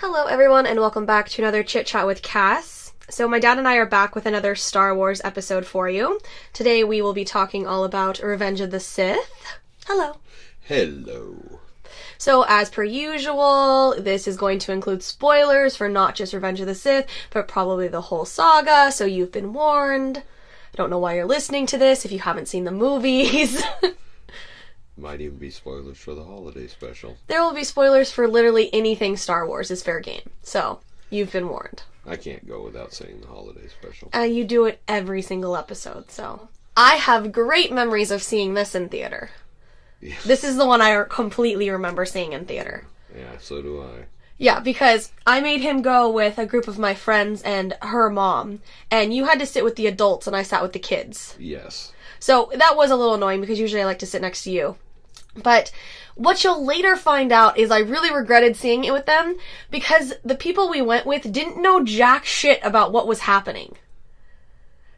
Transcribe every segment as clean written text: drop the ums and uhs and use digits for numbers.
Hello everyone and welcome back to another Chit Chat with Cass. So my dad and I are back with another Star Wars episode for you. Today we will be talking all about Revenge of the Sith. Hello. Hello. So as per usual, this is going to include spoilers for not just Revenge of the Sith, but probably the whole saga, so you've been warned. I don't know why you're listening to this if you haven't seen the movies. Might even be spoilers for the holiday special. There will be spoilers for literally anything Star Wars is fair game, so you've been warned. I can't go without saying the holiday special. You do it every single episode, so. I have great memories of seeing this in theater. Yeah. This is the one I completely remember seeing in theater. Yeah, so do I. Yeah, because I made him go with a group of my friends and her mom, and you had to sit with the adults and I sat with the kids. Yes. So that was a little annoying because usually I like to sit next to you. But what you'll later find out is I really regretted seeing it with them because the people we went with didn't know jack shit about what was happening.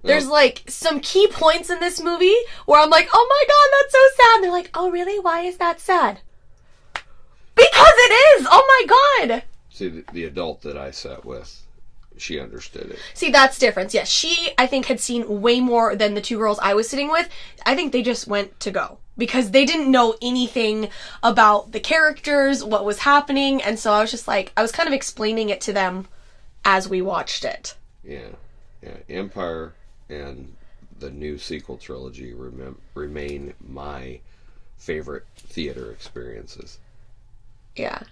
There's like some key points in this movie where I'm like, oh my god, that's so sad. And they're like, oh really? Why is that sad? Because it is! Oh my god! See, the adult that I sat with, she understood it. See, that's different. Yes, she, I think, had seen way more than the two girls I was sitting with. I think they just went to go. Because they didn't know anything about the characters, what was happening, and so I was just like, I was kind of explaining it to them as we watched it. Yeah. Empire and the new sequel trilogy remain my favorite theater experiences. Yeah.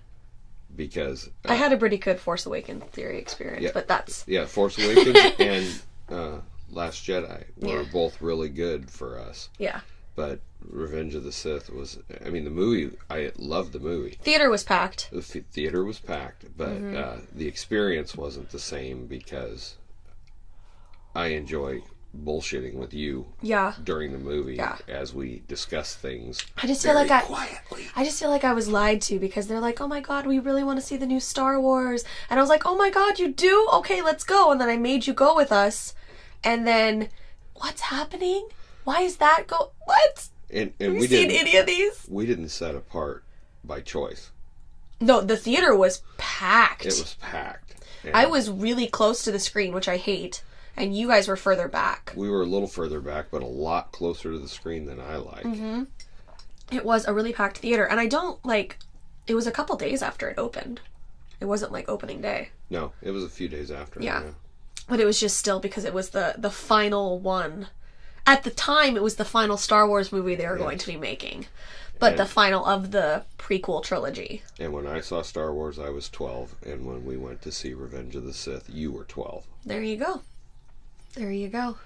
Because... I had a pretty good Force Awakens theory experience, but that's... Yeah, Force Awakens and Last Jedi were both really good for us. Yeah. But Revenge of the Sith was... I mean, the movie... I loved the movie. Theater was packed. The theater was packed, but the experience wasn't the same because I enjoy bullshitting with you during the movie as we discuss things. I just feel like quietly. I just feel like I was lied to because they're like, oh my god, we really want to see the new Star Wars. And I was like, oh my god, you do? Okay, let's go. And then I made you go with us. And then, what's happening? Why is that what? And Have you seen any of these? We didn't set apart by choice. No, the theater was packed. It was packed. I was really close to the screen, which I hate. And you guys were further back. We were a little further back, but a lot closer to the screen than I like. Mm-hmm. It was a really packed theater. And I don't, like... It was a couple days after it opened. It wasn't, like, opening day. No, it was a few days after. Yeah. But it was just still because it was the final one. At the time, it was the final Star Wars movie they were going to be making. But the final of the prequel trilogy. And when I saw Star Wars, I was 12. And when we went to see Revenge of the Sith, you were 12. There you go. There you go.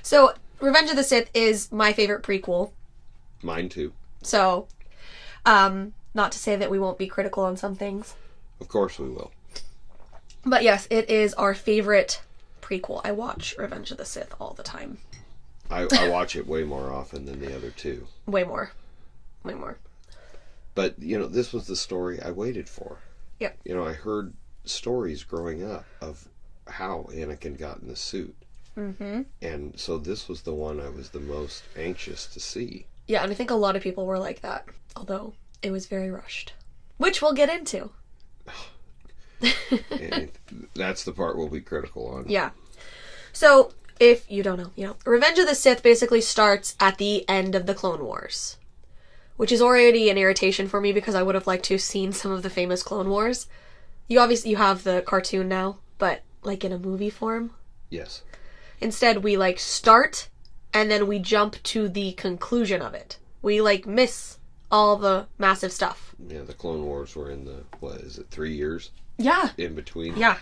So, Revenge of the Sith is my favorite prequel. Mine too. So, not to say that we won't be critical on some things. Of course we will. But yes, it is our favorite prequel. I watch Revenge of the Sith all the time. I watch it way more often than the other two. Way more. Way more. But, this was the story I waited for. Yep. I heard stories growing up of how Anakin got in the suit. Mm-hmm. And so this was the one I was the most anxious to see. Yeah, and I think a lot of people were like that. Although, it was very rushed. Which we'll get into. And that's the part we'll be critical on. Yeah. So, if you don't know, Revenge of the Sith basically starts at the end of the Clone Wars. Which is already an irritation for me because I would have liked to have seen some of the famous Clone Wars. You have the cartoon now, but like in a movie form. Yes. Instead, we start and then we jump to the conclusion of it. We miss all the massive stuff. Yeah, the Clone Wars were in 3 years? Yeah. In between? Yeah.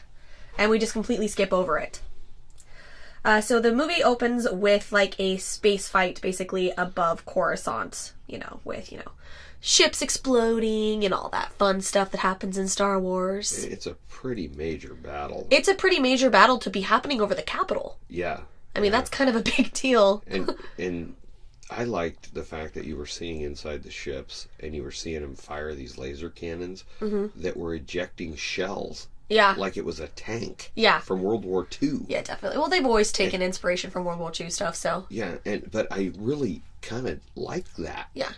And we just completely skip over it. So the movie opens with a space fight basically above Coruscant, with, ships exploding and all that fun stuff that happens in Star Wars. It's a pretty major battle. It's a pretty major battle to be happening over the capital. Yeah. I mean, that's kind of a big deal. And I liked the fact that you were seeing inside the ships and you were seeing them fire these laser cannons that were ejecting shells. Yeah. Like it was a tank. Yeah. From World War II. Yeah, definitely. Well, they've always taken inspiration from World War II stuff, so. Yeah, but I really kind of liked that. Yeah.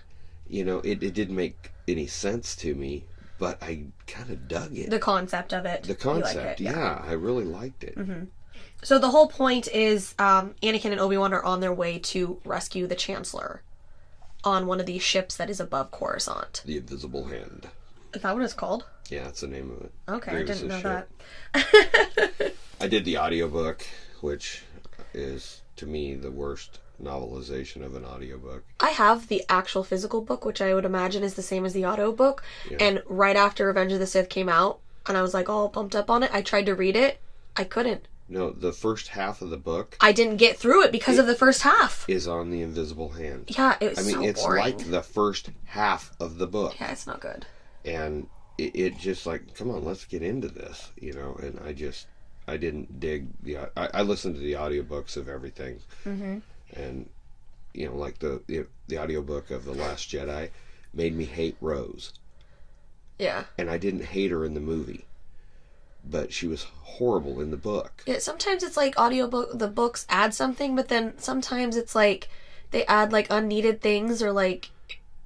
It didn't make any sense to me, but I kind of dug it. The concept of it. The concept, yeah. I really liked it. Mm-hmm. So the whole point is Anakin and Obi-Wan are on their way to rescue the Chancellor on one of these ships that is above Coruscant. The Invisible Hand. Is that what it's called? Yeah, that's the name of it. Okay, I didn't know that. I did the audiobook, which is, to me, the worst novelization of an audiobook. I have the actual physical book, which I would imagine is the same as the audiobook. Yeah. And right after Revenge of the Sith came out, and I was like all pumped up on it, I tried to read it. I couldn't. No, the first half of the book... I didn't get through it because of the first half. ...is on the Invisible Hand. Yeah, it was so boring. It's like the first half of the book. Yeah, it's not good. And it just like, come on, let's get into this, and I didn't dig I listened to the audiobooks of everything. Mm-hmm. And, like the audiobook of The Last Jedi made me hate Rose. Yeah. And I didn't hate her in the movie. But she was horrible in the book. Yeah, sometimes it's like the books add something, but then sometimes it's like they add like unneeded things or like,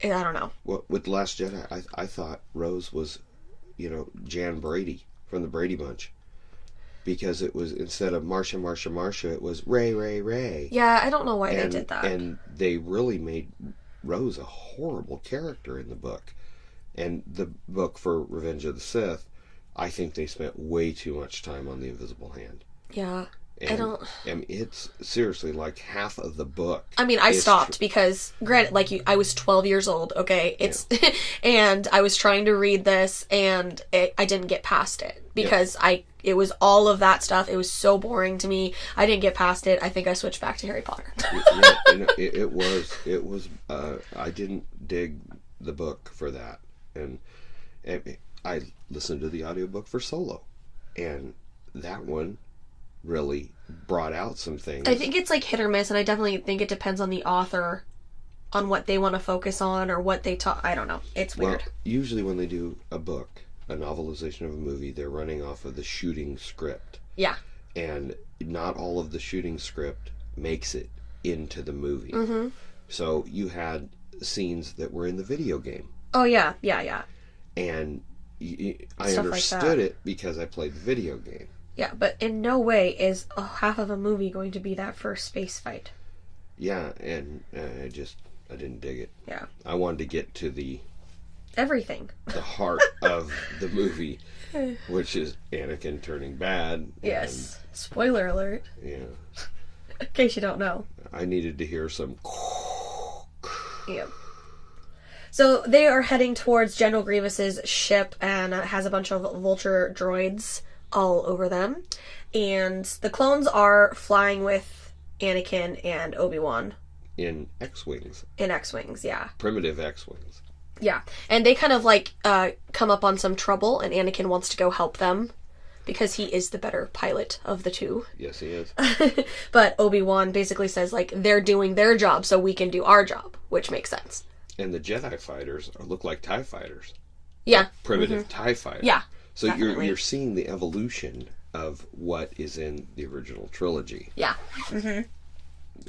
I don't know. Well, with The Last Jedi, I thought Rose was, Jan Brady from the Brady Bunch. Because it was, instead of Marsha, it was Ray. Yeah, I don't know why they did that. And they really made Rose a horrible character in the book. And the book for Revenge of the Sith, I think they spent way too much time on the Invisible Hand. Yeah. It's seriously like half of the book. I mean, I stopped because, granted, I was 12 years old, okay? And I was trying to read this, and I didn't get past it because it was all of that stuff. It was so boring to me. I didn't get past it. I think I switched back to Harry Potter. It was. I didn't dig the book for that, and I listened to the audiobook for Solo, and that one really brought out some things. I think it's like hit or miss, and I definitely think it depends on the author, on what they want to focus on or what they talk. I don't know. It's weird. Well, usually when they do a book, a novelization of a movie, they're running off of the shooting script. Yeah. And not all of the shooting script makes it into the movie. Mm-hmm. So you had scenes that were in the video game. Oh, yeah. And I understood it because I played the video game. Yeah, but in no way is half of a movie going to be that first space fight. Yeah, and I didn't dig it. Yeah. I wanted to get to everything. The heart of the movie, which is Anakin turning bad. Yes. Spoiler alert. Yeah. In case you don't know. I needed to hear some... Yeah. So they are heading towards General Grievous's ship, and it has a bunch of vulture droids all over them. And the clones are flying with Anakin and Obi-Wan. In X-Wings. Yeah. Primitive X-Wings. Yeah. And they kind of come up on some trouble, and Anakin wants to go help them because he is the better pilot of the two. Yes, he is. But Obi-Wan basically says, they're doing their job so we can do our job, which makes sense. And the Jedi fighters look like TIE fighters. Yeah. Primitive TIE fighters. Yeah. So you're seeing the evolution of what is in the original trilogy. Yeah. Mm-hmm.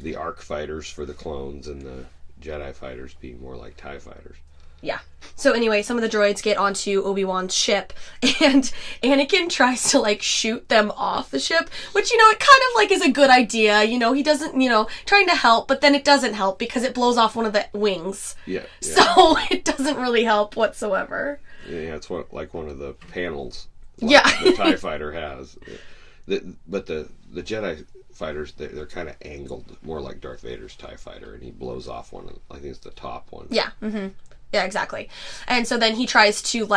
The ARC fighters for the clones and the Jedi fighters being more like TIE fighters. Yeah. So anyway, some of the droids get onto Obi-Wan's ship, and Anakin tries to, shoot them off the ship, which, it kind of, is a good idea. He doesn't, trying to help, but then it doesn't help because it blows off one of the wings. Yeah. So it doesn't really help whatsoever. Yeah, it's one of the panels the TIE fighter has. But the Jedi fighters, they're kind of angled, more like Darth Vader's TIE fighter, and he blows off one of, I think it's the top one. Yeah, mm-hmm. Yeah, exactly. And so then he tries to,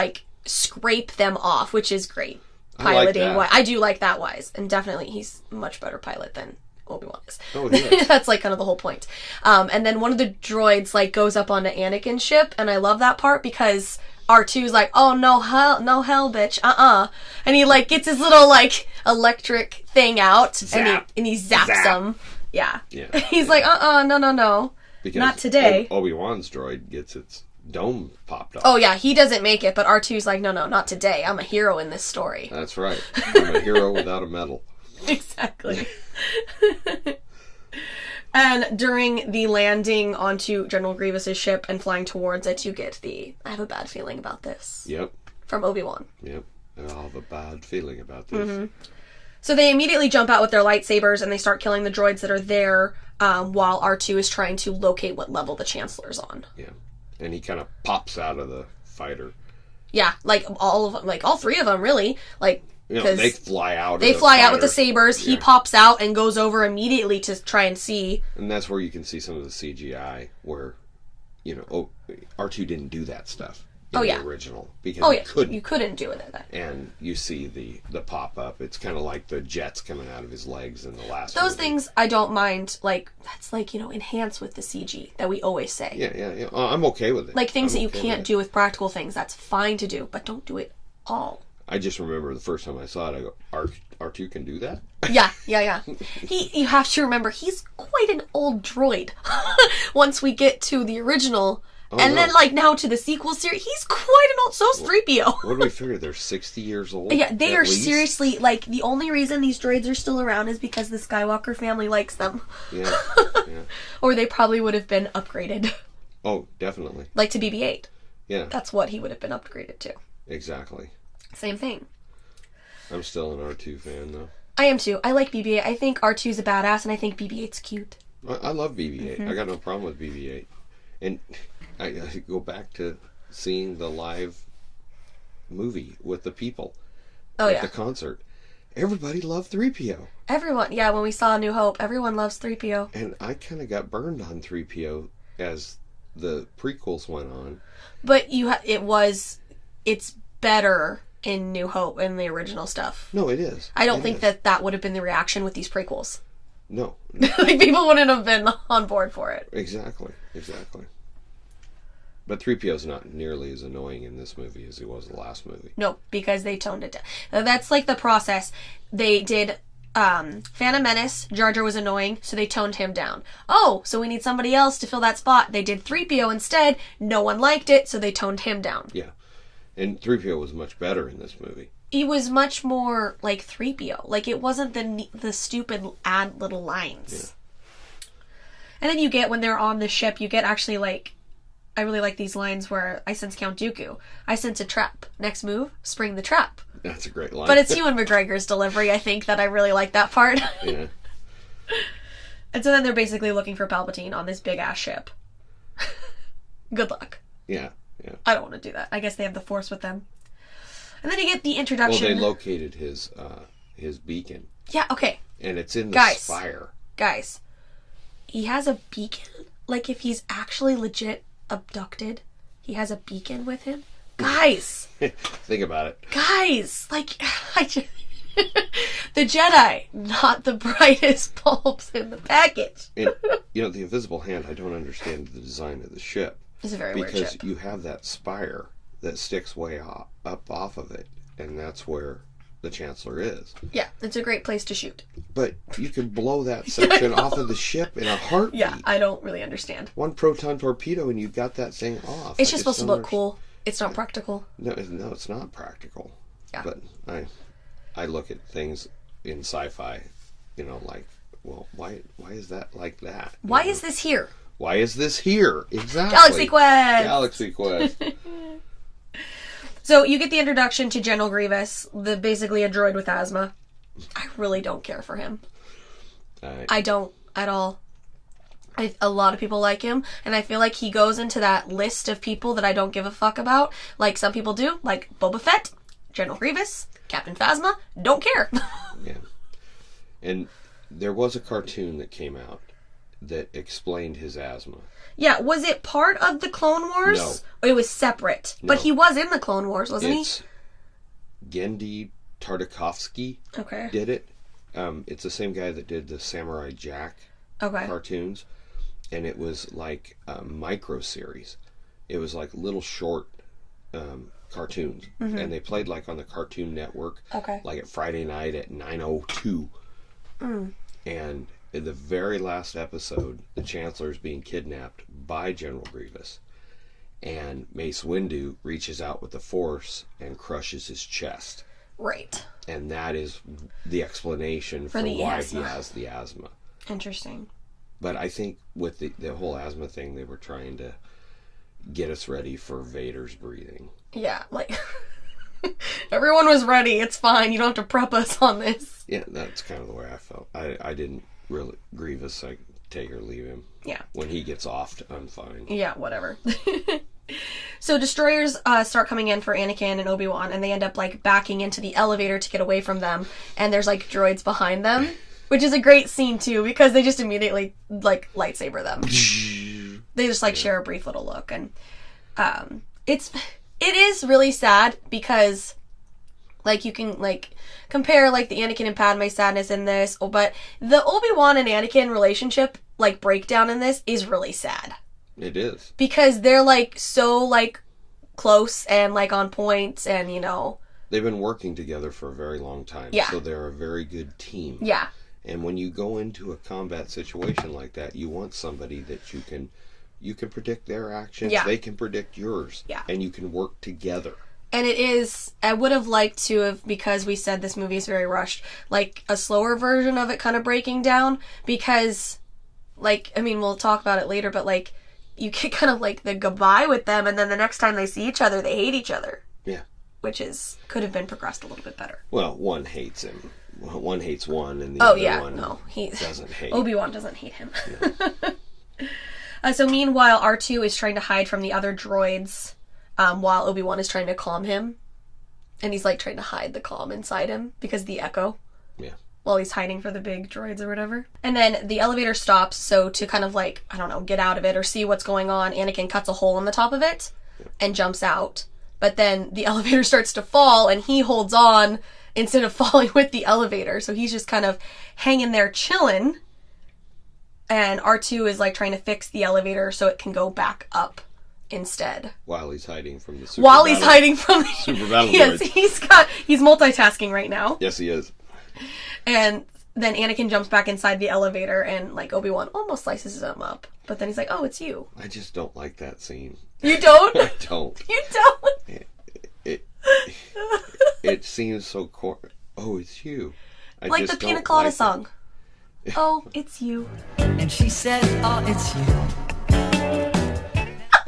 scrape them off, which is great. Piloting wise. I do like that wise. And definitely he's a much better pilot than Obi-Wan is. Oh, he is. That's, kind of the whole point. And then one of the droids, goes up onto Anakin's ship, and I love that part because R2's oh, no hell, bitch, And he, gets his little, electric thing out, Zap. and he zaps him. Yeah. He's yeah. No. Because not today. Obi-Wan's droid gets its dome popped off. Oh, yeah, he doesn't make it, but R2's no, not today. I'm a hero in this story. That's right. I'm a hero without a medal. Exactly. And during the landing onto General Grievous's ship and flying towards it, you get I have a bad feeling about this. Yep. from Obi-Wan. Yep. And I'll have a bad feeling about this. Mm-hmm. So they immediately jump out with their lightsabers and they start killing the droids that are there while R2 is trying to locate what level the Chancellor's on. Yeah. And he kind of pops out of the fighter. Yeah, like all of them, like all three of them, really. Like, they fly out. They fly out with the sabers. Yeah. He pops out and goes over immediately to try and see. And that's where you can see some of the CGI where, R2 didn't do that stuff in the original because you couldn't do it in that. And you see the pop up. It's kind of like the jets coming out of his legs in the last. Those movie. things I don't mind. Like that's like enhance with the CG that we always say. Yeah. I'm okay with it. Like things that you can't do with practical things. That's fine to do, but don't do it all. I just remember the first time I saw it, I go, R2 can do that? Yeah. You have to remember, he's quite an old droid. Once we get to the original, then now to the sequel series, he's quite an old, so's 3PO. What do we figure? They're 60 years old? Yeah, they are seriously, the only reason these droids are still around is because the Skywalker family likes them. Yeah. Or they probably would have been upgraded. Oh, definitely. Like to BB-8. Yeah. That's what he would have been upgraded to. Exactly. Same thing. I'm still an R2 fan, though. I am, too. I like BB-8. I think R2's a badass, and I think BB-8's cute. I love BB-8. Mm-hmm. I got no problem with BB-8. And I go back to seeing the live movie with the people at the concert. Everybody loved 3PO. Everyone. Yeah, when we saw A New Hope, everyone loves 3PO. And I kind of got burned on 3PO as the prequels went on. But it's better in New Hope and the original stuff. No, it is. I don't think that would have been the reaction with these prequels. No. People wouldn't have been on board for it. Exactly. But 3PO's not nearly as annoying in this movie as he was in the last movie. No, because they toned it down. That's like the process. They did Phantom Menace. Jar Jar was annoying, so they toned him down. Oh, so we need somebody else to fill that spot. They did 3PO instead. No one liked it, so they toned him down. Yeah. And 3PO was much better in this movie. He was much more like 3PO. Like, it wasn't the stupid add little lines. Yeah. And then you get, when they're on the ship, you get actually, I really like these lines where I sense Count Dooku. I sense a trap. Next move, spring the trap. That's a great line. But it's Ewan McGregor's delivery, I think, that I really like that part. Yeah. And so then they're basically looking for Palpatine on this big-ass ship. Good luck. Yeah. I don't want to do that. I guess they have the Force with them. And then you get the introduction. Well, they located his beacon. Yeah, okay. And it's in the spire. Guys, he has a beacon? Like, if he's actually legit abducted, he has a beacon with him? Guys! Think about it. Guys! The Jedi, not the brightest bulbs in the package. And, the invisible hand, I don't understand the design of the ship. It's a very weird ship. Because you have that spire that sticks way up off of it, and that's where the Chancellor is. Yeah, it's a great place to shoot. But you can blow that section off of the ship in a heartbeat. Yeah, I don't really understand. One proton torpedo and you've got that thing off. It's just supposed to look cool. It's not practical. No, it's not practical. Yeah. But I look at things in sci-fi, well, why is that like that? Why is this here? Why is this here? Exactly. Galaxy Quest! So you get the introduction to General Grievous, basically a droid with asthma. I really don't care for him. I don't at all. A lot of people like him, and I feel like he goes into that list of people that I don't give a fuck about, like some people do, like Boba Fett, General Grievous, Captain Phasma, don't care. Yeah. And there was a cartoon that came out that explained his asthma. Yeah, was it part of the Clone Wars? No. Or it was separate? No. But he was in the Clone Wars, wasn't he? Gendy Tartakovsky did it. It's the same guy that did the Samurai Jack cartoons. And it was like a micro series. It was like little short cartoons. Mm-hmm. And they played like on the Cartoon Network. Like at Friday night at 9:02. And in the very last episode, the Chancellor is being kidnapped by General Grievous. And Mace Windu reaches out with the Force and crushes his chest. Right. And that is the explanation for why he has the asthma. Interesting. But I think with the whole asthma thing, they were trying to get us ready for Vader's breathing. Yeah, Everyone was ready. It's fine. You don't have to prep us on this. Yeah, that's kind of the way I felt. I didn't really Grievous. I take or leave him. Yeah. When he gets off, I'm fine. Yeah, whatever. So destroyers start coming in for Anakin and Obi-Wan, and they end up like backing into the elevator to get away from them. And there's like droids behind them, which is a great scene too because they just immediately like lightsaber them. They just like share a brief little look, and it is really sad because like you can like compare like the Anakin and Padme sadness in this, but the Obi-Wan and Anakin relationship like breakdown in this is really sad. It is. Because they're, like, so, like, close and, like, on point and, you know. They've been working together for a very long time. Yeah. So they're a very good team. Yeah. And when you go into a combat situation like that, you want somebody that you can predict their actions. Yeah. They can predict yours. Yeah. And you can work together. And it is, I would have liked to have, because we said this movie is very rushed, like, a slower version of it kind of breaking down. Because, like, I mean, we'll talk about it later, but, like, you get kind of like the goodbye with them, and then the next time they see each other, they hate each other. Yeah. Which could have been progressed a little bit better. Well, one hates him. One hates one, and the other one doesn't hate. Obi-Wan doesn't hate him. No. So meanwhile, R2 is trying to hide from the other droids, while Obi-Wan is trying to calm him. And he's like trying to hide the calm inside him because of the echo. Yeah. While he's hiding for the big droids or whatever. And then the elevator stops, so to kind of like, I don't know, get out of it or see what's going on, Anakin cuts a hole in the top of it and jumps out. But then the elevator starts to fall and he holds on instead of falling with the elevator. So he's just kind of hanging there chilling. And R2 is like trying to fix the elevator so it can go back up instead. While he's hiding from the super battle yes, he's multitasking right now. Yes, he is. And then Anakin jumps back inside the elevator and, like, Obi-Wan almost slices him up. But then he's like, oh, it's you. I just don't like that scene. You don't? I don't. You don't? It seems so oh, it's you. Like the Pina Colada song. Oh, it's you. And she said, oh, it's you.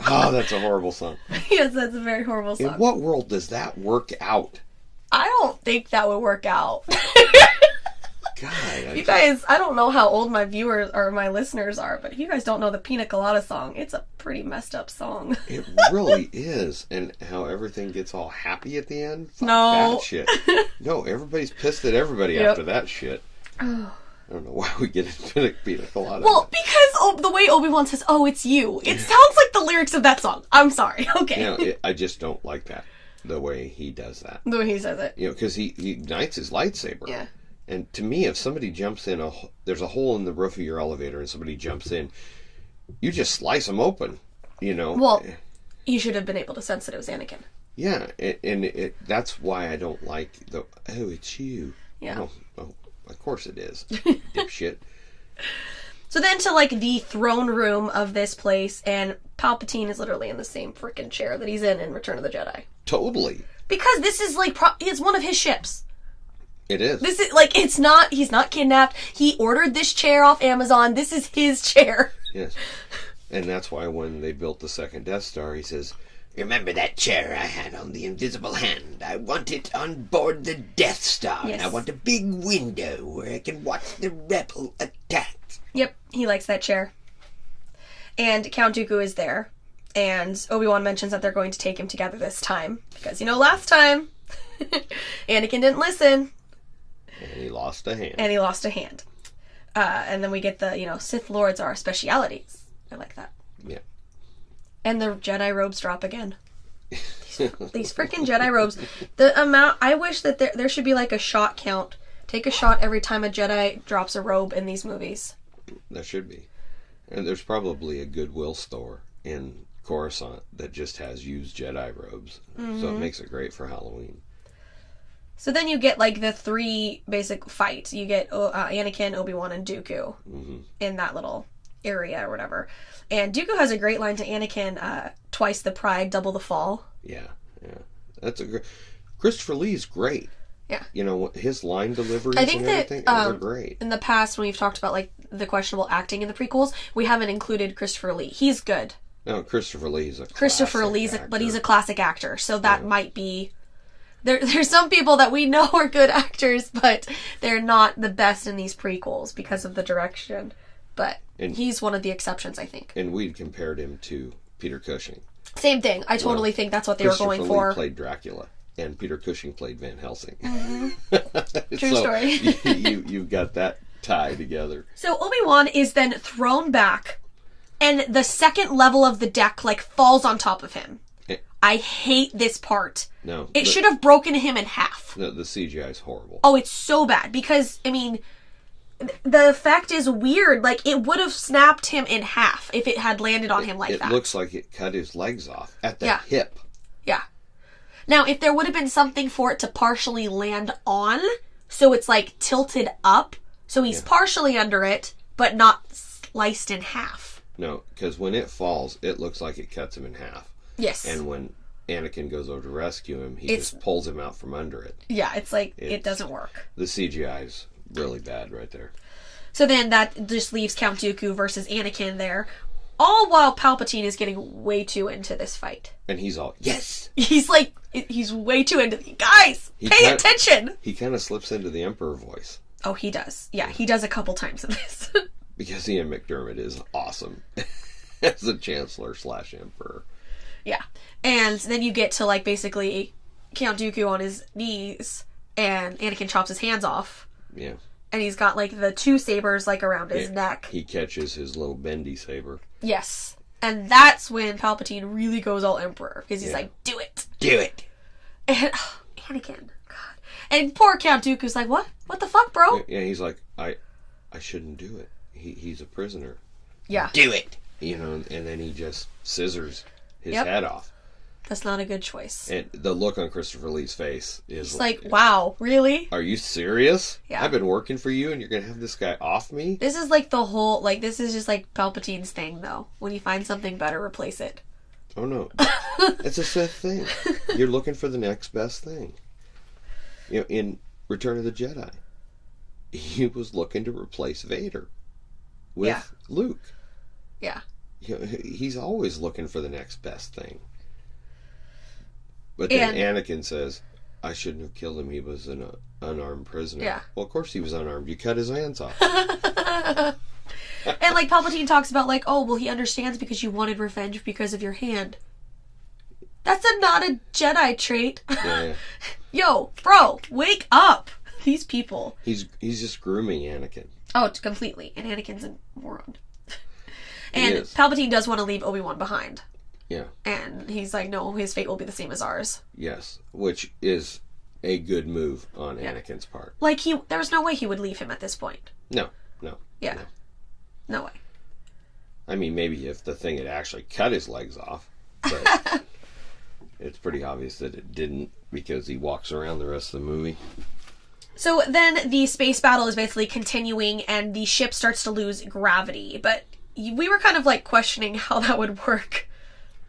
Oh, that's a horrible song. Yes, that's a very horrible song. In what world does that work out? I don't think that would work out. God, you guys, I don't know how old my viewers or my listeners are, but if you guys don't know the Pina Colada song, it's a pretty messed up song. It really is. And how everything gets all happy at the end? Fuck no. That shit. No, everybody's pissed at everybody after that shit. I don't know why we get into Pina Colada. Well, because the way Obi-Wan says, oh, it's you. It sounds like the lyrics of that song. I'm sorry. Okay. You know, I just don't like that. The way he does that. The way he says it. You know, because he ignites his lightsaber. Yeah. And to me, if somebody jumps in, there's a hole in the roof of your elevator and somebody jumps in, you just slice them open, you know. Well, you should have been able to sense that it was Anakin. Yeah, and that's why I don't like oh, it's you. Yeah. Oh, of course it is, dipshit. So then to, like, the throne room of this place, and Palpatine is literally in the same freaking chair that he's in Return of the Jedi. Totally. Because this is, like, it's one of his ships. It is. This is, like, he's not kidnapped. He ordered this chair off Amazon. This is his chair. Yes. And that's why when they built the second Death Star, he says, remember that chair I had on the invisible hand? I want it on board the Death Star. Yes. And I want a big window where I can watch the rebel attack. Yep, he likes that chair. And Count Dooku is there. And Obi-Wan mentions that they're going to take him together this time. Because, last time, Anakin didn't listen. And he lost a hand. And then we get the, Sith Lords are specialities. I like that. Yeah. And the Jedi robes drop again. These freaking Jedi robes. The amount, I wish that there should be like a shot count. Take a shot every time a Jedi drops a robe in these movies. There should be. And there's probably a Goodwill store in Coruscant that just has used Jedi robes. Mm-hmm. So it makes it great for Halloween. So then you get, like, the three basic fights. You get Anakin, Obi-Wan, and Dooku in that little area or whatever. And Dooku has a great line to Anakin, twice the pride, double the fall. Yeah. That's a great... Christopher Lee's great. Yeah. His line deliveries I think and everything are great. In the past, when we've talked about, like, the questionable acting in the prequels, we haven't included Christopher Lee. He's good. No, Christopher Lee's a classic actor. But he's a classic actor, so that might be There's some people that we know are good actors, but they're not the best in these prequels because of the direction. But he's one of the exceptions, I think. And we'd compared him to Peter Cushing. Same thing. I totally think that's what they were going for. Lee played Dracula, and Peter Cushing played Van Helsing. Mm-hmm. True story. You've got that tie together. So Obi-Wan is then thrown back, and the second level of the deck, like, falls on top of him. I hate this part. No. It should have broken him in half. No, the CGI is horrible. Oh, it's so bad. Because, I mean, the effect is weird. Like, it would have snapped him in half if it had landed on him like that. It looks like it cut his legs off at the hip. Yeah. Now, if there would have been something for it to partially land on, so it's, like, tilted up, so he's partially under it, but not sliced in half. No, because when it falls, it looks like it cuts him in half. Yes. And when Anakin goes over to rescue him, he just pulls him out from under it. Yeah, it's like, it doesn't work. The CGI is really bad right there. So then that just leaves Count Dooku versus Anakin there, all while Palpatine is getting way too into this fight. And he's all, yes! He's like, he's way too into guys, pay attention! He kind of slips into the Emperor voice. Oh, he does. Yeah, he does a couple times in this. Because Ian McDiarmid is awesome as a Chancellor / Emperor. Yeah. And then you get to, like, basically Count Dooku on his knees, and Anakin chops his hands off. Yeah. And he's got, like, the 2 sabers, like, around his neck. He catches his little bendy saber. Yes. And that's when Palpatine really goes all Emperor, because he's like, do it. Do it. And, Anakin. God. And poor Count Dooku's like, what? What the fuck, bro? Yeah, he's like, I shouldn't do it. He's a prisoner. Yeah. Do it. You know, and then he just scissors his head off. That's not a good choice. And the look on Christopher Lee's face is like, wow, really? Are you serious? Yeah. I've been working for you and you're going to have this guy off me? This is like the whole, like, this is just like Palpatine's thing, though. When you find something better, replace it. Oh, no. It's a Sith thing. You're looking for the next best thing. You know, in Return of the Jedi, he was looking to replace Vader with Luke. Yeah. You know, he's always looking for the next best thing. But then Anakin says, I shouldn't have killed him. He was an unarmed prisoner. Yeah. Well, of course he was unarmed. You cut his hands off. And, like, Palpatine talks about, like, oh, well, he understands because you wanted revenge because of your hand. That's not a Jedi trait. Yeah. Yo, bro, wake up. These people. He's just grooming Anakin. Oh, completely. And Anakin's a moron. And Palpatine does want to leave Obi-Wan behind. Yeah. And he's like, no, his fate will be the same as ours. Yes. Which is a good move on Anakin's part. Like, there was no way he would leave him at this point. No. Yeah. No way. I mean, maybe if the thing had actually cut his legs off. But it's pretty obvious that it didn't, because he walks around the rest of the movie. So then the space battle is basically continuing, and the ship starts to lose gravity. But we were kind of, like, questioning how that would work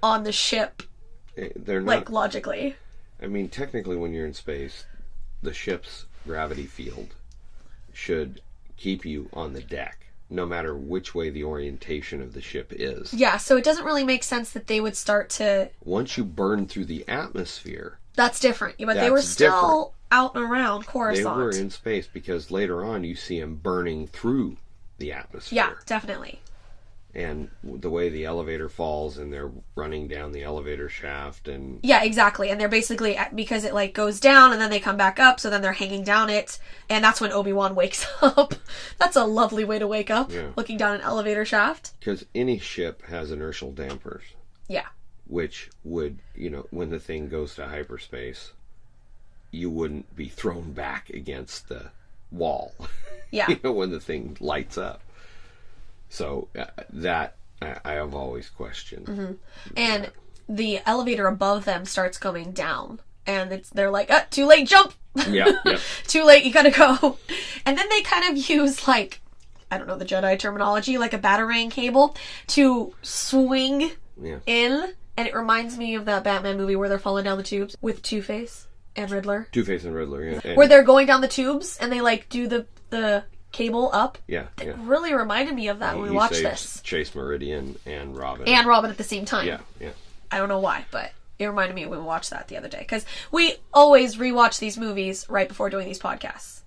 on the ship. They're not, like, logically. I mean, technically, when you're in space, the ship's gravity field should keep you on the deck, no matter which way the orientation of the ship is. Yeah, so it doesn't really make sense that they would start to... Once you burn through the atmosphere... That's different. But they were still out and around Coruscant. They were in space, because later on you see them burning through the atmosphere. Yeah, definitely. And the way the elevator falls, and they're running down the elevator shaft, and... Yeah, exactly. And they're basically, because it, like, goes down, and then they come back up, so then they're hanging down it, and that's when Obi-Wan wakes up. That's a lovely way to wake up, looking down an elevator shaft. Because any ship has inertial dampers. Yeah. Which would, you know, when the thing goes to hyperspace, you wouldn't be thrown back against the wall. Yeah. You know, when the thing lights up. So that I have always questioned. Mm-hmm. And the elevator above them starts going down, and they're like, too late, jump. Yeah. Too late, you gotta go. And then they kind of use, like, I don't know the Jedi terminology, like a batarang cable to swing in. And it reminds me of that Batman movie where they're falling down the tubes with Two-Face and Riddler. Two-Face and Riddler, yeah. And where they're going down the tubes and they, like, do the cable up. Yeah. It really reminded me of that when we watched this. Chase Meridian and Robin. And Robin at the same time. Yeah. I don't know why, but It reminded me when we watched that the other day. Because we always rewatch these movies right before doing these podcasts.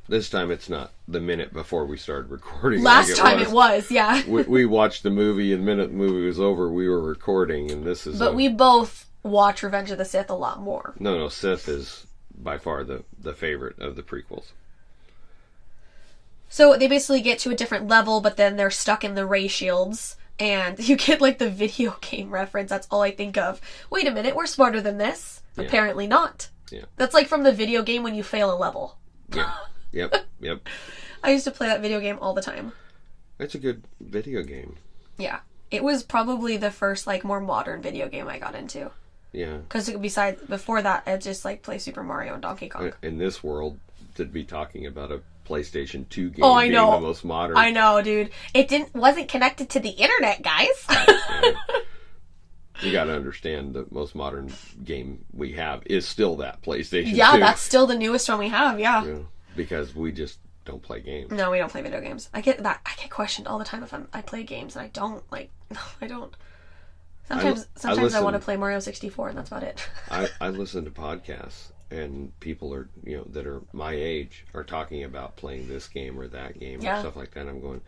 This time it's not the minute before we started recording. Last time it was, yeah. we watched the movie, and the minute the movie was over, we were recording, and this is... But we both watch Revenge of the Sith a lot more. No, Sith is by far the favorite of the prequels. So they basically get to a different level, but then they're stuck in the ray shields. And you get, like, the video game reference. That's all I think of. Wait a minute, we're smarter than this. Yeah. Apparently not. Yeah. That's like from the video game when you fail a level. Yeah. Yep. I used to play that video game all the time. It's a good video game. Yeah. It was probably the first, like, more modern video game I got into. Yeah. Because before that, I'd just, like, play Super Mario and Donkey Kong. In this world, to be talking about a PlayStation 2 game I know. being the most modern. I know, dude. It wasn't connected to the internet, guys. Yeah. You gotta understand the most modern game we have is still that PlayStation 2. Yeah, that's still the newest one we have, yeah. Because we just don't play games. No, we don't play video games. I get questioned all the time if I play games, and I don't. Like, no, I don't. Sometimes I want to play Mario 64, and that's about it. I listen to podcasts, and people are, that are my age are talking about playing this game or that game or stuff like that. And I'm going,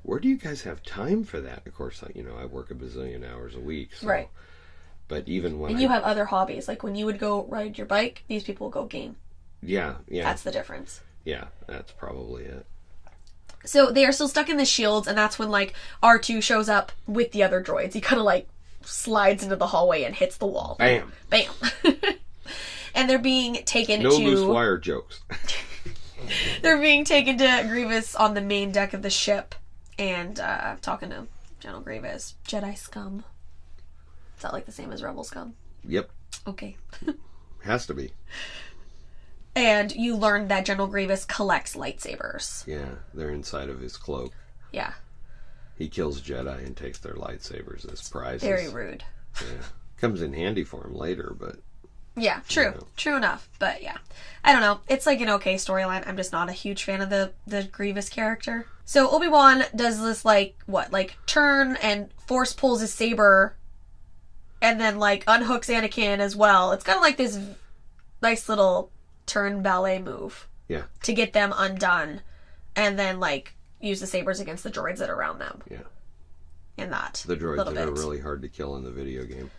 where do you guys have time for that? Of course, I work a bazillion hours a week. So, right. But even when you have other hobbies, like when you would go ride your bike, these people will go game. Yeah. That's the difference. Yeah, that's probably it. So they are still stuck in the shields, and that's when, like, R2 shows up with the other droids. He kind of, like, slides into the hallway and hits the wall. Bam! And they're being taken No loose wire jokes. They're being taken to Grievous on the main deck of the ship and talking to General Grievous. Jedi scum. Is that, like, the same as Rebel scum? Yep. Okay. Has to be. And you learn that General Grievous collects lightsabers. Yeah, they're inside of his cloak. Yeah. He kills Jedi and takes their lightsabers as prizes. Very rude. Yeah. Comes in handy for him later, but... Yeah, true. True enough. But yeah. I don't know. It's like an okay storyline. I'm just not a huge fan of the Grievous character. So Obi-Wan does this, turn and force pulls his saber and then, unhooks Anakin as well. It's kind of like this nice little turn ballet move. Yeah. To get them undone and then, use the sabers against the droids that are around them. Yeah. In that. The droids that are really hard to kill in the video game.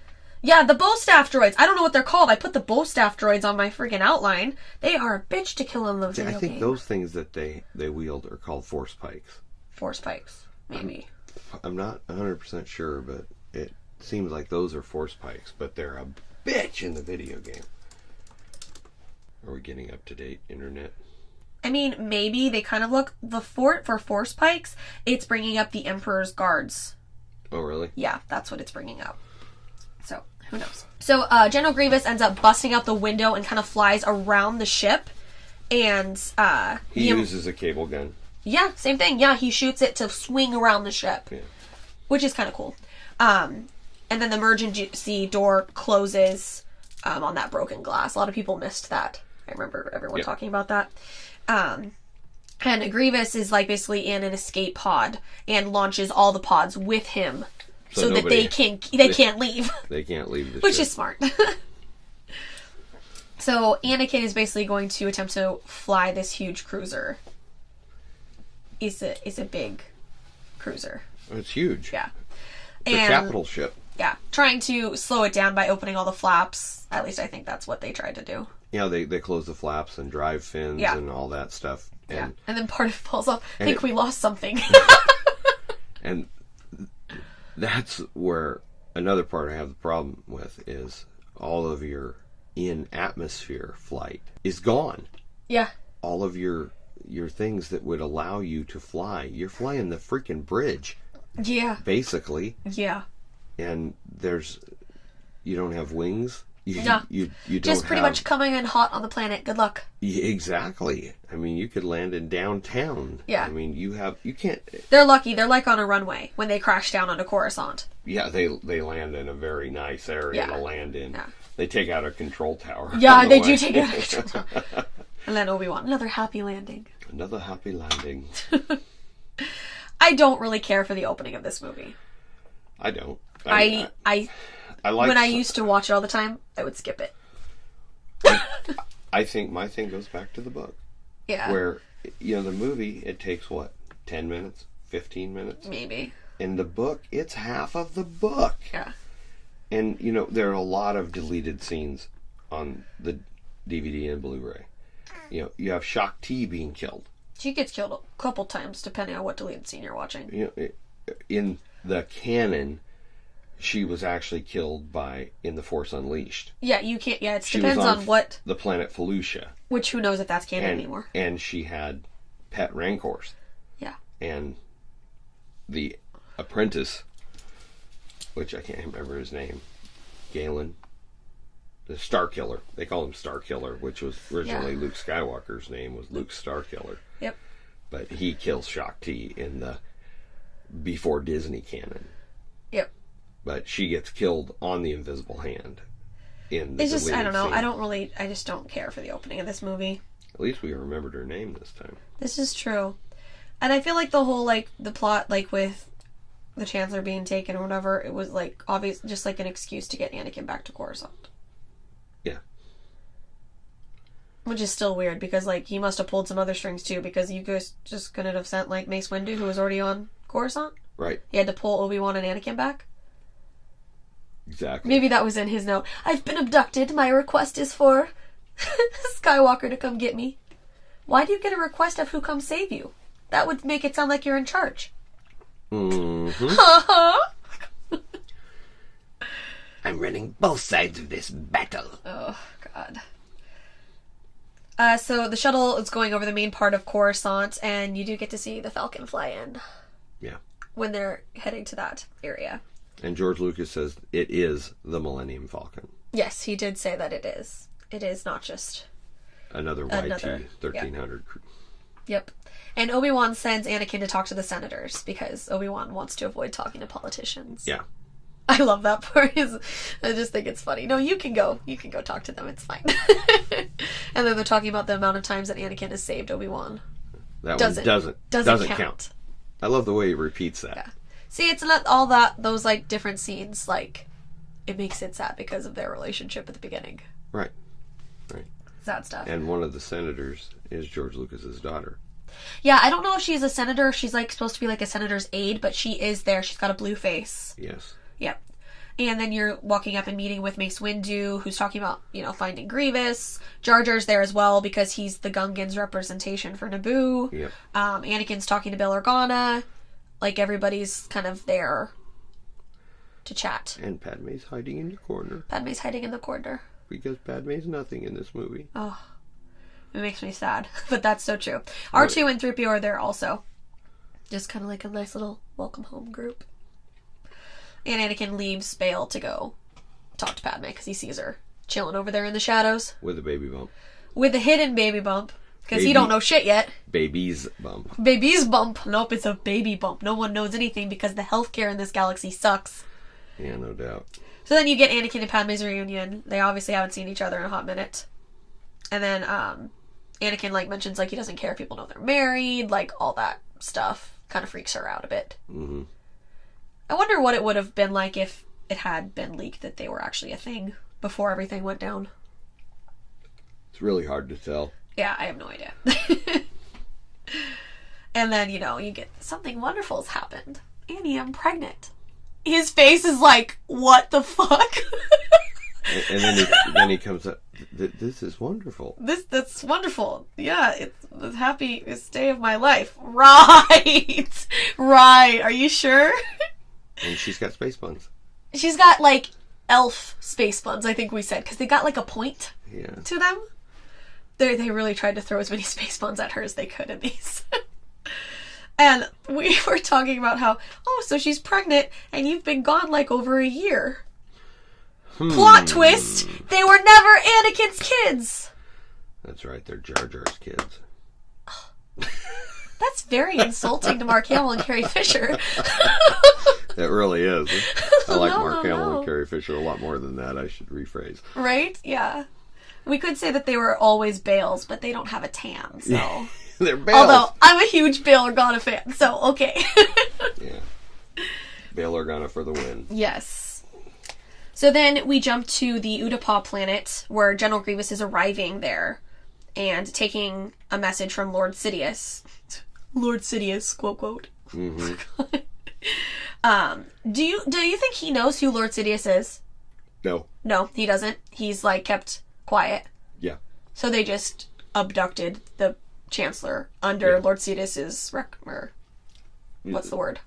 Yeah, the bow staff droids. I don't know what they're called. I put the bow staff droids on my freaking outline. They are a bitch to kill in the video game. I think those things that they wield are called force pikes. Force pikes, maybe. I'm not 100% sure, but it seems like those are force pikes, but they're a bitch in the video game. Are we getting up to date, internet? I mean, maybe they kind of look for force pikes. It's bringing up the Emperor's guards. Oh, really? Yeah, that's what it's bringing up. So, who knows? So, General Grievous ends up busting out the window and kind of flies around the ship. And, he uses a cable gun. Yeah, same thing. Yeah, he shoots it to swing around the ship. Yeah. Which is kind of cool. And then the emergency door closes on that broken glass. A lot of people missed that. I remember everyone talking about that. And Grievous is, basically in an escape pod and launches all the pods with him. So that they can't leave. They can't leave the Which ship. is smart. So Anakin is basically going to attempt to fly this huge cruiser. It's a big cruiser. It's huge. Yeah. The capital ship. Yeah. Trying to slow it down by opening all the flaps. At least I think that's what they tried to do. Yeah, they close the flaps and drive fins and all that stuff. And then part of it falls off. I think we lost something. And that's where another part I have the problem with is all of your in-atmosphere flight is gone. Yeah. All of your things that would allow you to fly. You're flying the freaking bridge. Yeah. Basically. Yeah. And you don't have wings. You don't just pretty much coming in hot on the planet. Good luck. Yeah, exactly. I mean, you could land in downtown. Yeah. I mean, you can't. They're lucky. They're like on a runway when they crash down onto Coruscant. Yeah, they land in a very nice area to land in. Yeah. They take out a control tower. Yeah, they do take out a control tower. And then Obi-Wan, another happy landing. Another happy landing. I don't really care for the opening of this movie. I don't. when I used to watch it all the time, I would skip it. I think my thing goes back to the book. Yeah. Where, the movie, it takes, 10 minutes? 15 minutes? Maybe. In the book, it's half of the book. Yeah. And, there are a lot of deleted scenes on the DVD and Blu-ray. You have Shaak Ti being killed. She gets killed a couple times, depending on what deleted scene you're watching. In the canon, she was actually killed in The Force Unleashed. Yeah, you can't... Yeah, it depends on what... the planet Felucia. Which, who knows if that's canon anymore. And she had pet rancors. Yeah. And the apprentice, which I can't remember his name, Galen, the Starkiller. They call him Starkiller, which was originally Luke Skywalker's name, was Luke Starkiller. Yep. But he kills Shaak Ti in the before Disney canon. Yep. But she gets killed on the Invisible Hand. It's just, I don't know. I just don't care for the opening of this movie. At least we remembered her name this time. This is true. And I feel like the whole, the plot, with the Chancellor being taken or whatever, it was, obvious, just, an excuse to get Anakin back to Coruscant. Yeah. Which is still weird, because, he must have pulled some other strings, too, because you guys just couldn't have sent, Mace Windu, who was already on Coruscant. Right. He had to pull Obi-Wan and Anakin back. Exactly. Maybe that was in his note. I've been abducted. My request is for Skywalker to come get me. Why do you get a request of who comes save you? That would make it sound like you're in charge. Mm-hmm. I'm running both sides of this battle. Oh, God. So the shuttle is going over the main part of Coruscant, and you do get to see the Falcon fly in. Yeah. When they're heading to that area. And George Lucas says it is the Millennium Falcon. Yes, he did say that it is. It is not just... Another YT-1300 crew. Yep. And Obi-Wan sends Anakin to talk to the senators, because Obi-Wan wants to avoid talking to politicians. Yeah. I love that part. I just think it's funny. No, you can go. You can go talk to them. It's fine. And then they're talking about the amount of times that Anakin has saved Obi-Wan. That doesn't count. I love the way he repeats that. Yeah. See, it's not all those different scenes, it makes it sad because of their relationship at the beginning. Right. Sad stuff. And one of the senators is George Lucas's daughter. Yeah, I don't know if she's a senator. She's supposed to be a senator's aide, but she is there. She's got a blue face. Yes. Yep. And then you're walking up and meeting with Mace Windu, who's talking about, finding Grievous. Jar Jar's there as well because he's the Gungans' representation for Naboo. Yep. Anakin's talking to Bail Organa. Everybody's kind of there to chat. And Padme's hiding in the corner. Padme's hiding in the corner. Because Padme's nothing in this movie. Oh, it makes me sad. But that's so true. R2 and 3PO are there also. Just kind of a nice little welcome home group. And Anakin leaves Bail to go talk to Padme because he sees her chilling over there in the shadows. With a baby bump. With a hidden baby bump. Because he don't know shit yet. Baby's bump. Baby's bump. Nope, it's a baby bump. No one knows anything because the healthcare in this galaxy sucks. Yeah, no doubt. So then you get Anakin and Padme's reunion. They obviously haven't seen each other in a hot minute. And then Anakin mentions he doesn't care if people know they're married. All that stuff kind of freaks her out a bit. Mm-hmm. I wonder what it would have been like if it had been leaked that they were actually a thing before everything went down. It's really hard to tell. Yeah, I have no idea. And then, you get something wonderful's happened. Annie, I'm pregnant. His face is what the fuck? and then he comes up, this is wonderful. That's wonderful. Yeah, it's the happiest day of my life. Right. Right. Are you sure? And she's got space buns. She's got, elf space buns, I think we said, because they got, a point to them. They really tried to throw as many space buns at her as they could in these. And we were talking about how, so she's pregnant, and you've been gone, over a year. Plot twist! They were never Anakin's kids! That's right, they're Jar Jar's kids. That's very insulting to Mark Hamill and Carrie Fisher. That really is. I like Mark Hamill and Carrie Fisher a lot more than that. I should rephrase. Right? Yeah. We could say that they were always Bales, but they don't have a tan, so... They're Bales. Although, I'm a huge Bail Organa fan, so okay. Yeah. Bail Organa for the win. Yes. So then we jump to the Utapau planet, where General Grievous is arriving there and taking a message from Lord Sidious. Lord Sidious, quote, quote. Mm-hmm. Do you think he knows who Lord Sidious is? No. No, he doesn't. He's, like, kept quiet. Yeah. So they just abducted the Chancellor under Lord Sidious's what's the word?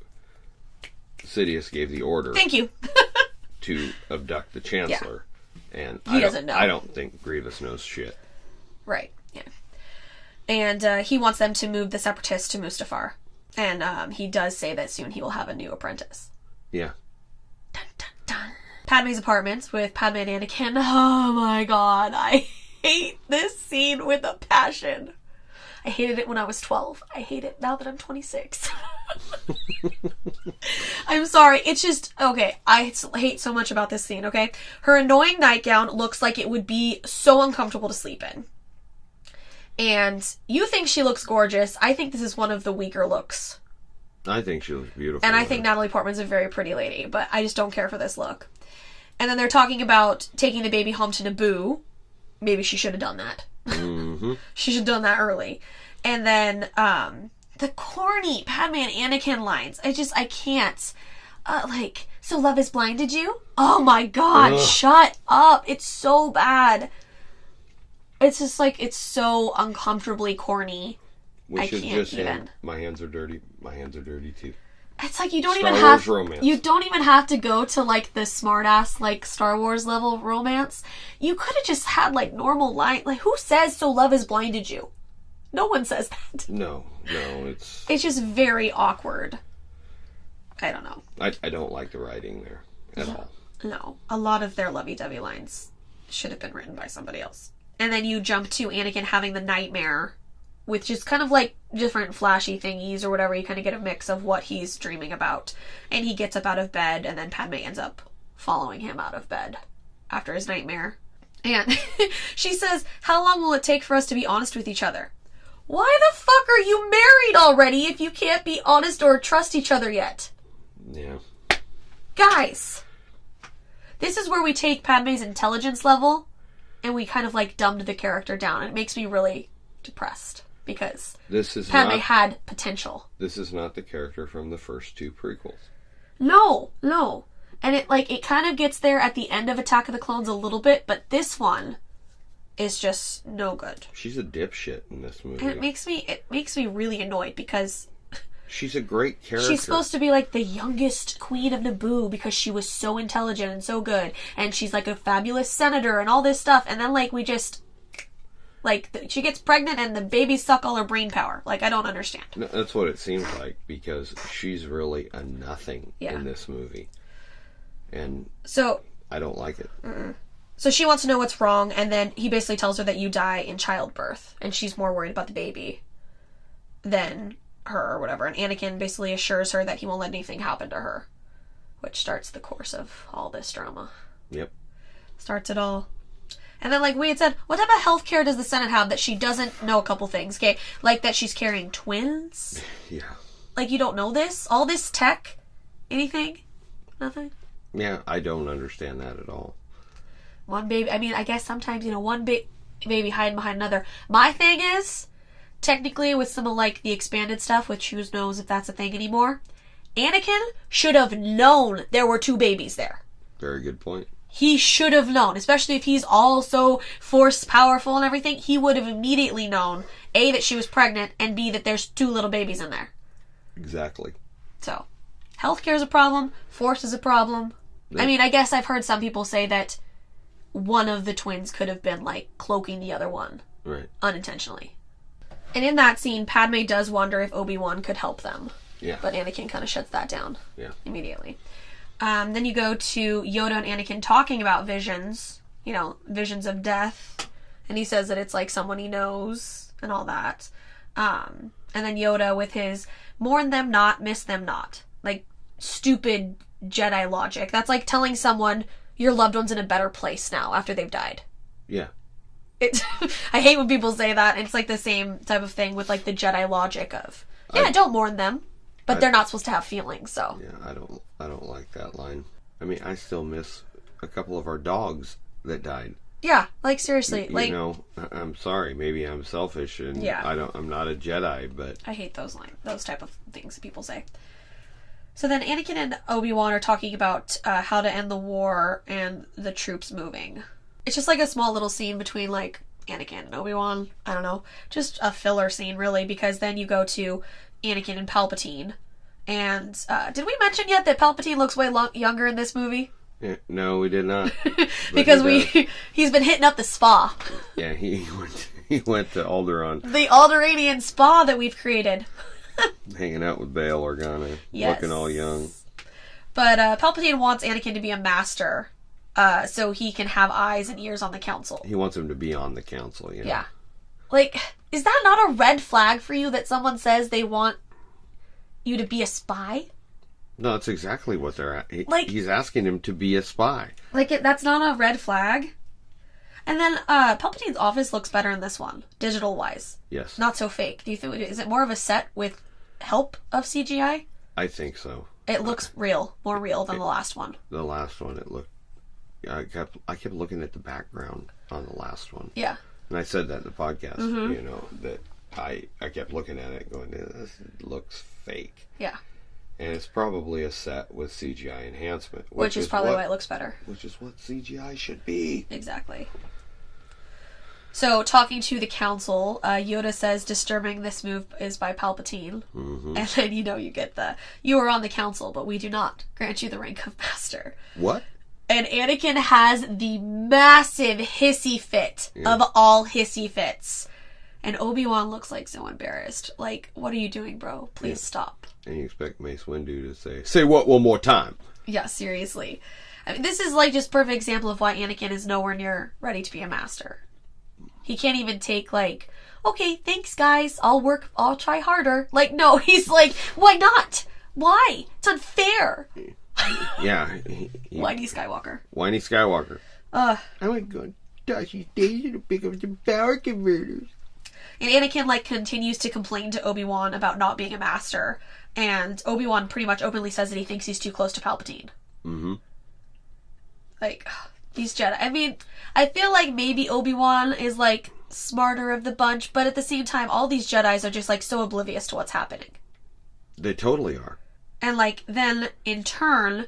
Sidious gave the order. Thank you. To abduct the Chancellor. Yeah. And he doesn't know. I don't think Grievous knows shit. Right, yeah. And he wants them to move the Separatists to Mustafar. And he does say that soon he will have a new apprentice. Yeah. Dun, dun, dun. Padme's apartment with Padme and Anakin. Oh my god, I hate this scene with a passion. I hated it when I was 12. I hate it now that I'm 26. I'm sorry. It's just, okay, I hate so much about this scene, okay? Her annoying nightgown looks like it would be so uncomfortable to sleep in. And you think she looks gorgeous. I think this is one of the weaker looks. I think she looks beautiful. And I think Natalie Portman's a very pretty lady, but I just don't care for this look. And then they're talking about taking the baby home to Naboo. Maybe she should have done that. Mm-hmm. She should have done that early. And then, the corny Padme and Anakin lines. I can't. So love has blinded you? Oh my god, shut up. It's so bad. It's just like, it's so uncomfortably corny. I can't just even. My hands are dirty. My hands are dirty too. It's like you don't Star even Wars have romance. You don't even have to go to like the smartass like Star Wars level romance. You could have just had like normal line. Like who says so love has blinded you? No one says that. No, it's just very awkward. I don't know. I don't like the writing there at all. No, a lot of their lovey-dovey lines should have been written by somebody else. And then you jump to Anakin having the nightmare with just kind of like different flashy thingies or whatever. You kind of get a mix of what he's dreaming about. And he gets up out of bed, and then Padme ends up following him out of bed after his nightmare. And she says, how long will it take for us to be honest with each other? Why the fuck are you married already if you can't be honest or trust each other yet? Yeah. Guys, this is where we take Padme's intelligence level and we kind of like dumbed the character down. And it makes me really depressed because Padme had potential. This is not the character from the first two prequels. No. And it kind of gets there at the end of Attack of the Clones a little bit, but this one is just no good. She's a dipshit in this movie. And it makes me really annoyed because she's a great character. She's supposed to be like the youngest queen of Naboo because she was so intelligent and so good. And she's like a fabulous senator and all this stuff. And then like we just she gets pregnant and the babies suck all her brain power. Like I don't understand. No, that's what it seems like because she's really a nothing in this movie. And so I don't like it. Mm-mm. So she wants to know what's wrong, and then he basically tells her that you die in childbirth, and she's more worried about the baby than her or whatever. And Anakin basically assures her that he won't let anything happen to her, which starts the course of all this drama. Yep. Starts it all. And then, like we had said, what type of health care does the Senate have that she doesn't know a couple things, okay? Like that she's carrying twins? Yeah. Like you don't know this? All this tech? Anything? Nothing? Yeah, I don't understand that at all. One baby, I mean, I guess sometimes, one baby hiding behind another. My thing is, technically with some of, like, the expanded stuff, which who knows if that's a thing anymore, Anakin should have known there were two babies there. Very good point. He should have known, especially if he's all so force powerful and everything. He would have immediately known, A, that she was pregnant, and B, that there's two little babies in there. Exactly. So, healthcare is a problem, force is a problem. Yep. I mean, I guess I've heard some people say that one of the twins could have been, like, cloaking the other one. Right. Unintentionally. And in that scene, Padme does wonder if Obi-Wan could help them. Yeah. But Anakin kind of shuts that down. Yeah. Immediately. Then you go to Yoda and Anakin talking about visions. Visions of death. And he says that it's like someone he knows and all that. And then Yoda with his mourn them not, miss them not. Like, stupid Jedi logic. That's like telling someone your loved one's in a better place now after they've died. Yeah. I hate when people say that. It's like the same type of thing with like the Jedi logic of, don't mourn them, but they're not supposed to have feelings. So yeah, I don't like that line. I mean, I still miss a couple of our dogs that died. Yeah, like seriously, you know, I'm sorry, maybe I'm selfish and I'm not a Jedi, but I hate those type of things that people say. So then Anakin and Obi-Wan are talking about how to end the war and the troops moving. It's just like a small little scene between like Anakin and Obi-Wan. I don't know, just a filler scene really, because then you go to Anakin and Palpatine. And did we mention yet that Palpatine looks way younger in this movie? Yeah, no, we did not. Because he's been hitting up the spa. Yeah, he went to Alderaan. The Alderaanian spa that we've created. Hanging out with Bail Organa, looking all young. But Palpatine wants Anakin to be a master, so he can have eyes and ears on the council. He wants him to be on the council, you know? Yeah. Like, is that not a red flag for you that someone says they want you to be a spy? No, that's exactly what they're at. He's asking him to be a spy. Like, that's not a red flag? And then Palpatine's office looks better in this one, digital-wise. Yes. Not so fake. Do you think is it more of a set with help of CGI? I think so. It looks real, more real than the last one. The last one, it looked. I kept looking at the background on the last one. Yeah. And I said that in the podcast. You know that I kept looking at it, going, "This looks fake." Yeah. And it's probably a set with CGI enhancement. Which is probably why it looks better. Which is what CGI should be. Exactly. So, talking to the council, Yoda says disturbing this move is by Palpatine. Mm-hmm. And then, you get you are on the council, but we do not grant you the rank of master. What? And Anakin has the massive hissy fit of all hissy fits. And Obi-Wan looks like so embarrassed. Like, what are you doing, bro? Please stop. And you expect Mace Windu to say what one more time? Yeah, seriously. I mean, this is like just perfect example of why Anakin is nowhere near ready to be a master. He can't even take like, okay, thanks guys, I'll try harder. Like, no, he's like, why not? Why? It's unfair. Yeah. Whiny Skywalker. Whiny Skywalker. I would go to Dashi Station to pick up some power converters. And Anakin like continues to complain to Obi-Wan about not being a master. And Obi-Wan pretty much openly says that he thinks he's too close to Palpatine. Mm-hmm. Like, these Jedi. I mean, I feel like maybe Obi-Wan is like smarter of the bunch, but at the same time, all these Jedis are just like so oblivious to what's happening. They totally are. And like, then in turn,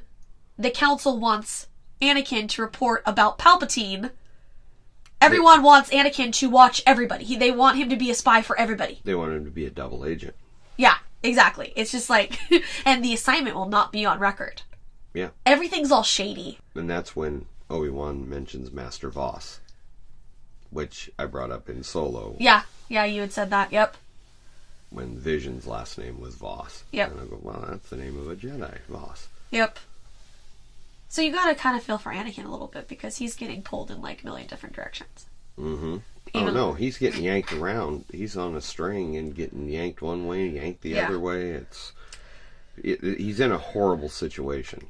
the council wants Anakin to report about Palpatine. Everyone wants Anakin to watch everybody. They want him to be a spy for everybody. They want him to be a double agent. Yeah, exactly. It's just like, and the assignment will not be on record. Yeah. Everything's all shady. And that's when Obi-Wan mentions Master Voss, which I brought up in Solo. Yeah, you had said that, yep. When Vision's last name was Voss. Yep. And I go, well, that's the name of a Jedi, Voss. Yep. So you gotta kind of feel for Anakin a little bit, because he's getting pulled in like a million different directions. Mm-hmm. Oh no, he's getting yanked around. He's on a string and getting yanked one way, yanked the other way. He's in a horrible situation.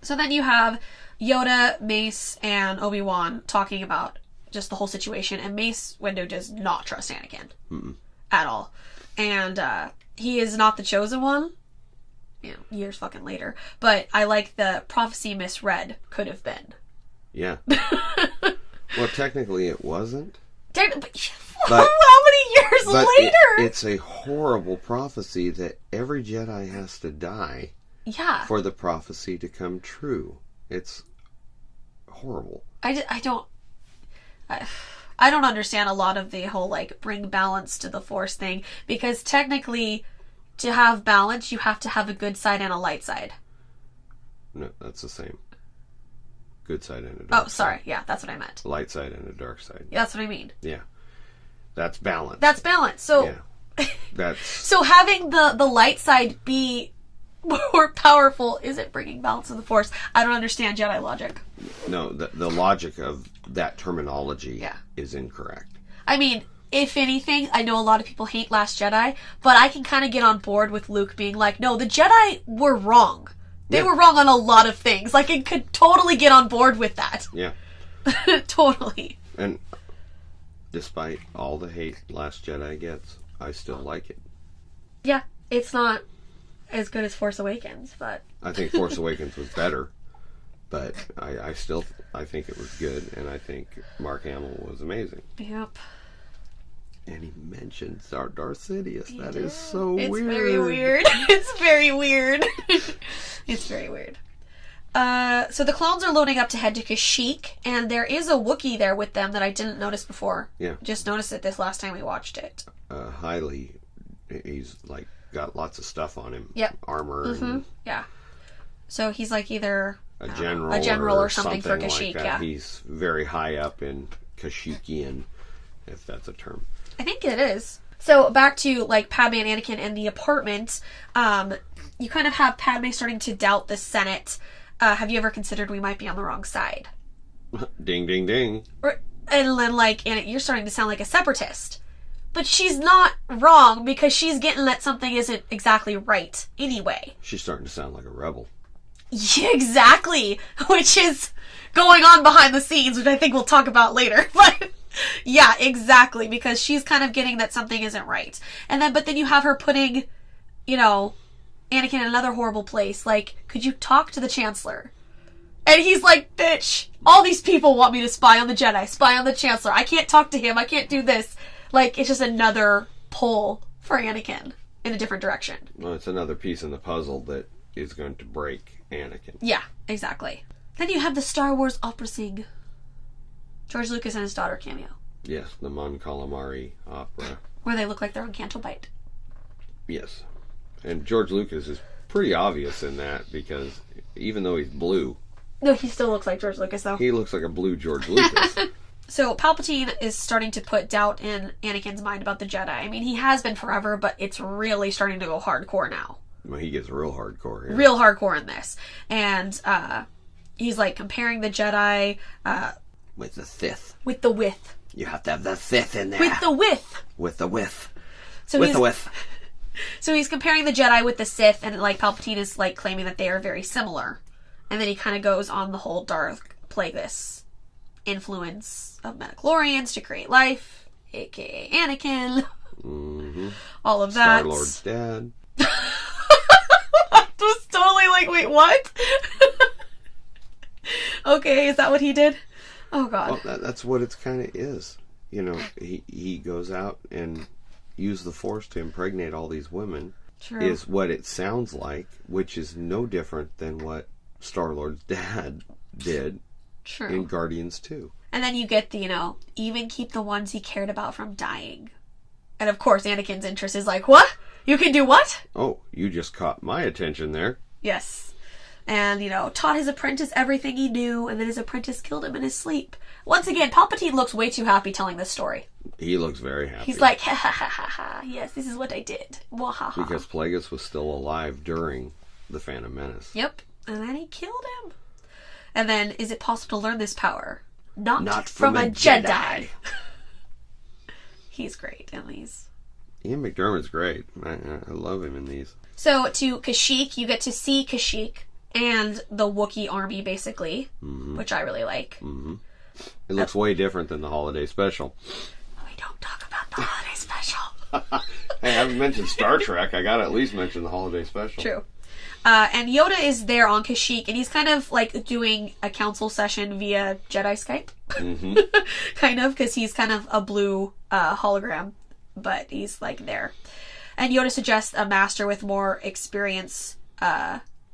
So then you have Yoda, Mace, and Obi-Wan talking about just the whole situation, and Mace Windu does not trust Anakin at all. And he is not the chosen one. Years fucking later. But I like the prophecy misread could have been. Yeah. Well, technically it wasn't. But how many years later? It's a horrible prophecy that every Jedi has to die. Yeah. For the prophecy to come true. It's horrible. I don't understand a lot of the whole like bring balance to the Force thing, because technically to have balance you have to have a good side and a light side. No, that's the same. Good side and a dark side. Oh, sorry. Yeah, that's what I meant. Light side and a dark side. Yeah, that's what I mean. Yeah. That's balance. That's balance. So that's so having the light side be more powerful isn't bringing balance to the Force. I don't understand Jedi logic. No, the logic of that terminology is incorrect. I mean, if anything, I know a lot of people hate Last Jedi, but I can kind of get on board with Luke being like, no, the Jedi were wrong. They were wrong on a lot of things. Like, I could totally get on board with that. Yeah. Totally. And despite all the hate Last Jedi gets, I still like it. Yeah, it's not as good as Force Awakens, but... I think Force Awakens was better, But I think it was good, and I think Mark Hamill was amazing. Yep. And he mentioned Darth Sidious. That is so weird. It's very weird. It's very weird. It's very weird. So the clones are loading up to head to Kashyyyk, and there is a Wookiee there with them that I didn't notice before. Yeah. Just noticed it this last time we watched it. Highly, he's like got lots of stuff on him. Yep. Armor. Mm-hmm. And yeah. So he's like either a general or something for Kashyyyk. Like yeah. He's very high up in Kashyykian, if that's a term. I think it is. So back to like Padme and Anakin in the apartment. You kind of have Padme starting to doubt the Senate. Have you ever considered we might be on the wrong side? Ding, ding, ding. And then, like, you're starting to sound like a separatist. But she's not wrong because she's getting that something isn't exactly right anyway. She's starting to sound like a rebel. Yeah, exactly. Which is going on behind the scenes, which I think we'll talk about later. But yeah, exactly. Because she's kind of getting that something isn't right. But then you have her putting, Anakin in another horrible place. Like, could you talk to the Chancellor? And he's like, bitch, all these people want me to spy on the Jedi, spy on the Chancellor. I can't talk to him. I can't do this. Like, it's just another pull for Anakin in a different direction. Well, it's another piece in the puzzle that is going to break Anakin. Yeah, exactly. Then you have the Star Wars opera sing. George Lucas and his daughter cameo. Yes, the Mon Calamari opera. Where they look like they're on Canto Bight. Yes. And George Lucas is pretty obvious in that because even though he's blue... No, he still looks like George Lucas, though. He looks like a blue George Lucas. So Palpatine is starting to put doubt in Anakin's mind about the Jedi. I mean, he has been forever, but it's really starting to go hardcore now. Well, he gets real hardcore here. Real hardcore in this. And he's, like, comparing the Jedi... with the Sith. With the with. You have to have the Sith in there. With the with. With the with. So with the with. So he's comparing the Jedi with the Sith, and, like, Palpatine is, like, claiming that they are very similar. And then he kind of goes on the whole Darth Plagueis influence of midichlorians to create life, aka Anakin. Mm-hmm. All of that. Star-Lord's dad. I was totally like, wait, what? Okay, is that what he did? Oh, God. Well, that's what it kind of is. He goes out and uses the Force to impregnate all these women. True. Is what it sounds like, which is no different than what Star-Lord's dad did. True. In Guardians 2. And then you get the, even keep the ones he cared about from dying. And of course, Anakin's interest is like, what? You can do what? Oh, you just caught my attention there. Yes. And, taught his apprentice everything he knew, and then his apprentice killed him in his sleep. Once again, Palpatine looks way too happy telling this story. He looks very happy. He's like, ha ha ha ha ha, yes, this is what I did. Wahaha. Because Plagueis was still alive during the Phantom Menace. Yep. And then he killed him. And then, is it possible to learn this power? Not from a Jedi. He's great in these. Ian McDermott's great. I love him in these. So, to Kashyyyk, you get to see Kashyyyk and the Wookiee army, basically, which I really like. Mm-hmm. It looks way different than the holiday special. We don't talk about the holiday special. Hey, I haven't mentioned Star Trek. I gotta at least mention the holiday special. True. And Yoda is there on Kashyyyk, and he's kind of like doing a council session via Jedi Skype. Mm-hmm. Kind of, because he's kind of a blue hologram, but he's like there. And Yoda suggests a master with more experience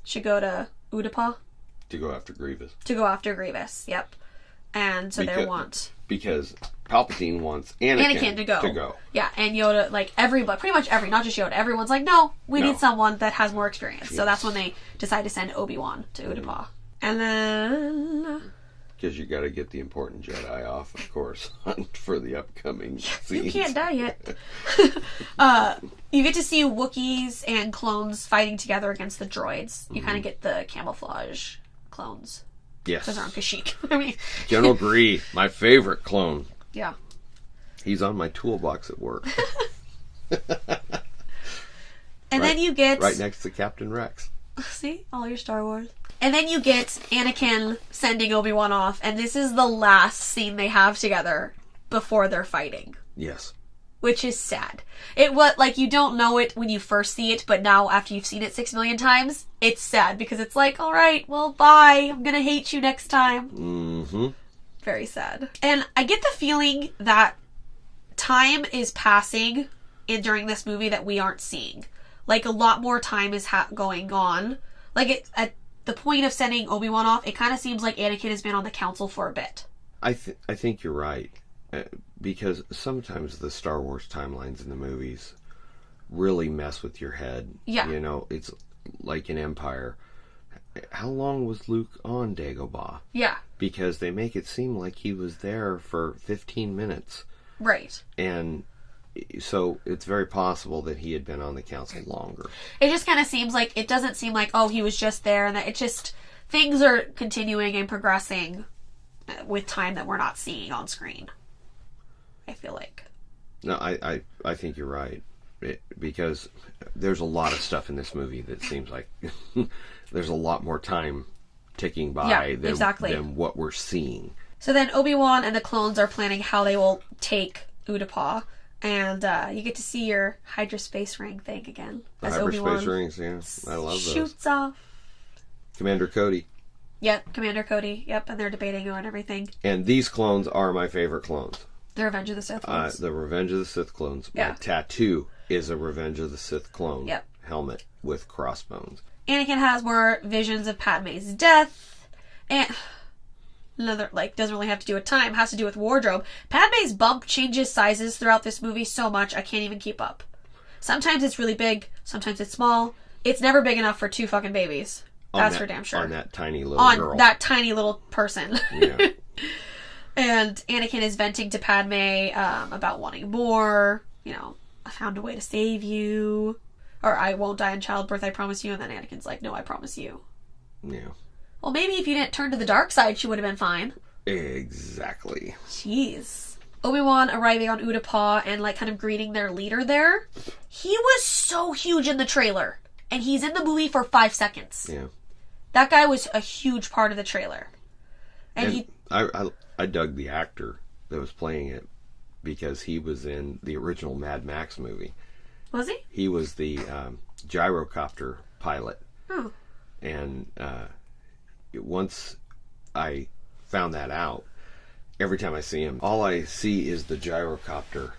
should go to Utapau. To go after Grievous. To go after Grievous, yep. And so they want... Because Palpatine wants Anakin to go. Yeah, and Yoda, like, everybody, pretty much not just Yoda, everyone's like, no, we need someone that has more experience. Yes. So that's when they decide to send Obi-Wan to Utapau. And then... Because you got to get the important Jedi off, of course, for the upcoming scenes. You can't die yet. You get to see Wookiees and clones fighting together against the droids. You kind of get the camouflage clones. Yes. Because they're on Kashyyyk. I mean... General Gree, my favorite clone. Yeah. He's on my toolbox at work. And then you get... Right next to Captain Rex. See? All your Star Wars. And then you get Anakin sending Obi-Wan off, and this is the last scene they have together before they're fighting. Yes. which is sad. It was like, you don't know it when you first see it, but now after you've seen it 6 million times, it's sad because it's like, all right, well, bye. I'm gonna hate you next time. Mm-hmm. Very sad. And I get the feeling that time is passing during this movie that we aren't seeing. Like, a lot more time is going on. Like, at the point of sending Obi-Wan off, it kind of seems like Anakin has been on the council for a bit. I think you're right. Because sometimes the Star Wars timelines in the movies really mess with your head. Yeah. You know, it's like in Empire. How long was Luke on Dagobah? Yeah. Because they make it seem like he was there for 15 minutes. Right. And so it's very possible that he had been on the council longer. It just kind of seems like, it doesn't seem like, oh, he was just there, and that it just, things are continuing and progressing with time that we're not seeing on screen, I feel like. No, I think you're right. Because there's a lot of stuff in this movie that seems like there's a lot more time ticking by than what we're seeing. So then Obi-Wan and the clones are planning how they will take Utapau. And you get to see your hyperspace ring thing again. The hyperspace rings, yeah. I love those. Shoots off. Commander Cody. Yep, Commander Cody. Yep, and they're debating on everything. And these clones are my favorite clones. The Revenge of the Sith clones. The Revenge of the Sith clones. Yeah. My tattoo is a Revenge of the Sith clone helmet with crossbones. Anakin has more visions of Padme's death. And another, like, doesn't really have to do with time, has to do with wardrobe. Padme's bump changes sizes throughout this movie so much, I can't even keep up. Sometimes it's really big, sometimes it's small. It's never big enough for 2 fucking babies. That's for damn sure. On that tiny little girl. On that tiny little person. Yeah. And Anakin is venting to Padme about wanting more. You know, I found a way to save you. Or, I won't die in childbirth, I promise you. And then Anakin's like, no, I promise you. Yeah. Well, maybe if you didn't turn to the dark side, she would have been fine. Exactly. Jeez. Obi-Wan arriving on Utapau and, like, kind of greeting their leader there. He was so huge in the trailer. And he's in the movie for 5 seconds. Yeah. That guy was a huge part of the trailer. And I dug the actor that was playing it because he was in the original Mad Max movie. Was he? He was the gyrocopter pilot. Oh. And once I found that out, every time I see him, all I see is the gyrocopter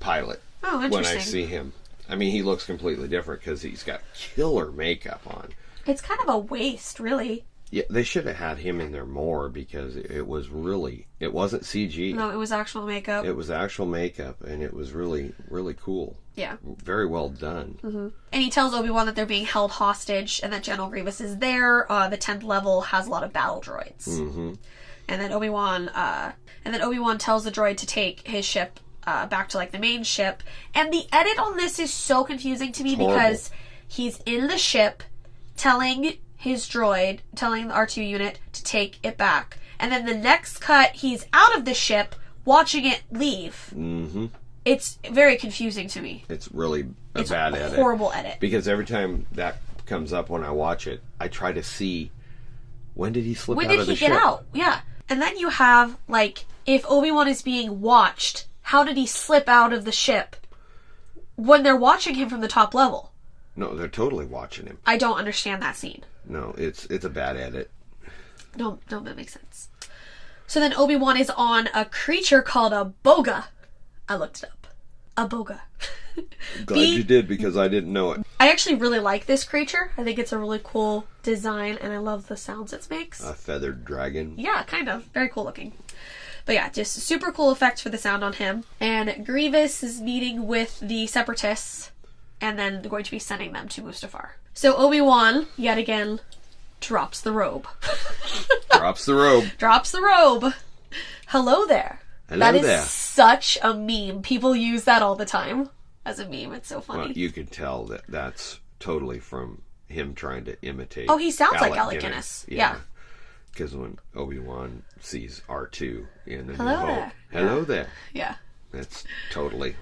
pilot. Oh, interesting. When I see him. I mean, he looks completely different because he's got killer makeup on. It's kind of a waste, really. Yeah, they should have had him in there more because it wasn't CG. No, it was actual makeup. It was actual makeup, and it was really, really cool. Yeah. Very well done. Mm-hmm. And he tells Obi-Wan that they're being held hostage and that General Grievous is there. The 10th level has a lot of battle droids. Mm-hmm. And then Obi-Wan tells the droid to take his ship back to, like, the main ship. And the edit on this is so confusing to me because he's in the ship telling his droid, telling the R2 unit to take it back. And then the next cut, he's out of the ship, watching it leave. Mm-hmm. It's very confusing to me. It's really a bad edit. Horrible edit. Because every time that comes up when I watch it, I try to see when did he slip out of the ship? When did he get out? Yeah. And then you have, like, if Obi-Wan is being watched, how did he slip out of the ship when they're watching him from the top level? No, they're totally watching him. I don't understand that scene. No, it's a bad edit. No, that makes sense. So then Obi-Wan is on a creature called a boga. I looked it up. A boga. Glad you did, because I didn't know it. I actually really like this creature. I think it's a really cool design, and I love the sounds it makes. A feathered dragon. Yeah, kind of. Very cool looking. But yeah, just super cool effects for the sound on him. And Grievous is meeting with the Separatists, and then they're going to be sending them to Mustafar. So Obi-Wan, yet again, drops the robe. Drops the robe. Drops the robe. Hello there. Hello there. That is such a meme. People use that all the time as a meme. It's so funny. Well, you could tell that that's totally from him trying to imitate. Oh, he sounds like Alec Guinness. Yeah. Because when Obi-Wan sees R2 in the Hello New there. Hope, hello there. Yeah. That's totally.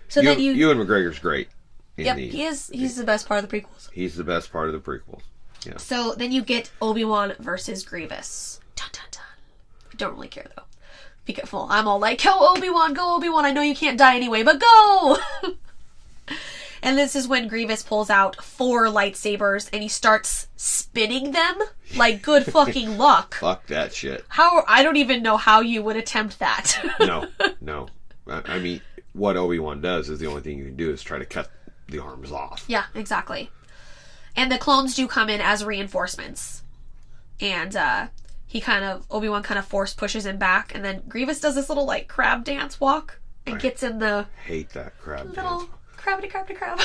So then Ewan McGregor's great. Yep, he's the best part of the prequels. He's the best part of the prequels. Yeah. So then you get Obi-Wan versus Grievous. Dun dun dun. I don't really care though. be careful. I'm all like, go Obi-Wan, go Obi-Wan. I know you can't die anyway, but go! And this is when Grievous pulls out 4 lightsabers and he starts spinning them. Like, good fucking luck. Fuck that shit. I don't even know how you would attempt that. No. I mean, what Obi-Wan does is the only thing you can do is try to cut the arms off. Yeah, exactly. And the clones do come in as reinforcements. And, Obi-Wan kind of force pushes him back, and then Grievous does this little, like, crab dance walk and gets in the... hate that crab little dance. Crabbity crab.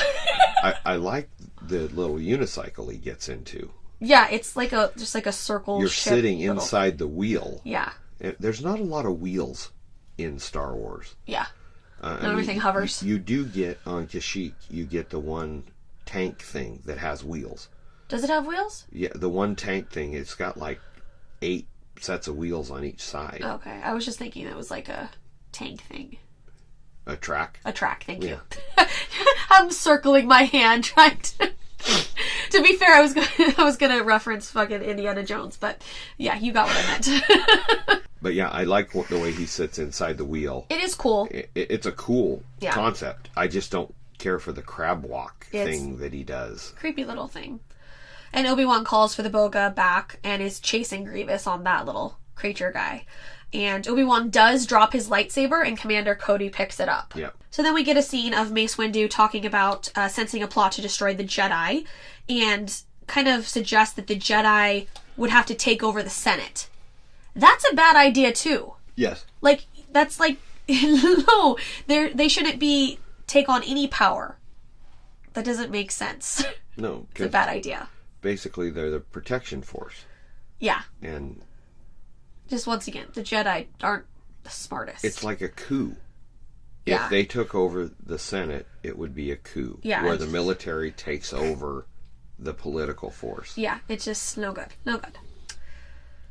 I like the little unicycle he gets into. Yeah, it's like just like a circle. You're sitting inside the wheel. Yeah. There's not a lot of wheels in Star Wars. Yeah. Everything hovers. You do get, on Kashyyyk, you get the one tank thing that has wheels. Does it have wheels? Yeah, the one tank thing, it's got like 8 sets of wheels on each side. Okay, I was just thinking it was like a tank thing. A track? A track, thank you. I'm circling my hand trying to... To be fair, I was gonna reference fucking Indiana Jones, but yeah, you got what I meant. But yeah, I like the way he sits inside the wheel. It is cool. It's a cool concept. I just don't care for the crab walk thing that he does. Creepy little thing. And Obi-Wan calls for the Boga back and is chasing Grievous on that little creature guy. And Obi-Wan does drop his lightsaber and Commander Cody picks it up. Yep. So then we get a scene of Mace Windu talking about sensing a plot to destroy the Jedi and kind of suggests that the Jedi would have to take over the Senate. That's a bad idea too. Yes. Like, that's like, no, they shouldn't take on any power. That doesn't make sense. No. It's a bad idea. Basically, they're the protection force. Yeah. And... just once again, the Jedi aren't the smartest. It's like a coup. Yeah. If they took over the Senate, it would be a coup. Yeah, where the military takes over the political force. Yeah, it's just no good. No good.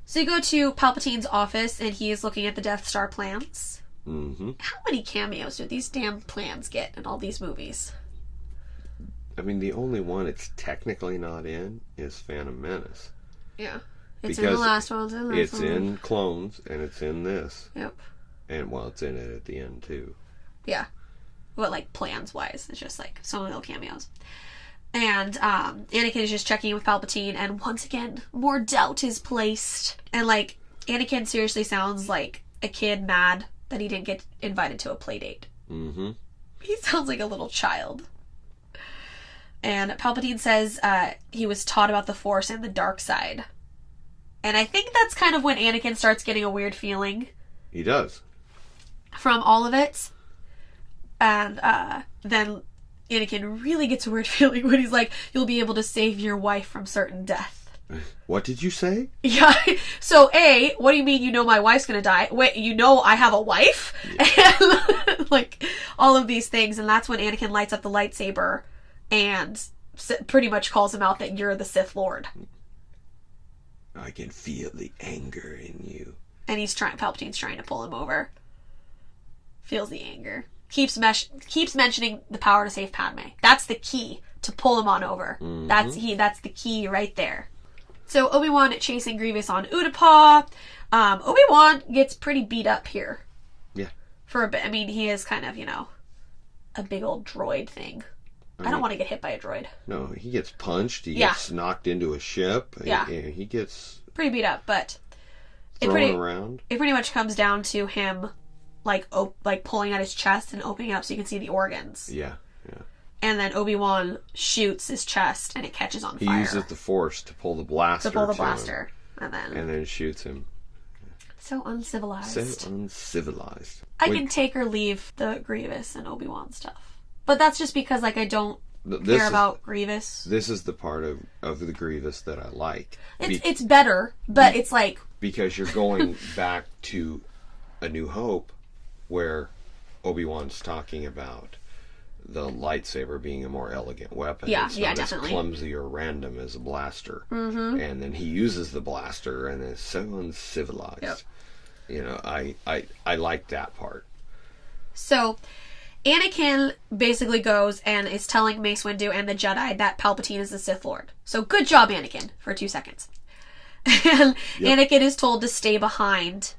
So you go to Palpatine's office, and he is looking at the Death Star plans. Mm-hmm. How many cameos do these damn plans get in all these movies? I mean, the only one it's technically not in is Phantom Menace. Yeah. It's in the last one. It's in Clones, and it's in this. Yep. And, well, it's in it at the end, too. Yeah. But, like, plans-wise, it's just, like, some little cameos. And Anakin is just checking in with Palpatine, and once again, more doubt is placed. And, like, Anakin seriously sounds like a kid mad that he didn't get invited to a play date. Mm-hmm. He sounds like a little child. And Palpatine says he was taught about the Force and the dark side. And I think that's kind of when Anakin starts getting a weird feeling. He does. From all of it. And then Anakin really gets a weird feeling when he's like, you'll be able to save your wife from certain death. What did you say? Yeah. So, A, what do you mean you know my wife's gonna die? Wait, you know I have a wife? Yeah. And, like, all of these things. And that's when Anakin lights up the lightsaber and pretty much calls him out that you're the Sith Lord. I can feel the anger in you. And Palpatine's trying to pull him over. Feels the anger. Keeps mentioning the power to save Padme. That's the key to pull him on over. Mm-hmm. That's the key right there. So Obi-Wan chasing Grievous on Utapau. Obi-Wan gets pretty beat up here. Yeah. For a bit. I mean, he is kind of, a big old droid thing. I don't want to get hit by a droid. No, he gets punched. He gets knocked into a ship. Yeah. He gets... pretty beat up, but... around. It pretty much comes down to him, like pulling out his chest and opening it up so you can see the organs. Yeah. And then Obi-Wan shoots his chest and it catches on fire. He uses the Force to pull the blaster And then shoots him. So uncivilized. I can take or leave the Grievous and Obi-Wan stuff. But that's just because, I don't care about Grievous. This is the part of the Grievous that I like. It's better, but it's like... because you're going back to A New Hope, where Obi-Wan's talking about the lightsaber being a more elegant weapon. Yeah, it's not definitely. as clumsy or random as a blaster. Mm-hmm. And then he uses the blaster, and it's so uncivilized. Yep. I like that part. So... Anakin basically goes and is telling Mace Windu and the Jedi that Palpatine is the Sith Lord. So good job, Anakin, for 2 seconds. And Anakin is told to stay behind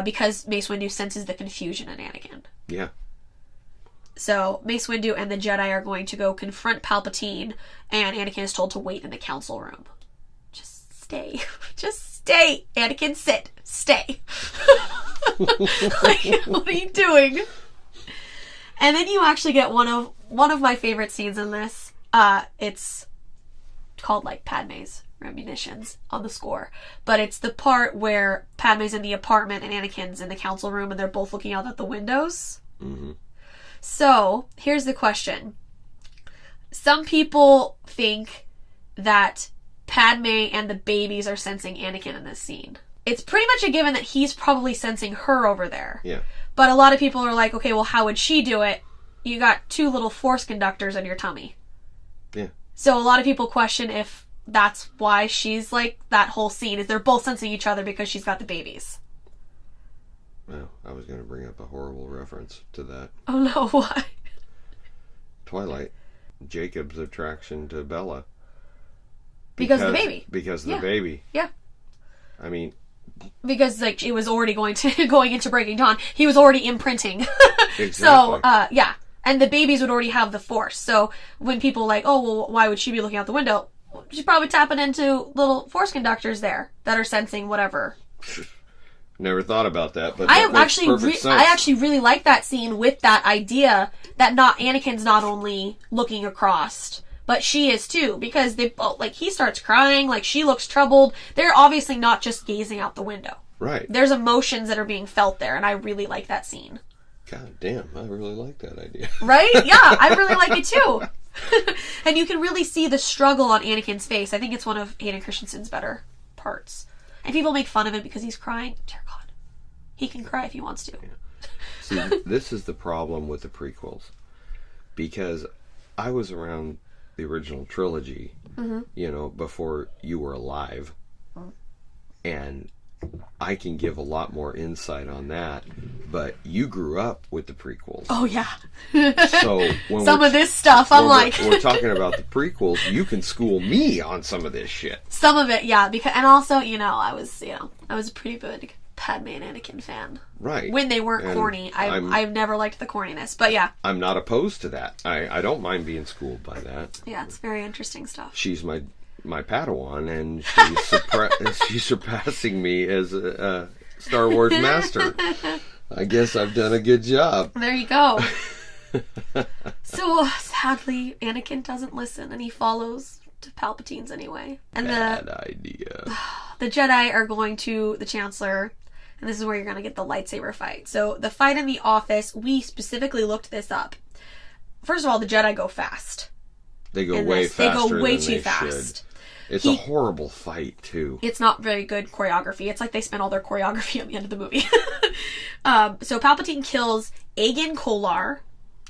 because Mace Windu senses the confusion in Anakin. Yeah. So Mace Windu and the Jedi are going to go confront Palpatine, and Anakin is told to wait in the council room. Just stay. Just stay. Anakin, sit. Stay. Like, what are you doing? And then you actually get one of my favorite scenes in this. It's called like Padme's Reminiscence on the score, but it's the part where Padme's in the apartment and Anakin's in the council room, and they're both looking out at the windows. Mm-hmm. So here's the question: some people think that Padme and the babies are sensing Anakin in this scene. It's pretty much a given that he's probably sensing her over there. Yeah. But a lot of people are like, okay, well, how would she do it? You got 2 little force conductors in your tummy. Yeah. So a lot of people question if that's why she's like, that whole scene is they're both sensing each other because she's got the babies. Well, I was going to bring up a horrible reference to that. Oh no, why? Twilight. Jacob's attraction to Bella. Because of the baby. Because of the baby. Yeah. I mean... Because, like, it was already going into Breaking Dawn. He was already imprinting. Exactly. So, yeah. And the babies would already have the Force. So, when people like, oh, well, why would she be looking out the window? She's probably tapping into little Force conductors there that are sensing whatever. Never thought about that, but I actually really like that scene with that idea that Anakin's not only looking across, but she is too, because they both, like, he starts crying, like, she looks troubled. They're obviously not just gazing out the window. Right. There's emotions that are being felt there, and I really like that scene. God damn, I really like that idea. Right? Yeah, I really like it too. And you can really see the struggle on Anakin's face. I think it's one of Hayden Christensen's better parts. And people make fun of him because he's crying. Dear God. He can cry if he wants to. Yeah. See, this is the problem with the prequels. Because I was around the original trilogy, before you were alive. And I can give a lot more insight on that. But you grew up with the prequels. Oh, yeah. So when some of this stuff, I'm like... we're talking about the prequels, you can school me on some of this shit. Some of it, yeah. And also, I was a pretty big Padme and Anakin fan. Right. When they weren't corny. I've never liked the corniness, but yeah. I'm not opposed to that. I don't mind being schooled by that. Yeah, it's very interesting stuff. She's my Padawan, and she's surpassing me as a Star Wars master. I guess I've done a good job. There you go. So, sadly, Anakin doesn't listen, and he follows to Palpatine's anyway. And Bad idea. The Jedi are going to the Chancellor, and this is where you're going to get the lightsaber fight. So, the fight in the office, we specifically looked this up. First of all, the Jedi go fast. They go way faster. They go way too fast. Should. It's a horrible fight, too. It's not very good choreography. It's like they spent all their choreography at the end of the movie. So Palpatine kills Agen Kolar.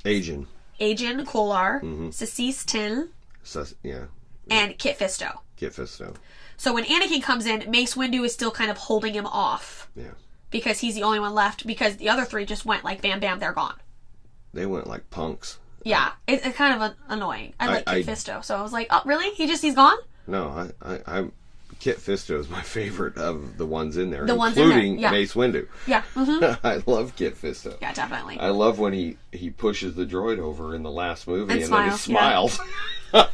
Agen Kolar. Mm-hmm. Sasis Tin. Yeah. And Kit Fisto. So when Anakin comes in, Mace Windu is still kind of holding him off. Yeah. Because he's the only one left. Because the other 3 just went like, bam, bam, they're gone. They went like punks. Yeah. It's kind of annoying. I like Kit Fisto. So I was like, oh, really? He's gone? No, I'm Kit Fisto is my favorite of the ones in there, including Mace Windu. Yeah. Mm-hmm. I love Kit Fisto. Yeah, definitely. I love when he pushes the droid over in the last movie and then he smiles. Yeah.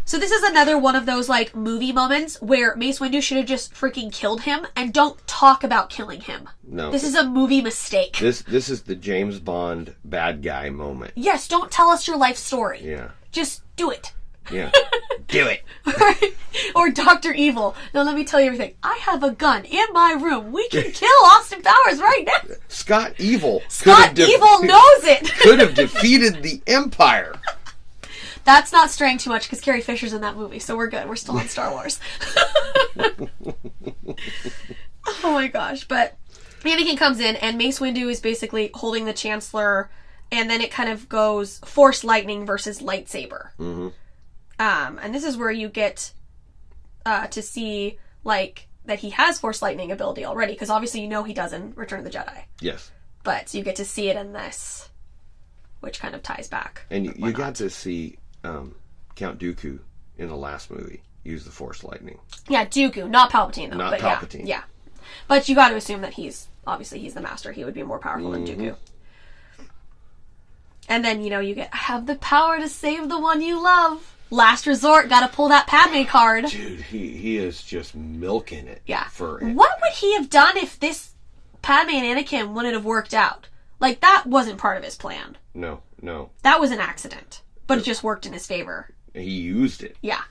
So this is another one of those like movie moments where Mace Windu should have just freaking killed him, and don't talk about killing him. No. This is a movie mistake. This is the James Bond bad guy moment. Yes, don't tell us your life story. Yeah. Just do it. Yeah. Do it. Or Dr. Evil. No, let me tell you everything. I have a gun in my room. We can kill Austin Powers right now. Scott Evil knows it. Could have defeated the Empire. That's not straying too much because Carrie Fisher's in that movie, so we're good. We're still on Star Wars. Oh my gosh. But Anakin comes in, and Mace Windu is basically holding the Chancellor, and then it kind of goes Force Lightning versus Lightsaber. Mm-hmm. And this is where you get to see, like, that he has Force Lightning ability already, because obviously he does in Return of the Jedi. Yes. But you get to see it in this, which kind of ties back. And you got to see Count Dooku in the last movie use the Force Lightning. Yeah, Dooku, not Palpatine, though. Not Palpatine. Yeah. But you got to assume that he's obviously he's the master. He would be more powerful than Dooku. And then, you get, I have the power to save the one you love. Last resort, gotta pull that Padme card. Dude, he is just milking it. Yeah. For it. What would he have done if this Padme and Anakin wouldn't have worked out? Like, that wasn't part of his plan. No. That was an accident. But it just worked in his favor. He used it. Yeah.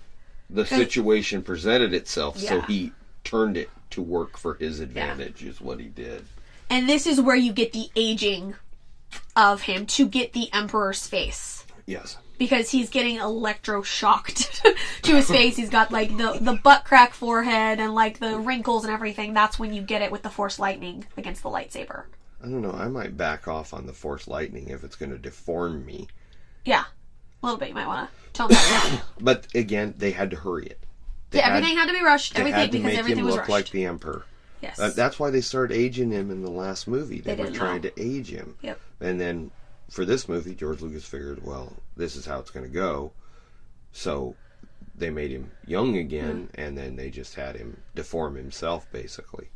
The situation presented itself, so Yeah. he turned it to work for his advantage, is what he did. And this is where you get the aging of him to get the Emperor's face. Yes. Because he's getting electroshocked to his face. He's got, like, the butt crack forehead and, like, the wrinkles and everything. That's when you get it with the Force lightning against the lightsaber. I don't know. I might back off on the Force lightning if it's going to deform me. Yeah. A little bit. You might want to tone that down. But, again, they had to hurry it. Everything had to be rushed. They Everything, had to because make everything him was look rushed. like the Emperor. Yes. That's why they started aging him in the last movie. They were didn't trying know. to age him. Yep. And then for this movie, George Lucas figured, well, this is how it's going to go. So they made him young again, and then they just had him deform himself, basically.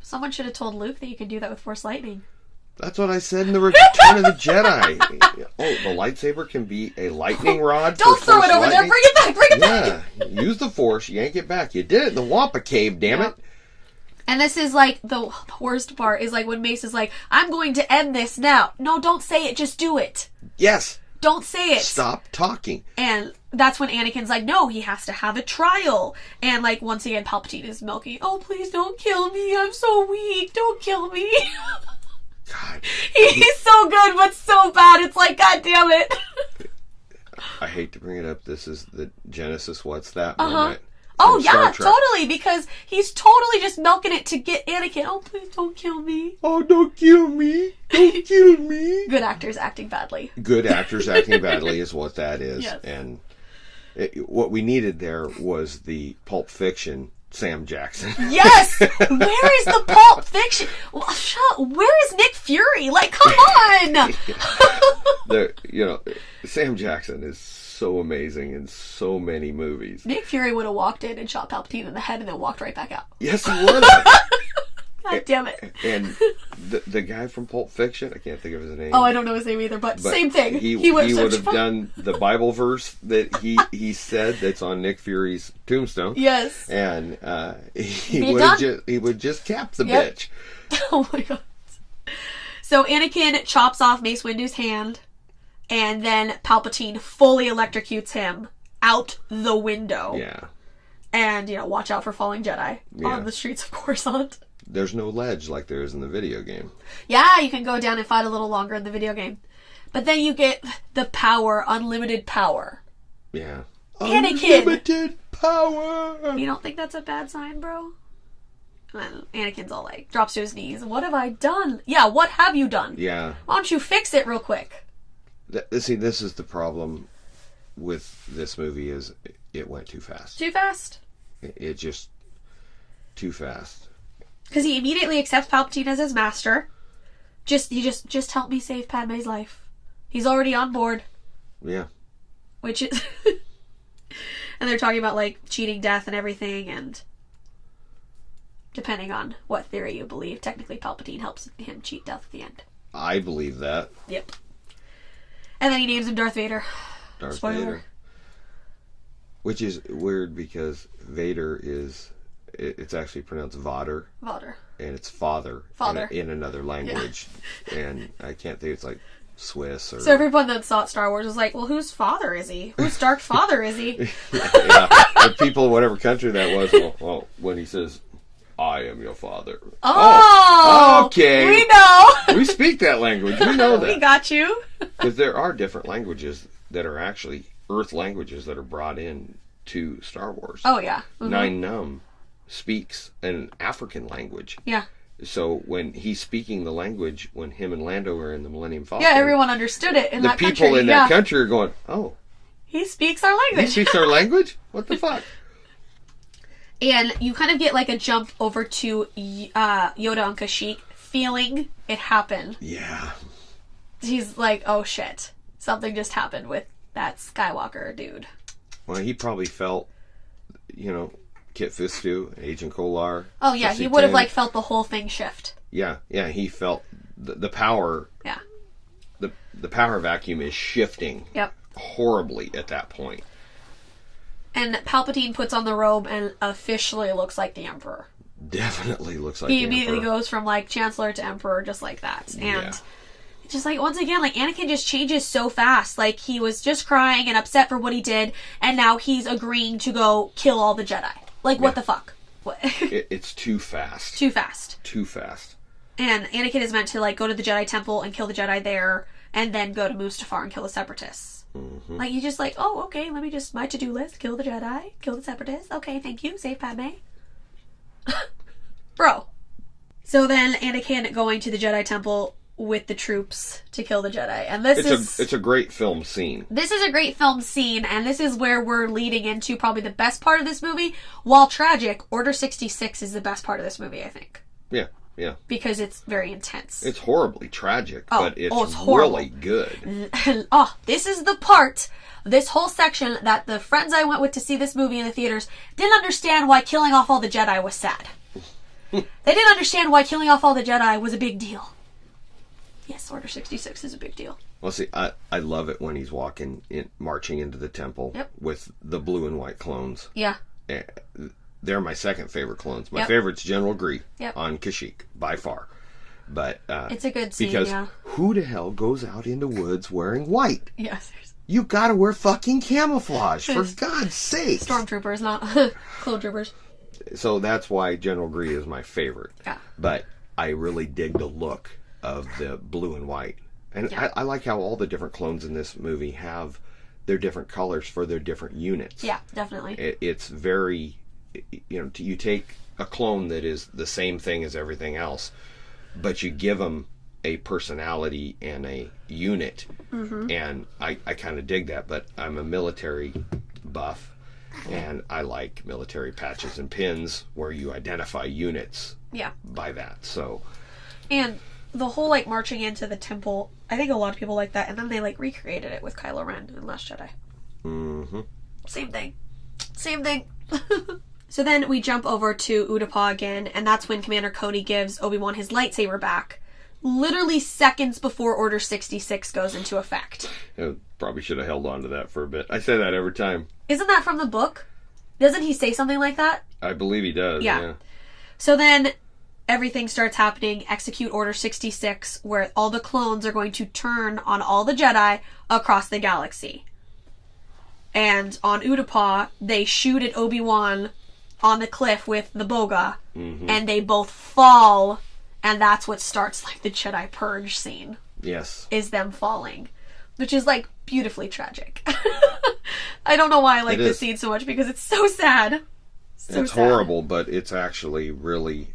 Someone should have told Luke that you could do that with Force lightning. That's what I said in the Return of the Jedi. Oh, the lightsaber can be a lightning rod. Don't for throw Force it over there. lightning? Bring it back. Bring it back. Yeah, use the Force, yank it back. You did it in the Wampa Cave, damn it. And this is like the worst part is like when Mace is like, I'm going to end this now. No, don't say it. Just do it. Yes. Don't say it. Stop talking. And that's when Anakin's like, no, he has to have a trial. And like, once again, Palpatine is milking, oh, please don't kill me. I'm so weak. Don't kill me. God. He's so good, but so bad. It's like, God damn it. I hate to bring it up. This is the Genesis What's That moment. Oh, from Star yeah, Trek. totally. Because he's totally just milking it to get Anakin. Oh, please don't kill me. Oh, don't kill me. Don't kill me. Good actors acting badly. Good actors acting badly is what that is. Yes. And what we needed there was the Pulp Fiction Sam Jackson. Yes! Where is the Pulp Fiction? Well, where is Nick Fury? Like, come on! Sam Jackson is so amazing in so many movies. Nick Fury would have walked in and shot Palpatine in the head and then walked right back out. Yes, he would have. God damn it. And the guy from Pulp Fiction, I can't think of his name. Oh, I don't know his name either, but same thing. He would have done the Bible verse that he said that's on Nick Fury's tombstone. Yes. And he would just cap the bitch. Oh my god. So Anakin chops off Mace Windu's hand, and then Palpatine fully electrocutes him out the window. Yeah. And, watch out for falling Jedi on the streets of Coruscant. There's no ledge like there is in the video game. Yeah, you can go down and fight a little longer in the video game. But then you get the power, unlimited power. Yeah. Anakin! Unlimited power! You don't think that's a bad sign, bro? And Anakin's all like, drops to his knees. What have I done? Yeah, what have you done? Yeah. Why don't you fix it real quick? See, this is the problem with this movie is it went too fast. Too fast? It just... too fast. Because he immediately accepts Palpatine as his master. Just help me save Padme's life. He's already on board. Yeah. Which is... and they're talking about, like, cheating death and everything, and... depending on what theory you believe, technically Palpatine helps him cheat death at the end. I believe that. Yep. And then he names him Darth Vader. Darth Spoiler. Vader. Which is weird because Vader is... it's actually pronounced Vader. Vader. And it's father. Father. In another language. Yeah. And I can't think it's like Swiss or... So everyone that saw Star Wars was like, well, whose father is he? Whose Dark Father is he? Yeah. And people in whatever country that was, well, when he says, I am your father. Oh! Okay. We know! We speak that language. We know that. We got you. Because there are different languages that are actually Earth languages that are brought in to Star Wars. Oh, yeah. Mm-hmm. Nine Numb speaks an African language. Yeah. So when he's speaking the language, when him and Lando are in the Millennium Falcon... Yeah, everyone understood it in that country. The people in that country are going, oh. He speaks our language. He speaks our language? What the fuck? And you kind of get like a jump over to Yoda and Kashyyyk feeling it happen. Yeah. He's like, oh shit. Something just happened with that Skywalker dude. Well, he probably felt, Kit Fisto, Agent Kolar. Oh yeah, he would have like felt the whole thing shift. Yeah, he felt the power. Yeah. The power vacuum is shifting. Yep. Horribly at that point. And Palpatine puts on the robe and officially looks like the Emperor. Definitely looks like he immediately goes from like Chancellor to Emperor just like that. And just like once again, like Anakin just changes so fast. Like he was just crying and upset for what he did, and now he's agreeing to go kill all the Jedi. Like what the fuck? What? It's too fast. Too fast. Too fast. And Anakin is meant to like go to the Jedi Temple and kill the Jedi there, and then go to Mustafar and kill the Separatists. Mm-hmm. Like you just like, oh okay, let me just my to-do list: kill the Jedi, kill the Separatists. Okay, thank you, save Padme. Bro. So then Anakin going to the Jedi Temple with the troops to kill the Jedi. And it's a great film scene. This is a great film scene, and this is where we're leading into probably the best part of this movie. While tragic, Order 66 is the best part of this movie, I think. Yeah. Because it's very intense. It's horribly tragic, but it's really good. This is the part, this whole section, that the friends I went with to see this movie in the theaters didn't understand why killing off all the Jedi was sad. They didn't understand why killing off all the Jedi was a big deal. Yes, Order 66 is a big deal. Well, see, I love it when he's marching into the temple with the blue and white clones. Yeah. They're my second favorite clones. My favorite's General Grievous on Kashyyyk, by far. But it's a good scene, because who the hell goes out in the woods wearing white? Yeah, seriously. You gotta wear fucking camouflage, for God's sake. Stormtroopers, not clone troopers. So that's why General Grievous is my favorite. Yeah. But I really dig the look of the blue and white. And I like how all the different clones in this movie have their different colors for their different units. Yeah, definitely. It's very, you take a clone that is the same thing as everything else, but you give them a personality and a unit. Mm-hmm. And I kind of dig that, but I'm a military buff. And I like military patches and pins where you identify units by that. So, and the whole like marching into the temple, I think a lot of people like that, and then they like recreated it with Kylo Ren in Last Jedi. Mm-hmm. Same thing. So then we jump over to Utapau again, and that's when Commander Cody gives Obi-Wan his lightsaber back. Literally seconds before Order 66 goes into effect. I probably should have held on to that for a bit. I say that every time. Isn't that from the book? Doesn't he say something like that? I believe he does, yeah. So then everything starts happening. Execute Order 66, where all the clones are going to turn on all the Jedi across the galaxy. And on Utapau, they shoot at Obi-Wan on the cliff with the boga, and they both fall. And that's what starts like the Jedi Purge scene. Yes. Is them falling. Which is like beautifully tragic. I don't know why I like this scene so much because it's so sad. It's horrible, but it's actually really,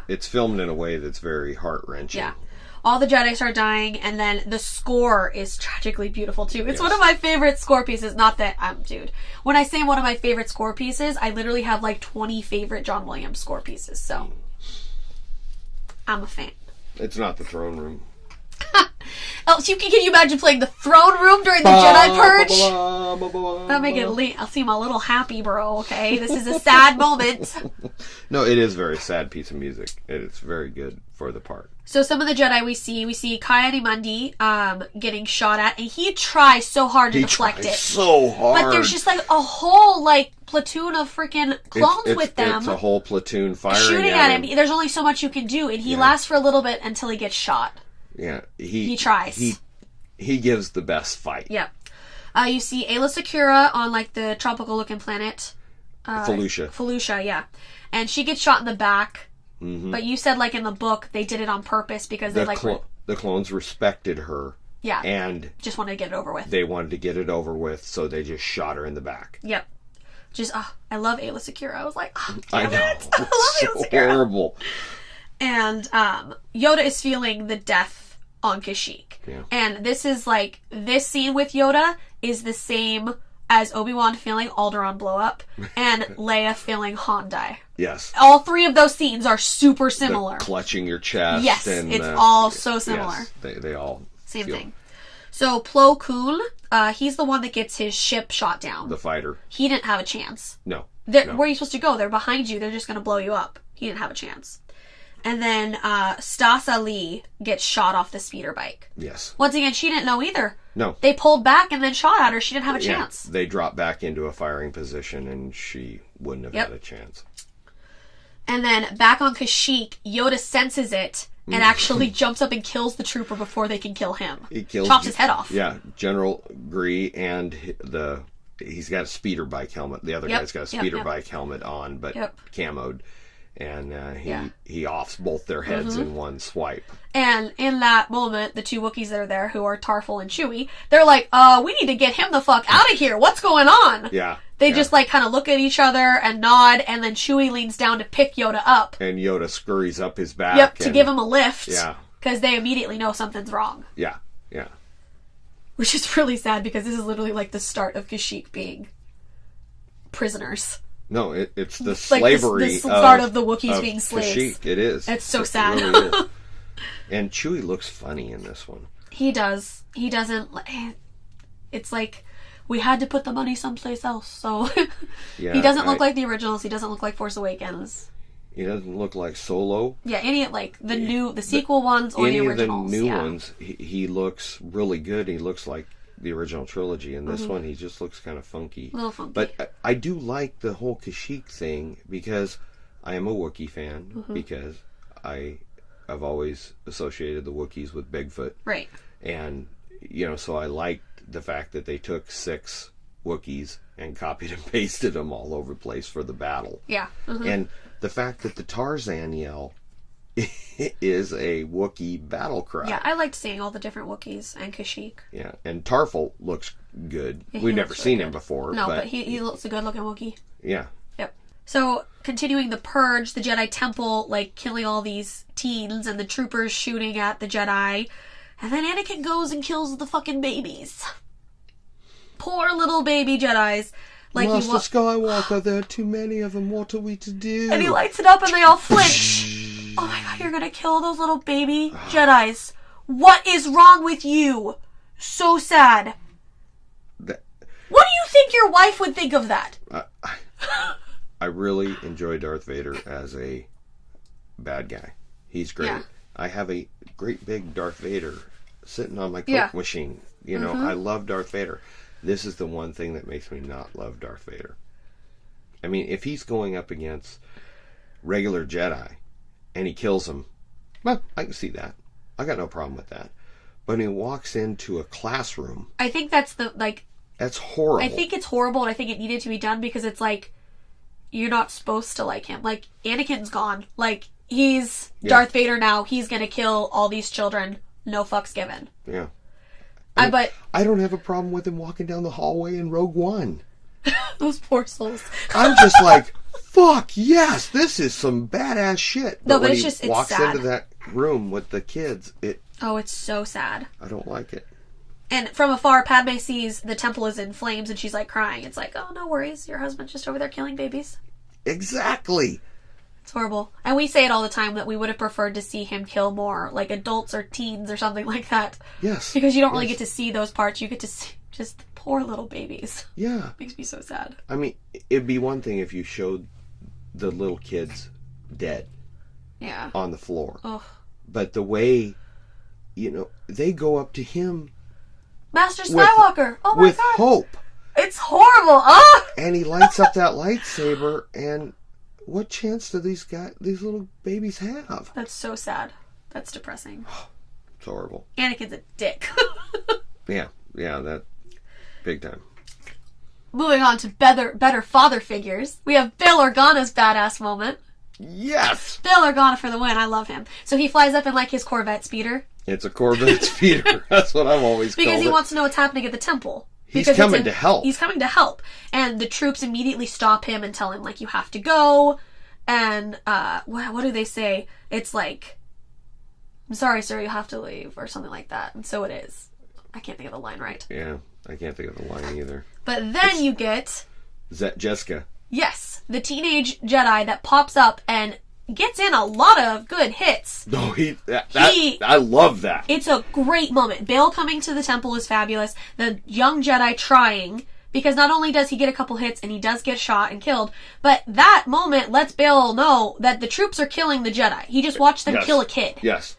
it's filmed in a way that's very heart-wrenching. Yeah. All the Jedi start dying, and then the score is tragically beautiful too. It's one of my favorite score pieces. Not that, dude. When I say one of my favorite score pieces, I literally have like 20 favorite John Williams score pieces, so I'm a fan. It's not the throne room. Can you imagine playing the throne room during the Jedi Purge? That'll make it I'll seem a little happy, bro, okay? This is a sad moment. No, it is a very sad piece of music. It's very good for the part. So some of the Jedi we see Ki-Adi-Mundi getting shot at, and he tries so hard to deflect it. So hard. But there's just like a whole like platoon of freaking clones with them. It's a whole platoon firing shooting at him. There's only so much you can do, and he lasts for a little bit until he gets shot. Yeah, he tries. He gives the best fight. Yeah. You see Aayla Secura on like the tropical looking planet. Felucia, yeah. And she gets shot in the back. Mm-hmm. But you said like in the book they did it on purpose because they the clones respected her. Yeah. And just wanted to get it over with. They wanted to get it over with, so they just shot her in the back. Yep. I love Aayla Secura. I was like, I know. It. I love Aayla Secura. Horrible. And Yoda is feeling the death on Kashyyyk. Yeah. And this scene with Yoda is the same as Obi-Wan feeling Alderaan blow up and Leia feeling Han die. Yes. All three of those scenes are super similar. The clutching your chest. Yes, and, it's all so similar. Yes, they all same thing. So Plo Koon, he's the one that gets his ship shot down. The fighter. He didn't have a chance. No. Where are you supposed to go? They're behind you. They're just going to blow you up. He didn't have a chance. And then Stasa Lee gets shot off the speeder bike. Yes. Once again, she didn't know either. No. They pulled back and then shot at her. She didn't have a chance. They dropped back into a firing position and she wouldn't have had a chance. And then back on Kashyyyk, Yoda senses it and actually jumps up and kills the trooper before they can kill him. He chops his head off. Yeah, General Gree and he's got a speeder bike helmet. The other guy's got a speeder bike helmet on, but camoed. And he offs both their heads in one swipe. And in that moment, the two Wookiees that are there, who are Tarful and Chewie, they're like, we need to get him the fuck out of here. What's going on? Yeah. They just like kind of look at each other and nod, and then Chewie leans down to pick Yoda up. And Yoda scurries up his back. To give him a lift. Yeah. Because they immediately know something's wrong. Yeah, yeah. Which is really sad because this is literally like the start of Kashyyyk being prisoners. No, it's the slavery. The start of the Wookiees being slaves. Kashyyyk. It is. It's so sad. It really is. And Chewie looks funny in this one. He does. He doesn't. It's like we had to put the money someplace else. So he doesn't look like the originals. He doesn't look like Force Awakens. He doesn't look like Solo. Yeah, any like the sequel ones or the originals. Any of the new ones, he looks really good. He looks like the original trilogy. And this one, he just looks kind of funky. A little funky. But I do like the whole Kashyyyk thing because I am a Wookiee fan because I've always associated the Wookiees with Bigfoot. Right. And, so I liked the fact that they took 6 Wookiees and copied and pasted them all over the place for the battle. Yeah. And the fact that the Tarzan yell is a Wookiee battle cry. Yeah, I liked seeing all the different Wookiees and Kashyyyk. Yeah, and Tarful looks good. Yeah, We've never seen him before. No, but he looks a good-looking Wookiee. Yeah. Yep. So, continuing the purge, the Jedi Temple, like, killing all these teens and the troopers shooting at the Jedi. And then Anakin goes and kills the fucking babies. Poor little baby Jedis. Like Master Skywalker, there are too many of them. What are we to do? And he lights it up and they all flinch. Oh my god, you're gonna kill those little baby Jedis. What is wrong with you? So sad. What do you think your wife would think of that? I really enjoy Darth Vader as a bad guy. He's great. Yeah. I have a great big Darth Vader sitting on my Coke machine. I love Darth Vader. This is the one thing that makes me not love Darth Vader. I mean, if he's going up against regular Jedi and he kills them, well, I can see that. I got no problem with that. But when he walks into a classroom, I think that's that's horrible. I think it's horrible, and I think it needed to be done because it's like, you're not supposed to like him. Like, Anakin's gone. Like, he's Darth Vader now. He's gonna kill all these children. No fucks given. Yeah. But I don't have a problem with him walking down the hallway in Rogue One. Those poor souls. I'm just like, fuck, yes, this is some badass shit. No, but when it's he walks sad. into that room with the kids, it's so sad. I don't like it. And from afar, Padme sees the temple is in flames and she's like crying. It's like, oh, no worries. Your husband's just over there killing babies. Exactly. It's horrible. And we say it all the time that we would have preferred to see him kill more, like adults or teens or something like that. Yes. Because you don't really get to see those parts. You get to see just the poor little babies. Yeah. Makes me so sad. I mean, it'd be one thing if you showed the little kids dead. Yeah. On the floor. Ugh. But the way, they go up to him. Master Skywalker. Oh my god. With hope. It's horrible. Ah! And he lights up that lightsaber, and what chance do these little babies have? That's so sad. That's depressing. It's horrible. Anakin's a dick. Yeah, that big time. Moving on to better father figures, we have Bail Organa's badass moment. Yes! Bail Organa for the win. I love him. So he flies up in like his Corvette speeder. It's a Corvette speeder. That's what I've always called it. Because he wants to know what's happening at the temple. He's coming to help. He's coming to help. And the troops immediately stop him and tell him, like, you have to go. And, what do they say? It's like, I'm sorry, sir, you have to leave, or something like that. And so it is. I can't think of the line right. Yeah, I can't think of the line either. But then you get... Jessica. Yes, the teenage Jedi that pops up and gets in a lot of good hits. No, I love that. It's a great moment. Bail coming to the temple is fabulous. The young Jedi trying Because not only does he get a couple hits and he does get shot and killed, but that moment lets Bail know that the troops are killing the Jedi. He just watched them kill a kid. Yes.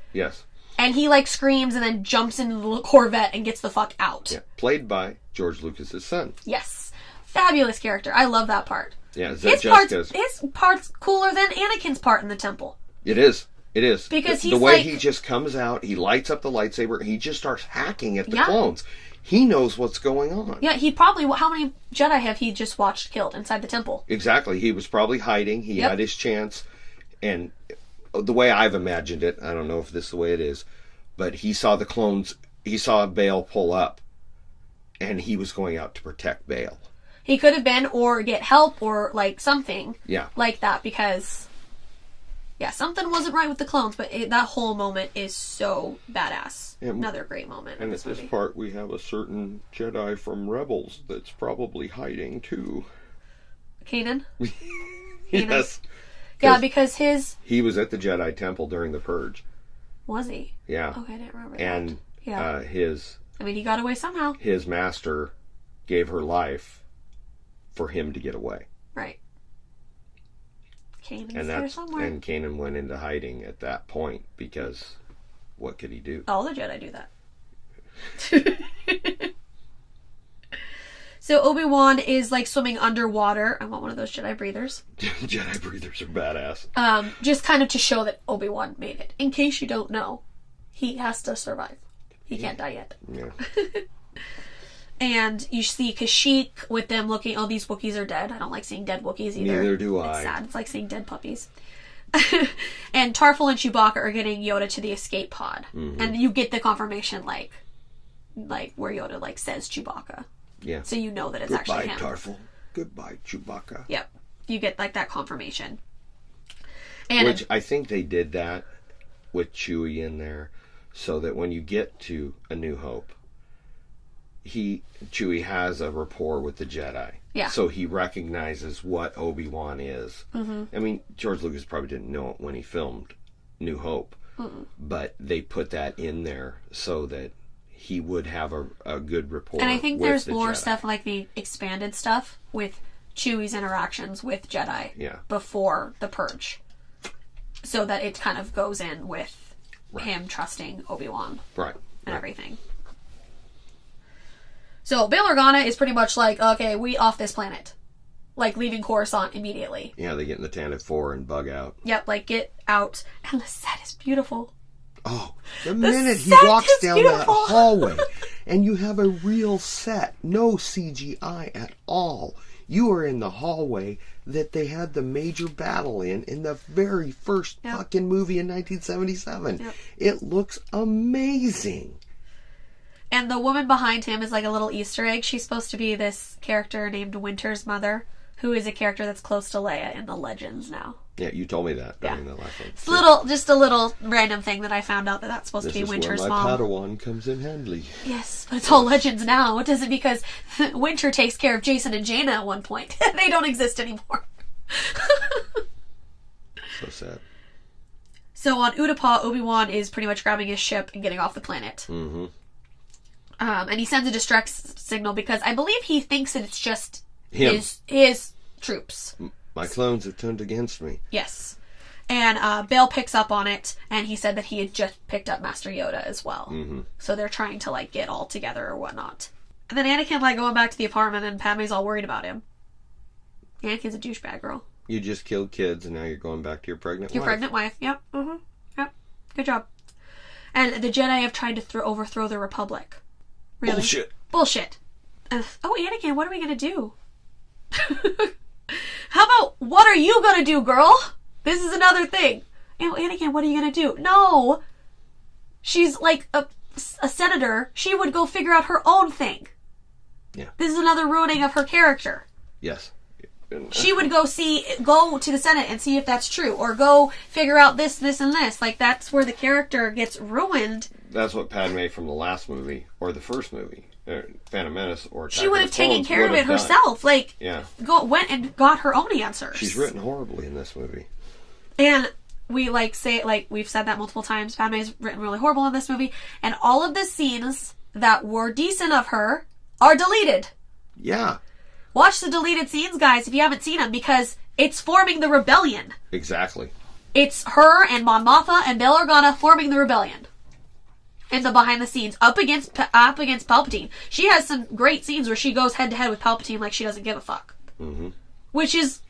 And he, like, screams and then jumps into the Corvette and gets the fuck out. Yeah. Played by George Lucas's son. Yes. Fabulous character. I love that part. Yeah, his part's cooler than Anakin's part in the temple. It is. Because the way he just comes out, he lights up the lightsaber, he just starts hacking at the clones. He knows what's going on. Yeah, he probably... How many Jedi have he just watched killed inside the temple? Exactly. He was probably hiding. He had his chance. And the way I've imagined it, I don't know if this is the way it is, but he saw the clones... He saw Bail pull up, and he was going out to protect Bail. He could have been, or get help, or, like, something like that, because... Yeah, something wasn't right with the clones, but that whole moment is so badass. Another great moment. And at this part, we have a certain Jedi from Rebels that's probably hiding, too. Kanan? Yes. Yeah, because he was at the Jedi Temple during the Purge. Was he? Yeah. Okay, I didn't remember and, that. And he got away somehow. His master gave her life for him to get away. Right. Kanan's there somewhere. And Kanan went into hiding at that point because what could he do? All the Jedi do that. So Obi-Wan is like swimming underwater. I want one of those Jedi breathers. Jedi breathers are badass. Just kind of to show that Obi-Wan made it. In case you don't know, he has to survive. He can't die yet. Yeah. And you see Kashyyyk with them looking, oh, these Wookiees are dead. I don't like seeing dead Wookiees either. Neither do I. It's sad. It's like seeing dead puppies. And Tarful and Chewbacca are getting Yoda to the escape pod. Mm-hmm. And you get the confirmation, like where Yoda, like, says Chewbacca. Yeah. So you know that it's actually him. Goodbye, Tarful. Goodbye, Chewbacca. Yep. You get, like, that confirmation. Which I think they did that with Chewie in there so that when you get to A New Hope, Chewie has a rapport with the Jedi. Yeah. So he recognizes what Obi-Wan is. Mm-hmm. I mean, George Lucas probably didn't know it when he filmed New Hope. Mm-mm. But they put that in there so that he would have a good rapport. And I think there's more Jedi. stuff like the expanded stuff with Chewie's interactions with Jedi before the Purge. So that it kind of goes in with him trusting Obi-Wan. Right. And everything. So, Bail Organa is pretty much like, okay, we off this planet. Like, leaving Coruscant immediately. Yeah, they get in the Tantive 4 and bug out. Yep, like, get out. And the set is beautiful. Oh, the minute he walks down that hallway and you have a real set, no CGI at all. You are in the hallway that they had the major battle in the very first fucking movie in 1977. Yep. It looks amazing. And the woman behind him is like a little Easter egg. She's supposed to be this character named Winter's mother, who is a character that's close to Leia in the Legends now. Yeah, you told me that during the last one. It's just a little random thing that I found out that's supposed to be Winter's mom. This is where my Padawan comes in handy. Yes, but it's all Legends now. It doesn't, because Winter takes care of Jason and Jaina at one point. They don't exist anymore. So sad. So on Utapau, Obi-Wan is pretty much grabbing his ship and getting off the planet. Mm-hmm. And he sends a distress signal because I believe he thinks that it's just his troops. My clones have turned against me. Yes. And Bail picks up on it, and he said that he had just picked up Master Yoda as well. Mm-hmm. So they're trying to, like, get all together or whatnot. And then Anakin, like, going back to the apartment, and Padme's all worried about him. Anakin's a douchebag girl. You just killed kids, and now you're going back to your pregnant wife. Your pregnant wife, yep. Mm-hmm. Yep. Good job. And the Jedi have tried to overthrow the Republic. Really? Bullshit. Oh, Anakin, what are we gonna do? How about, what are you gonna do, girl? This is another thing. Anakin, what are you gonna do? No! She's like a senator. She would go figure out her own thing. Yeah. This is another ruining of her character. Yes. She would go to the Senate and see if that's true. Or go figure out this, and this. Like, that's where the character gets ruined. That's what Padme from the last movie, or the first movie, Phantom Menace, or Attack she would have taken care of it herself. Like, went and got her own answers. She's written horribly in this movie. And we, like, say, like, we've said that multiple times, Padme's written really horrible in this movie. And all of the scenes that were decent of her are deleted. Yeah. Watch the deleted scenes, guys, if you haven't seen them, because it's forming the rebellion. Exactly. It's her and Mon Mothma and Bail Organa forming the rebellion. In the behind the scenes, up against Palpatine. She has some great scenes where she goes head to head with Palpatine like she doesn't give a fuck. Mm-hmm. Which is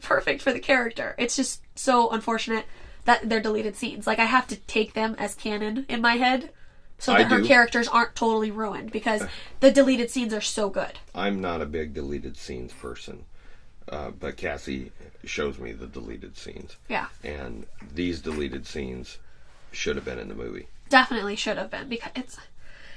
perfect for the character. It's just so unfortunate that they're deleted scenes. Like, I have to take them as canon in my head so that her characters aren't totally ruined, because the deleted scenes are so good. I'm not a big deleted scenes person, but Cassie shows me the deleted scenes. Yeah. And these deleted scenes should have been in the movie. Definitely should have been, because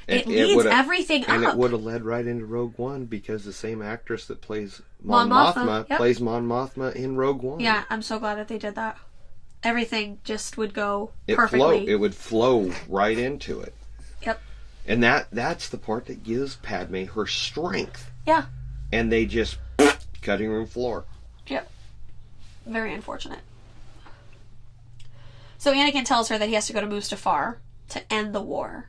it leads everything up. And it would have led right into Rogue One, because the same actress that plays Mon Mothma plays Mon Mothma in Rogue One. Yeah, I'm so glad that they did that. Everything just would go perfectly. It would flow right into it. Yep. And that's the part that gives Padme her strength. Yeah. And they just cutting room floor. Yep. Very unfortunate. So Anakin tells her that he has to go to Mustafar to end the war.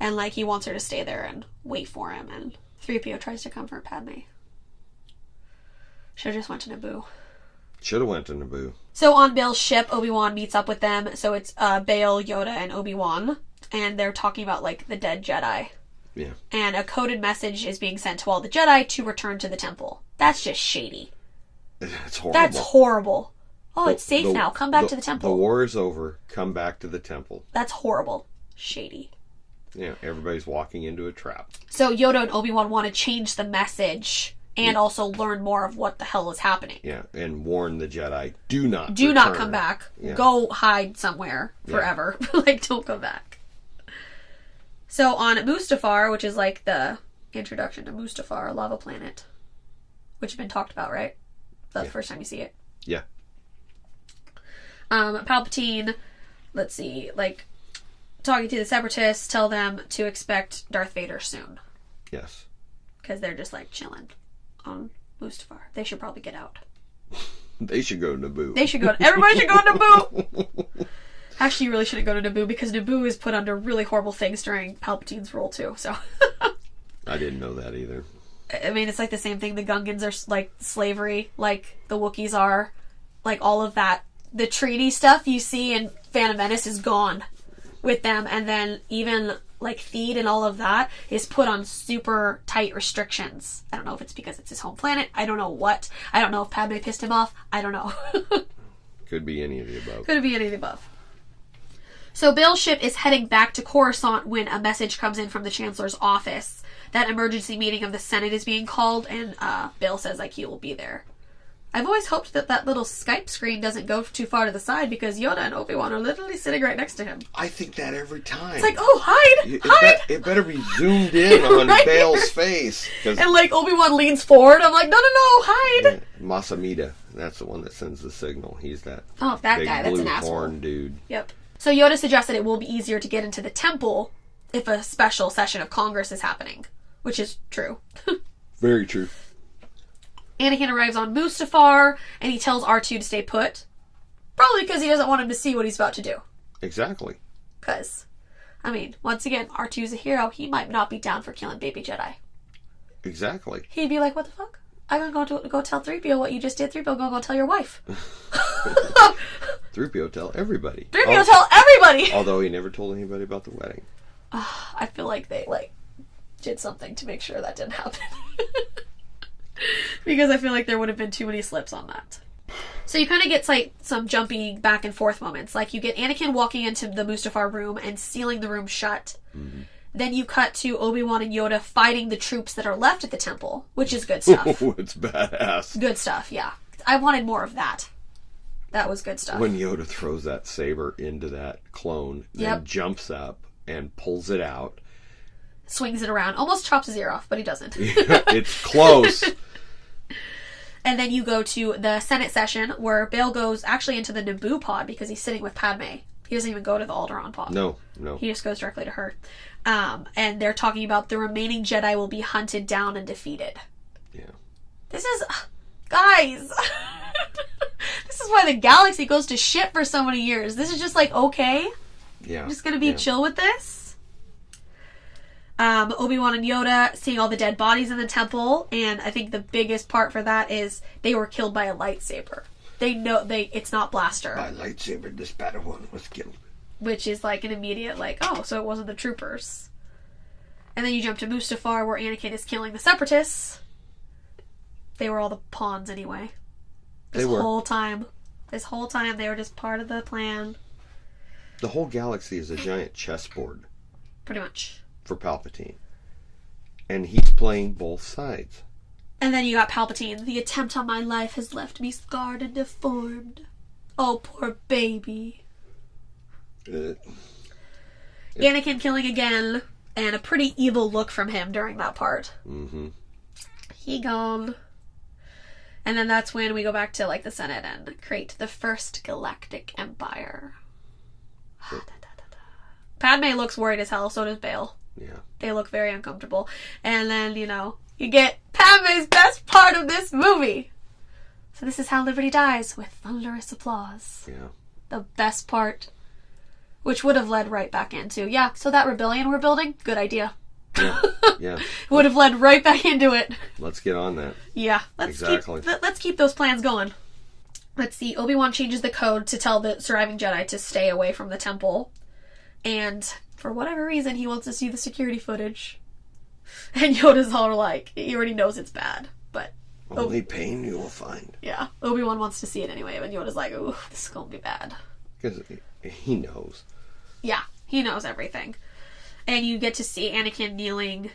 And, like, he wants her to stay there and wait for him. And 3PO tries to comfort Padme. Should've just went to Naboo. Should've went to Naboo. So on Bail's ship, Obi-Wan meets up with them. So it's Bail, Yoda, and Obi-Wan. And they're talking about, like, the dead Jedi. Yeah. And a coded message is being sent to all the Jedi to return to the temple. That's just shady. That's horrible. That's horrible. Oh, it's safe now. Come back to the temple. The war is over. Come back to the temple. That's horrible. Shady. Yeah, everybody's walking into a trap. So Yoda and Obi-Wan want to change the message and also learn more of what the hell is happening. Yeah, and warn the Jedi, do not come back. Yeah. Go hide somewhere forever. Yeah. Like, don't come back. So on Mustafar, which is like the introduction to Mustafar, lava planet, which has been talked about, right? That's the first time you see it. Yeah. Palpatine, let's see, like, talking to the Separatists, tell them to expect Darth Vader soon. Yes. Because they're just, like, chilling on Mustafar. They should probably get out. They should go to Naboo. Everybody should go to Naboo! Actually, you really shouldn't go to Naboo, because Naboo is put under really horrible things during Palpatine's rule, too, so... I didn't know that either. I mean, it's like the same thing. The Gungans are, like, slavery, like the Wookiees are. Like, all of that. The treaty stuff you see in Phantom Menace is gone with them, and then even, like, Theed and all of that is put on super tight restrictions. I don't know if it's because it's his home planet. I don't know what. I don't know if Padme pissed him off. I don't know. Could be any of the above. Could be any of the above. So Bail's ship is heading back to Coruscant when a message comes in from the Chancellor's office. That emergency meeting of the Senate is being called, and Bail says, like, he will be there. I've always hoped that little Skype screen doesn't go too far to the side, because Yoda and Obi-Wan are literally sitting right next to him. I think that every time. It's like, oh, hide! It better be zoomed in on right? Bail's face. And, like, Obi-Wan leans forward. I'm like, no, hide! Yeah, Masamida, that's the one that sends the signal. He's that that big guy, that's an asshole. Horn dude. Yep. So Yoda suggests that it will be easier to get into the temple if a special session of Congress is happening. Which is true. Very true. Anakin arrives on Mustafar, and he tells R2 to stay put. Probably because he doesn't want him to see what he's about to do. Exactly. Because, I mean, once again, R2's a hero. He might not be down for killing baby Jedi. Exactly. He'd be like, what the fuck? I'm going to go tell 3PO what you just did. 3PO, go tell your wife. 3PO tell everybody. 3PO tell everybody! Although he never told anybody about the wedding. I feel like they, did something to make sure that didn't happen. Because I feel like there would have been too many slips on that. So you kind of get, like, some jumpy back and forth moments. Like, you get Anakin walking into the Mustafar room and sealing the room shut. Mm-hmm. Then you cut to Obi-Wan and Yoda fighting the troops that are left at the temple, which is good stuff. Oh, it's badass. Good stuff, yeah. I wanted more of that. That was good stuff. When Yoda throws that saber into that clone, then jumps up and pulls it out. Swings it around. Almost chops his ear off, but he doesn't. Yeah, it's close. And then you go to the Senate session where Bail goes actually into the Naboo pod because he's sitting with Padme. He doesn't even go to the Alderaan pod. No. He just goes directly to her. And they're talking about the remaining Jedi will be hunted down and defeated. Yeah. This is... Guys! This is why the galaxy goes to shit for so many years. This is just like, okay? Yeah. I'm just gonna be chill with this? Obi-Wan and Yoda seeing all the dead bodies in the temple, and I think the biggest part for that is they were killed by a lightsaber. They know it's not blaster. By lightsaber, this Padawan was killed. Which is like an immediate so it wasn't the troopers. And then you jump to Mustafar where Anakin is killing the Separatists. They were all the pawns anyway. This whole time they were just part of the plan. The whole galaxy is a giant chessboard. Pretty much. For Palpatine. And he's playing both sides. And then you got Palpatine. The attempt on my life has left me scarred and deformed. Oh, poor baby. Anakin killing again, and a pretty evil look from him during that part. Mm-hmm. He gone. And then that's when we go back to the Senate and create the first Galactic Empire. Padme looks worried as hell, so does Bail. Yeah. They look very uncomfortable. And then, you get Padme's best part of this movie. So this is how Liberty dies, with thunderous applause. Yeah. The best part. Which would have led right back into, so that rebellion we're building, good idea. Yeah. Would have led right back into it. Let's get on that. Yeah. Let's keep those plans going. Let's see. Obi-Wan changes the code to tell the surviving Jedi to stay away from the temple. And for whatever reason, he wants to see the security footage. And Yoda's all he already knows it's bad. But only pain you will find. Yeah. Obi-Wan wants to see it anyway. And Yoda's ooh, this is going to be bad. Because he knows. Yeah. He knows everything. And you get to see Anakin kneeling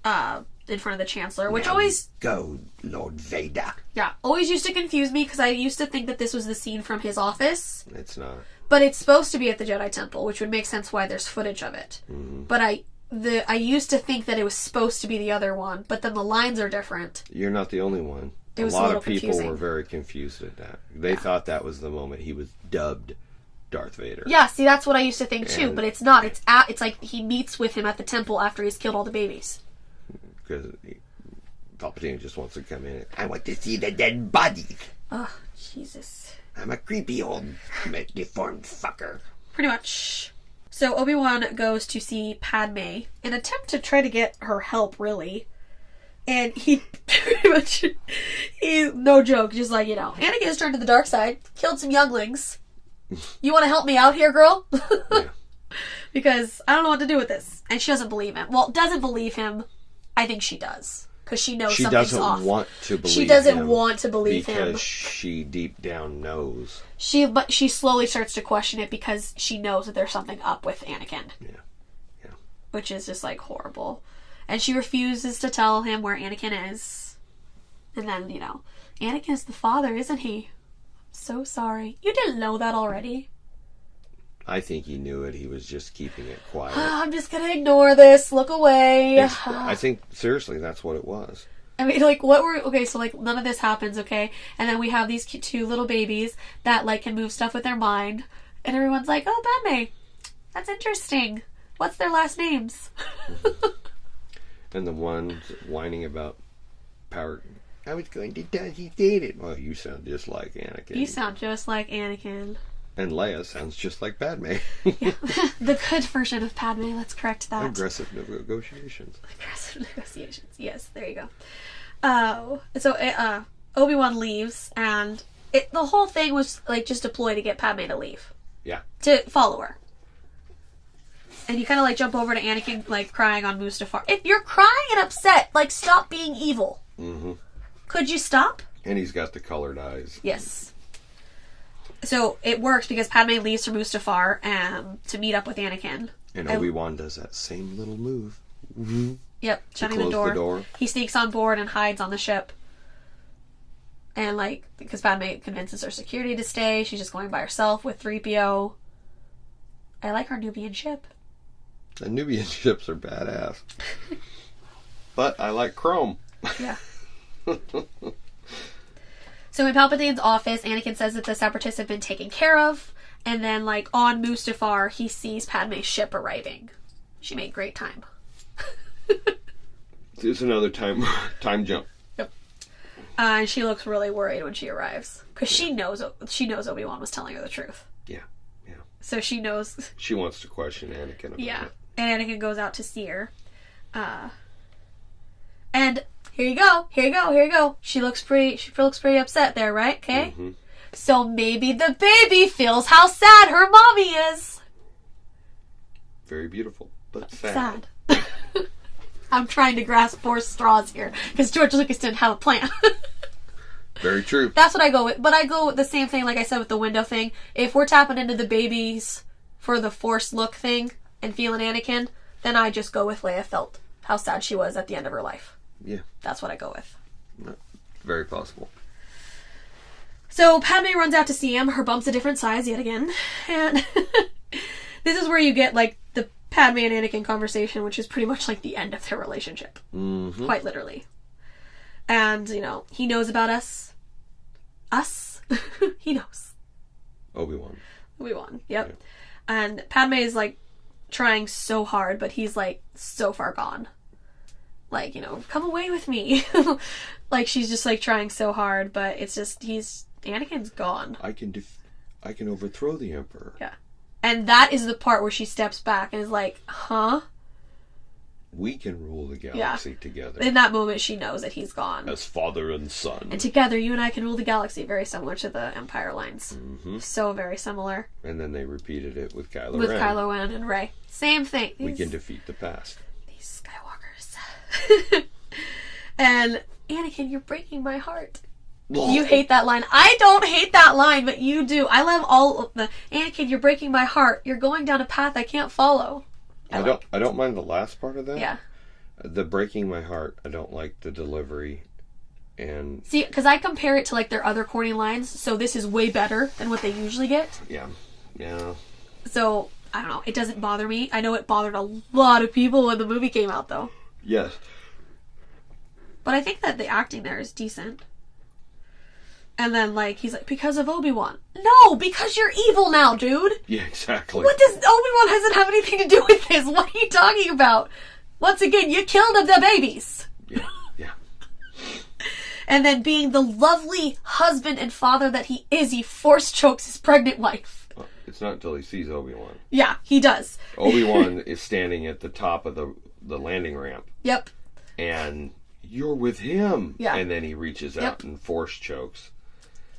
in front of the Chancellor, which always... Go, Lord Vader. Yeah. Always used to confuse me, because I used to think that this was the scene from his office. It's not. But it's supposed to be at the Jedi Temple, which would make sense why there's footage of it. Mm-hmm. But I used to think that it was supposed to be the other one, but then the lines are different. You're not the only one. It was a lot a of people confusing. Were very confused at that. They thought that was the moment he was dubbed Darth Vader. Yeah, see, that's what I used to think too, but it's not. It's like he meets with him at the temple after he's killed all the babies. Because Palpatine just wants to come in. I want to see the dead bodies. Oh, Jesus. I'm a creepy old deformed fucker. Pretty much. So Obi-Wan goes to see Padme in an attempt to try to get her help, really. And he pretty much, no joke, just Anakin has turned to the dark side, killed some younglings. You want to help me out here, girl? Yeah. Because I don't know what to do with this. And she doesn't believe him. Well, doesn't believe him. I think she does. Because she knows something's off. She doesn't want to believe him. She doesn't want to believe him. Because she deep down knows. But she slowly starts to question it because she knows that there's something up with Anakin. Yeah. Yeah. Which is just horrible. And she refuses to tell him where Anakin is. And then, Anakin is the father, isn't he? So sorry. You didn't know that already? I think he knew it. He was just keeping it quiet. I'm just gonna ignore this. Look away. I think, seriously, that's what it was. I mean, okay, so, none of this happens, okay? And then we have these two little babies that, can move stuff with their mind. And everyone's like, oh, Padme, that's interesting. What's their last names? And the ones whining about power... I was going to die. He dated. Well, you sound just like Anakin. You sound just like Anakin. And Leia sounds just like Padme. Yeah. The good version of Padme. Let's correct that. Aggressive negotiations. Aggressive negotiations. Yes, there you go. So Obi-Wan leaves, and the whole thing was just a ploy to get Padme to leave. Yeah. To follow her. And you kind of jump over to Anakin crying on Mustafar. If you're crying and upset, stop being evil. Mm-hmm. Could you stop? And he's got the colored eyes. Yes. So it works because Padme leaves for Mustafar to meet up with Anakin. And Obi-Wan does that same little move. Mm-hmm. Yep, shutting the door. He sneaks on board and hides on the ship. And because Padme convinces her security to stay, she's just going by herself with 3PO. I like her Nubian ship. The Nubian ships are badass. But I like Chrome. Yeah. So in Palpatine's office, Anakin says that the Separatists have been taken care of, and then on Mustafar, he sees Padme's ship arriving. She made great time. There's another time jump. Yep. And she looks really worried when she arrives because she knows Obi-Wan was telling her the truth. Yeah, yeah. So she knows. She wants to question Anakin about it. And Anakin goes out to see her. And here you go. She looks pretty upset there, right? Okay? Mm-hmm. So maybe the baby feels how sad her mommy is. Very beautiful, but sad. I'm trying to grasp 4 straws here, because George Lucas didn't have a plan. Very true. That's what I go with. But I go with the same thing, like I said, with the window thing. If we're tapping into the babies for the forced look thing and feeling Anakin, then I just go with Leia felt how sad she was at the end of her life. Yeah. That's what I go with. Very possible. So Padme runs out to see him. Her bump's a different size yet again. And this is where you get, like, the Padme and Anakin conversation, which is pretty much like the end of their relationship. Mm-hmm. Quite literally. And, you know, he knows about us. Us? He knows. Obi-Wan, yep. Yeah. And Padme is, like, trying so hard, but he's, like, so far gone. Like, you know, come away with me. Like, she's just, like, trying so hard, but it's just, Anakin's gone. I can overthrow the Emperor. Yeah. And that is the part where she steps back and is like, huh? We can rule the galaxy together. In that moment, she knows that he's gone. As father and son. And together, you and I can rule the galaxy. Very similar to the Empire lines. Mm-hmm. So very similar. And then they repeated it with Kylo Ren. With Kylo Ren and Rey. Same thing. We can defeat the past. These Skywalkers. And, Anakin, you're breaking my heart. You hate that line. I don't hate that line, but you do. I love all of the, Anakin, you're breaking my heart. You're going down a path I can't follow. I don't mind the last part of that. Yeah. The breaking my heart, I don't like the delivery. And see, because I compare it to, like, their other corny lines, so this is way better than what they usually get. Yeah. So, I don't know. It doesn't bother me. I know it bothered a lot of people when the movie came out, though. Yes. But I think that the acting there is decent. And then, like, he's like, because of Obi-Wan. No, because you're evil now, dude. Yeah, exactly. What does Obi-Wan hasn't have anything to do with this? What are you talking about? Once again, you killed the babies. Yeah. And then being the lovely husband and father that he is, he force chokes his pregnant wife. It's not until he sees Obi-Wan. Yeah, he does. Obi-Wan is standing at the top of the landing ramp. Yep. And you're with him. Yeah. And then he reaches out and force chokes.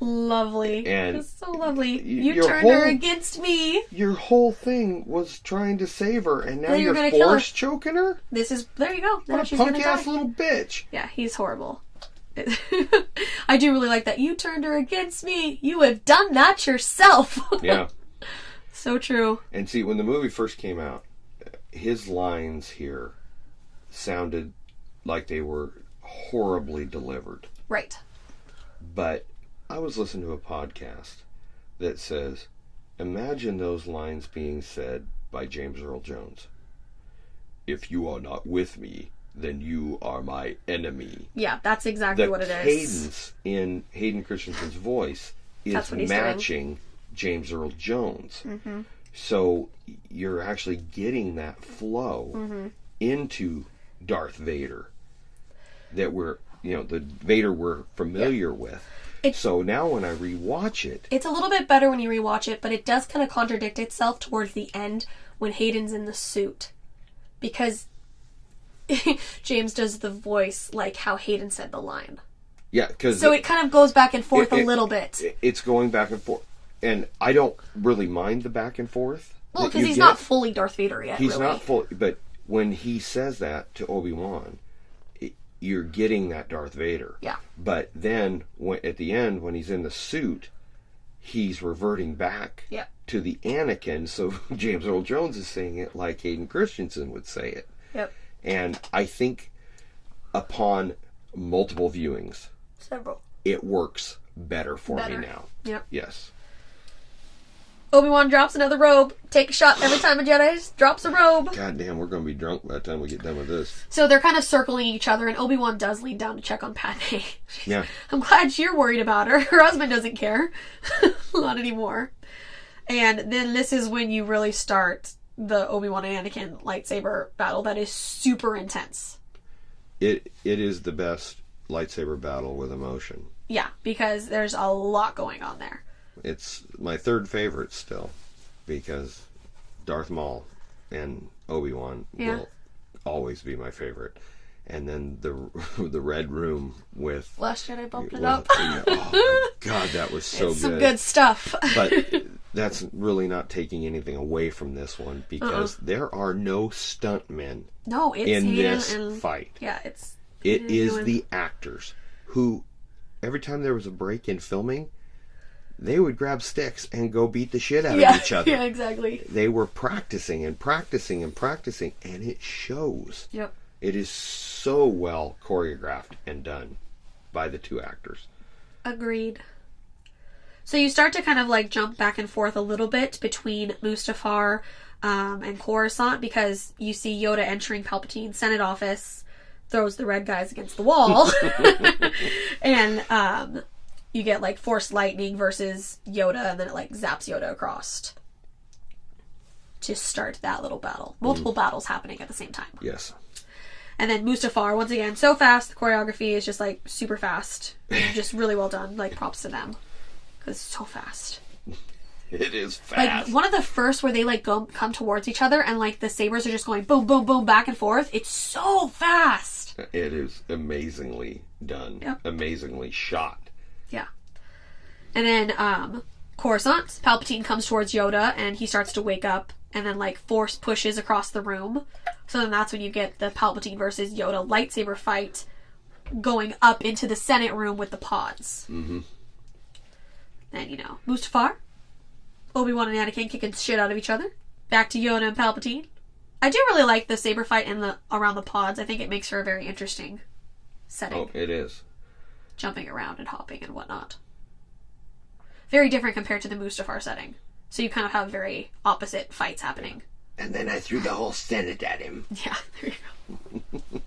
Lovely. And it's so lovely. You turned her against me. Your whole thing was trying to save her, and now you're force choking her? There you go. What a punk-ass little bitch. Yeah, he's horrible. I do really like that. You turned her against me. You have done that yourself. Yeah. So true. And see, when the movie first came out, his lines here sounded like they were horribly delivered. Right. But I was listening to a podcast that says, imagine those lines being said by James Earl Jones. If you are not with me, then you are my enemy. Yeah, that's exactly what it is. The cadence in Hayden Christensen's voice is matching James Earl Jones. Mm-hmm. So you're actually getting that flow into Darth Vader that the Vader we're familiar with. So now when I rewatch it, it's a little bit better when you rewatch it, but it does kind of contradict itself towards the end when Hayden's in the suit. Because James does the voice like how Hayden said the line. Yeah, because so it kind of goes back and forth a little bit. It's going back and forth. And I don't really mind the back and forth. Well, because he's not fully Darth Vader yet, He's not fully, but when he says that to Obi-Wan, you're getting that Darth Vader. Yeah. But then, at the end, when he's in the suit, he's reverting back to the Anakin. So James Earl Jones is saying it like Hayden Christensen would say it. Yep. And I think upon multiple viewings, it works better for me now. Yep. Yes. Obi-Wan drops another robe. Take a shot every time a Jedi drops a robe. God damn, we're going to be drunk by the time we get done with this. So they're kind of circling each other, and Obi-Wan does lean down to check on Padme. Yeah. I'm glad you're worried about her. Her husband doesn't care. Not anymore. And then this is when you really start the Obi-Wan and Anakin lightsaber battle that is super intense. It is the best lightsaber battle with emotion. Yeah, because there's a lot going on there. It's my third favorite still, because Darth Maul and Obi-Wan will always be my favorite. And then the Red Room with Last Jedi bumped it up. Oh my God, that was so good. Some good stuff. But that's really not taking anything away from this one, because there are no stuntmen in this fight. Yeah, it is the actors who, every time there was a break in filming, they would grab sticks and go beat the shit out of each other. Yeah, exactly. They were practicing and practicing and practicing, and it shows. Yep. It is so well choreographed and done by the two actors. Agreed. So you start to kind of like jump back and forth a little bit between Mustafar and Coruscant, because you see Yoda entering Palpatine's Senate office, throws the red guys against the wall, and you get like Force lightning versus Yoda, and then it like zaps Yoda across to start that little battle. Multiple battles happening at the same time. Yes. And then Mustafar, once again, so fast. The choreography is just like super fast. Just really well done. Like, props to them. Because it's so fast. It is fast. Like, one of the first where they like come towards each other and like the sabers are just going boom, boom, boom, back and forth. It's so fast. It is amazingly done. Yep. Amazingly shot. Yeah. And then Coruscant, Palpatine comes towards Yoda and he starts to wake up. And then, like, Force pushes across the room. So then that's when you get the Palpatine versus Yoda lightsaber fight going up into the Senate room with the pods. Mm-hmm. Then, you know, Mustafar, Obi-Wan and Anakin kicking shit out of each other. Back to Yoda and Palpatine. I do really like the saber fight around the pods. I think it makes for a very interesting setting. Oh, it is. Jumping around and hopping and whatnot. Very different compared to the Mustafar setting. So you kind of have very opposite fights happening. And then I threw the whole Senate at him. Yeah, there you go.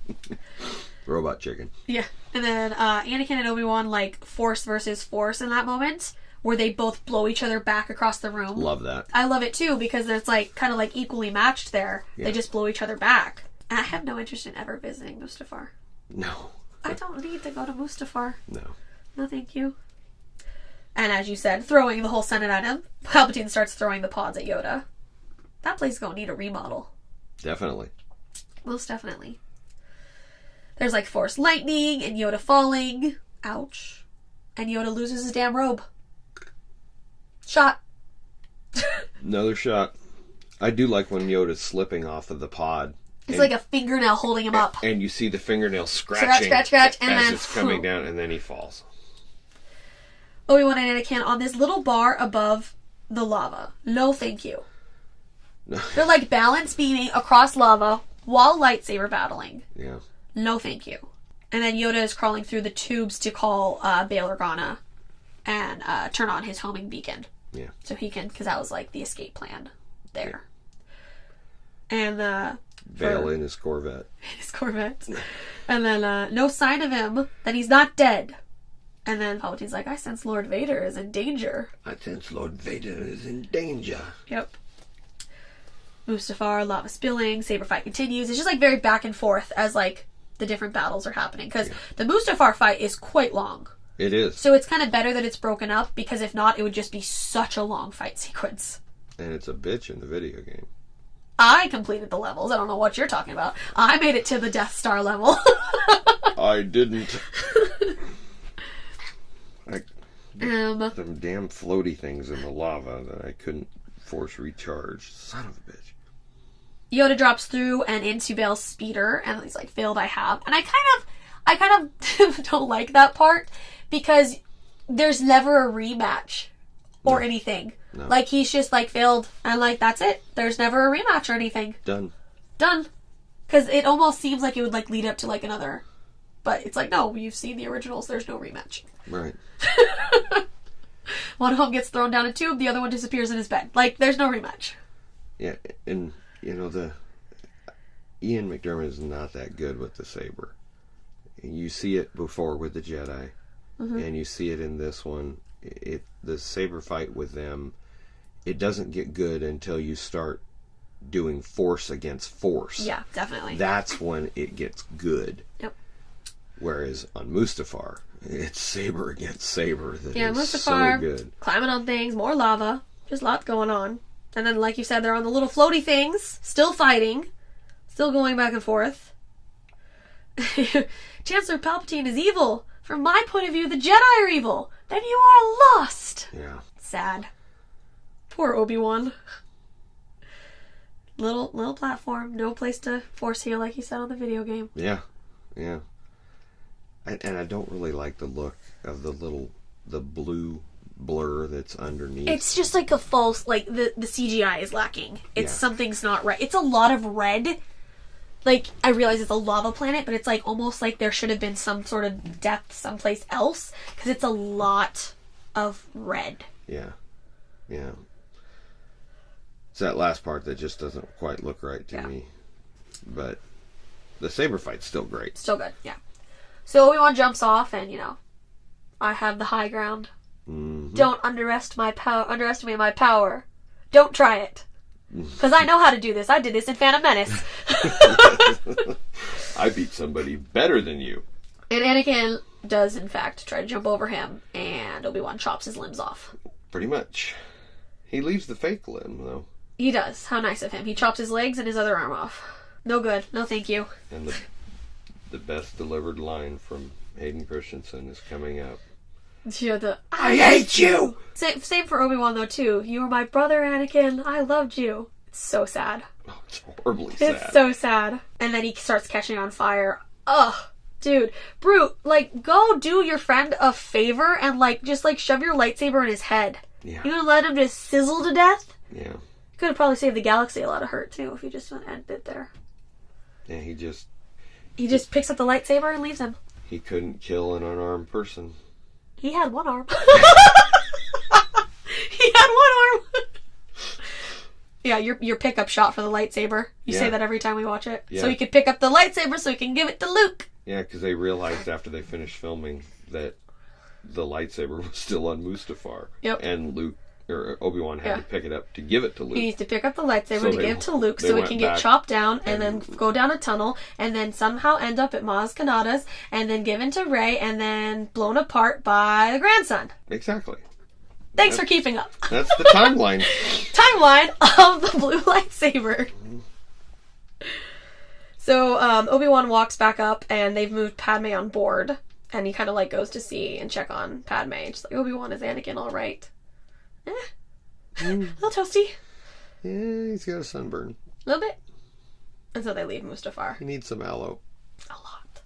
Robot chicken. Yeah. And then Anakin and Obi-Wan, like, Force versus Force in that moment, where they both blow each other back across the room. Love that. I love it too, because there's, like, kind of, like, equally matched there. Yeah. They just blow each other back. And I have no interest in ever visiting Mustafar. No. I don't need to go to Mustafar. No. No, thank you. And as you said, throwing the whole Senate at him. Palpatine starts throwing the pods at Yoda. That place is going to need a remodel. Definitely. Most definitely. There's like Force lightning and Yoda falling. Ouch. And Yoda loses his damn robe. Shot. Another shot. I do like when Yoda's slipping off of the pod. It's like a fingernail holding him up. And you see the fingernail scratching scratch, and as then it's coming down, and then he falls. Obi-Wan and Anakin on this little bar above the lava. No thank you. They're like balance beaming across lava while lightsaber battling. Yeah. No thank you. And then Yoda is crawling through the tubes to call Bail Organa and turn on his homing beacon. Yeah. So he can, because that was like the escape plan there. And Bail in his Corvette. His Corvette. And then no sign of him. Then he's not dead. And then Palpatine's like, I sense Lord Vader is in danger. I sense Lord Vader is in danger. Yep. Mustafar, lava spilling, saber fight continues. It's just like very back and forth as like the different battles are happening. Because the Mustafar fight is quite long. It is. So it's kind of better that it's broken up, because if not, it would just be such a long fight sequence. And it's a bitch in the video game. I completed the levels. I don't know what you're talking about. I made it to the Death Star level. I didn't. Some damn floaty things in the lava that I couldn't force recharge. Son of a bitch. Yoda drops through and into Bail's speeder, and he's like, failed I have. And I kind of don't like that part, because there's never a rematch or anything. No. Like, he's just like, failed, and like, that's it. There's never a rematch or anything. Done. Because it almost seems like it would like lead up to like another, but it's like, no, you've seen the originals, there's no rematch. Right. One of them gets thrown down a tube, the other one disappears in his bed. Like, there's no rematch. Yeah, and you know, Ian McDiarmid is not that good with the saber. You see it before with the Jedi, and you see it in this one. The saber fight with them, it doesn't get good until you start doing force against force. Yeah, definitely. That's when it gets good. Yep. Whereas on Mustafar, it's saber against saber that is Mustafar, so good. Climbing on things, more lava, just lots going on. And then, like you said, they're on the little floaty things, still fighting. Still going back and forth. Chancellor Palpatine is evil. From my point of view, the Jedi are evil. Then you are lost. Yeah. Sad. Poor Obi-Wan. Little platform, no place to force heal like you said on the video game. Yeah. Yeah. And I don't really like the look of the blue blur that's underneath. It's just like a false, like the CGI is lacking. It's something's not right. It's a lot of red. Like, I realize it's a lava planet, but it's like almost like there should have been some sort of depth someplace else, because it's a lot of red. Yeah. Yeah. It's that last part that just doesn't quite look right to me. But the saber fight's still great. Still good, yeah. So Obi-Wan jumps off, and, I have the high ground. Mm-hmm. Don't underestimate my power. Don't try it. Because I know how to do this. I did this in Phantom Menace. I beat somebody better than you. And Anakin does, in fact, try to jump over him, and Obi-Wan chops his limbs off. Pretty much. He leaves the fake limb, though. He does. How nice of him. He chops his legs and his other arm off. No good. No thank you. And the best delivered line from Hayden Christensen is coming up. Yeah, I hate you! Same for Obi-Wan, though, too. You were my brother, Anakin. I loved you. It's so sad. Oh, it's horribly sad. It's so sad. And then he starts catching on fire. Ugh. Dude. Brute, go do your friend a favor and, just shove your lightsaber in his head. Yeah. You gonna let him just sizzle to death? Yeah. Could have probably saved the galaxy a lot of hurt, too, if you just went and did there. Yeah, he just picks up the lightsaber and leaves him. He couldn't kill an unarmed person. He had one arm. He had one arm. Yeah, your pickup shot for the lightsaber. You say that every time we watch it. Yeah. So he could pick up the lightsaber so he can give it to Luke. Yeah, because they realized after they finished filming that the lightsaber was still on Mustafar. Yep. And Obi-Wan had to pick it up to give it to Luke. He needs to pick up the lightsaber to give to Luke so it can get chopped down and then go down a tunnel and then somehow end up at Maz Kanata's and then given to Rey and then blown apart by the grandson. Exactly. Thanks for keeping up. That's the timeline. Timeline of the blue lightsaber. So Obi-Wan walks back up and they've moved Padme on board and he kind of goes to see and check on Padme. Just Obi-Wan, is Anakin all right? A little toasty. Yeah, he's got a sunburn. A little bit. And so they leave Mustafar. He needs some aloe. A lot.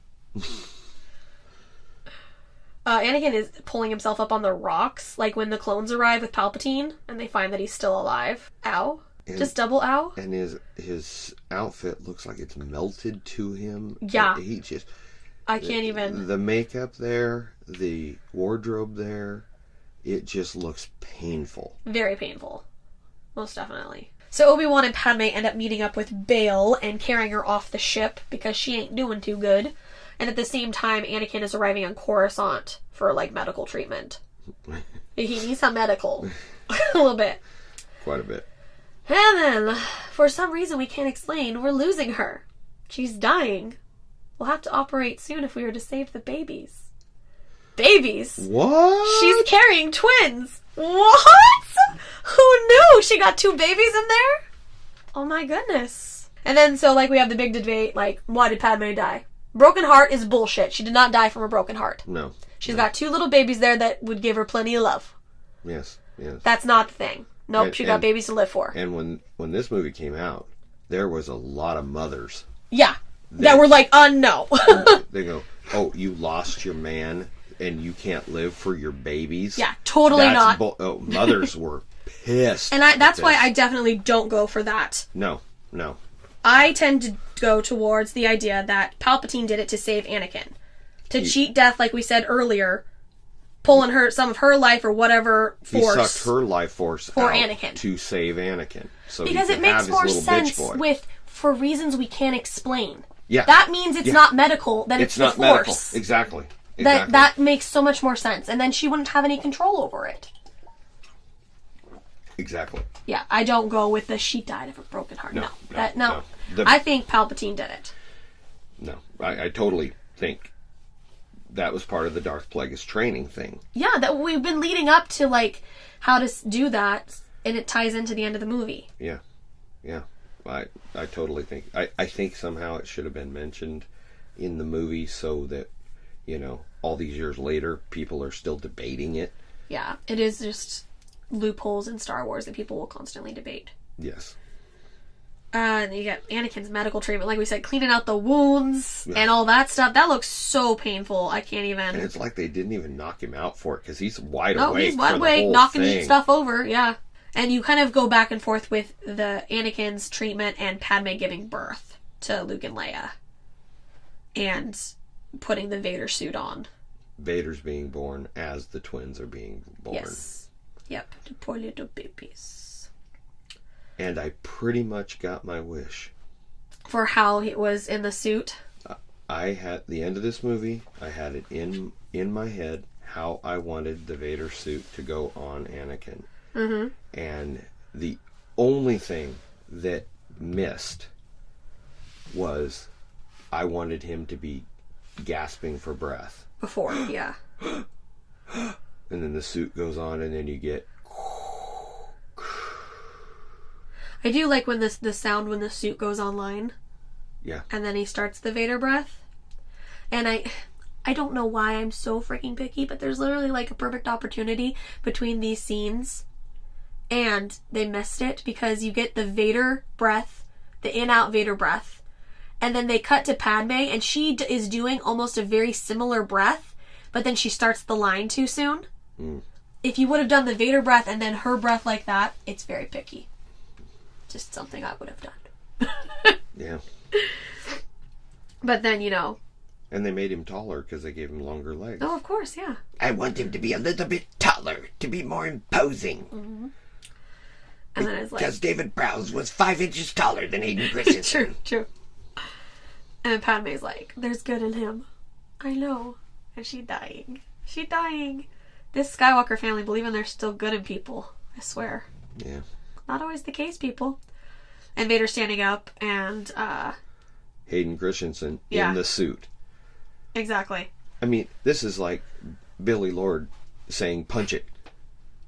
Anakin is pulling himself up on the rocks, when the clones arrive with Palpatine, and they find that he's still alive. Ow. Just double ow. And his outfit looks like it's melted to him. Yeah. He just... I can't even... The makeup there, the wardrobe there... It just looks painful. Very painful. Most definitely. So Obi-Wan and Padme end up meeting up with Bail and carrying her off the ship because she ain't doing too good. And at the same time, Anakin is arriving on Coruscant for, medical treatment. He needs some medical. A little bit. Quite a bit. And then, for some reason we can't explain, we're losing her. She's dying. We'll have to operate soon if we are to save the babies. Babies? What? She's carrying twins. What? Who knew? She got 2 babies in there? Oh my goodness. And then, so, we have the big debate, why did Padme die? Broken heart is bullshit. She did not die from a broken heart. No. She's got 2 little babies there that would give her plenty of love. Yes, yes. That's not the thing. Nope, she got babies to live for. And when this movie came out, there was a lot of mothers. Yeah. That were no. They go, oh, you lost your man and you can't live for your babies? Yeah, totally not. Mothers were pissed. And that's why I definitely don't go for that. No. I tend to go towards the idea that Palpatine did it to save Anakin. To cheat death, like we said earlier, pulling some of her life or whatever force. He sucked her life force for out Anakin. To save Anakin. So because it makes more sense for reasons we can't explain. Yeah. That means it's not medical, that it's the not force. Medical. Exactly. That makes so much more sense. And then she wouldn't have any control over it. Exactly. Yeah, I don't go with the she died of a broken heart. No. No. I think Palpatine did it. No. I totally think that was part of the Darth Plagueis training thing. Yeah, that we've been leading up to how to do that, and it ties into the end of the movie. Yeah. Yeah. I totally think... I think somehow it should have been mentioned in the movie so that, all these years later, people are still debating it. Yeah, it is just loopholes in Star Wars that people will constantly debate. Yes. And you get Anakin's medical treatment, like we said, cleaning out the wounds and all that stuff. That looks so painful. I can't even... And it's like they didn't even knock him out for it, because he's wide awake. No, he's wide awake, knocking stuff over, yeah. And you kind of go back and forth with the Anakin's treatment and Padme giving birth to Luke and Leia. And putting the Vader suit on. Vader's being born as the twins are being born. Yes. Yep, the poor little babies. And I pretty much got my wish. For how it was in the suit? I had, the end of this movie, I had it in my head how I wanted the Vader suit to go on Anakin. Mm-hmm. And the only thing that missed was I wanted him to be gasping for breath. Before, yeah. And then the suit goes on, and then you get... I do like when the sound when the suit goes online. Yeah. And then he starts the Vader breath. And I don't know why I'm so freaking picky, but there's literally like a perfect opportunity between these scenes. And they missed it because you get the Vader breath, the in-out Vader breath. And then they cut to Padme, and she is doing almost a very similar breath, but then she starts the line too soon. Mm. If you would have done the Vader breath and then her breath like that, it's very picky. Just something I would have done. Yeah. But then, And they made him taller because they gave him longer legs. Oh, of course, yeah. I want him to be a little bit taller, to be more imposing. Mm-hmm. And then it's like... Because David Prowse was 5 inches taller than Hayden Christensen. True. And Padme's like, there's good in him. I know. And she's dying. This Skywalker family believing there's still good in people. I swear. Yeah. Not always the case, people. And Vader's standing up, and Hayden Christensen in the suit. Exactly. I mean, this is like Billy Lord saying, punch it.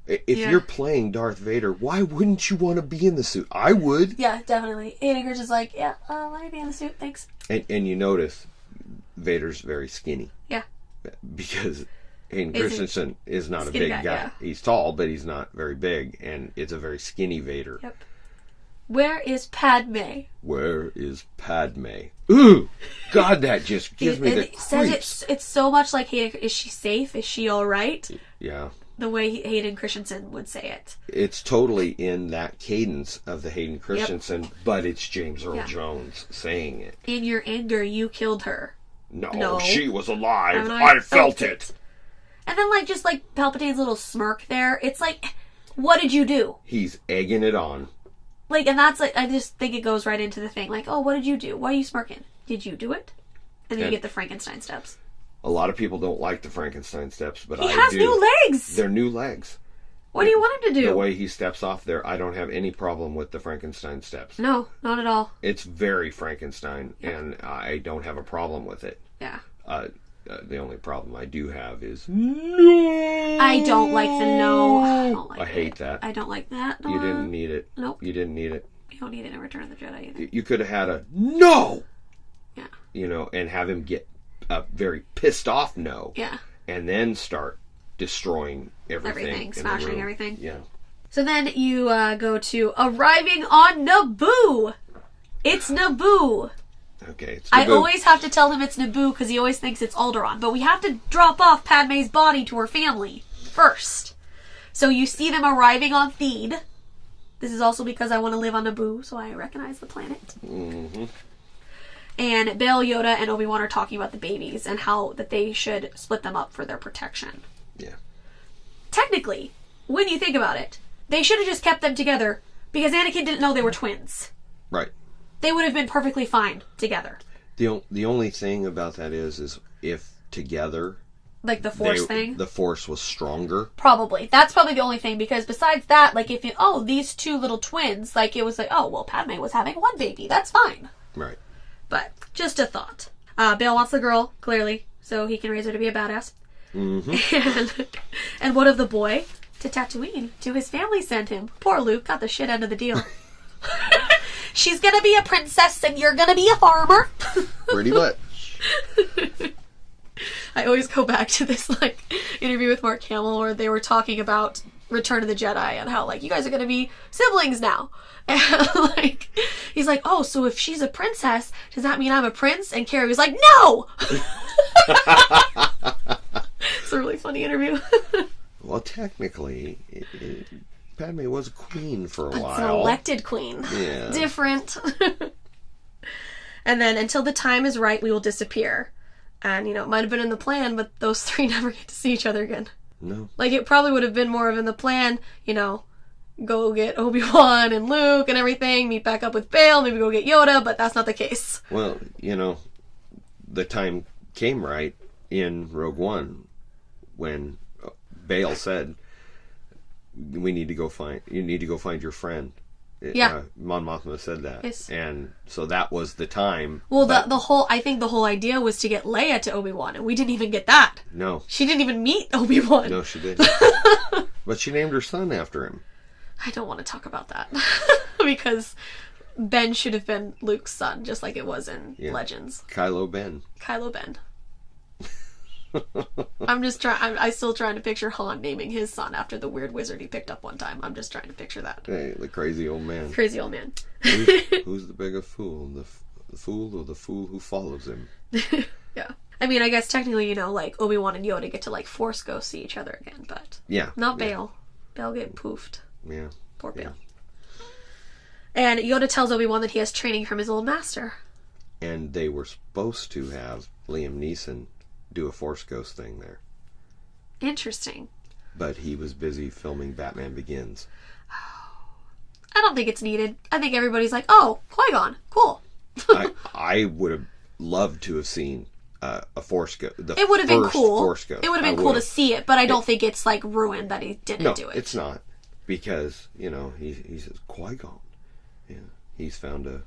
If you're playing Darth Vader, why wouldn't you want to be in the suit? I would. Yeah, definitely. Hayden Christensen's like, let me be in the suit, thanks. And you notice Vader's very skinny. Yeah. Because Hayden Christensen is not a big guy. Yeah. He's tall, but he's not very big, and it's a very skinny Vader. Yep. Where is Padme? Ooh! God, that just gives me the creeps. Says it's so much like Hayden. Is she safe? Is she alright? Yeah. The way Hayden Christensen would say it. It's totally in that cadence of the Hayden Christensen, but it's James Earl Jones saying it. In your anger, you killed her. No, she was alive. I felt it. And then, just Palpatine's little smirk there, it's like, what did you do? He's egging it on. And that's I just think it goes right into the thing. What did you do? Why are you smirking? Did you do it? And then you get the Frankenstein steps. A lot of people don't like the Frankenstein steps, but I do. He has new legs! They're new legs. What do you want him to do? The way he steps off there, I don't have any problem with the Frankenstein steps. No, not at all. It's very Frankenstein, and I don't have a problem with it. Yeah. The only problem I do have is no. I don't like the no. I hate that. I don't like that. You didn't need it. Nope. You didn't need it. You don't need it in Return of the Jedi either. You could have had a no. Yeah. And have him get a very pissed off no. Yeah. And then start destroying everything. Smashing everything. Yeah. So then you go to arriving on Naboo. It's Naboo. Okay, it's Naboo. I always have to tell him it's Naboo because he always thinks it's Alderaan. But we have to drop off Padme's body to her family first. So you see them arriving on Theed. This is also because I want to live on Naboo, so I recognize the planet. Mm-hmm. And Bail, Yoda, and Obi-Wan are talking about the babies and how that they should split them up for their protection. Yeah. Technically, when you think about it, they should have just kept them together because Anakin didn't know they were twins. Right. They would have been perfectly fine together. The only thing about that is if together... Like the Force thing? The Force was stronger. Probably. That's probably the only thing, because besides that, if you... Oh, these two little twins, it was Padme was having one baby. That's fine. Right. But, just a thought. Bail wants the girl, clearly, so he can raise her to be a badass. Mm-hmm. And what of the boy? To Tatooine, to his family sent him. Poor Luke got the shit end of the deal. She's gonna be a princess and you're gonna be a farmer. Pretty much. I always go back to this, like, interview with Mark Hamill where they were talking about Return of the Jedi and how, like, you guys are gonna be siblings now. And, like, he's like, oh, so if she's a princess, does that mean I'm a prince? And Carrie was like, no! It's a really funny interview. Well, technically, Padme was a queen for a while. It's an elected queen. Yeah. Different. And then, until the time is right, we will disappear. And, you know, it might have been in the plan, but those three never get to see each other again. No. Like, it probably would have been more of in the plan, you know, go get Obi-Wan and Luke and everything, meet back up with Bail, maybe go get Yoda, but that's not the case. Well, you know, the time came right in Rogue One when Bail said, you need to go find your friend. Yeah. Mon Mothma said that. Yes. And so that was the time. Well, I think the whole idea was to get Leia to Obi-Wan, and we didn't even get that. No. She didn't even meet Obi-Wan. No, she didn't. But she named her son after him. I don't want to talk about that. Because Ben should have been Luke's son, just like it was in Legends. Kylo Ben. Kylo Ben. I'm still trying to picture Han naming his son after the weird wizard he picked up one time. I'm just trying to picture that. Hey, the crazy old man. Crazy old man. Who's the bigger fool? The fool or the fool who follows him? Yeah. I mean, I guess technically, you know, like, Obi-Wan and Yoda get to, like, Force go see each other again, but... Yeah. Not Bail. Bail get poofed. Yeah. Poor Bail. And Yoda tells Obi-Wan that he has training from his old master. And they were supposed to have Liam Neeson do a Force Ghost thing there. Interesting. But he was busy filming Batman Begins. I don't think it's needed. I think everybody's like, oh, Qui-Gon, cool. I would have loved to have seen a Force Ghost. It would have been cool. Force Ghost. It would have been cool to see it, but I don't think it's, like, ruined that he didn't do it. No, it's not. Because, you know, he says, Qui-Gon. Yeah, he's found a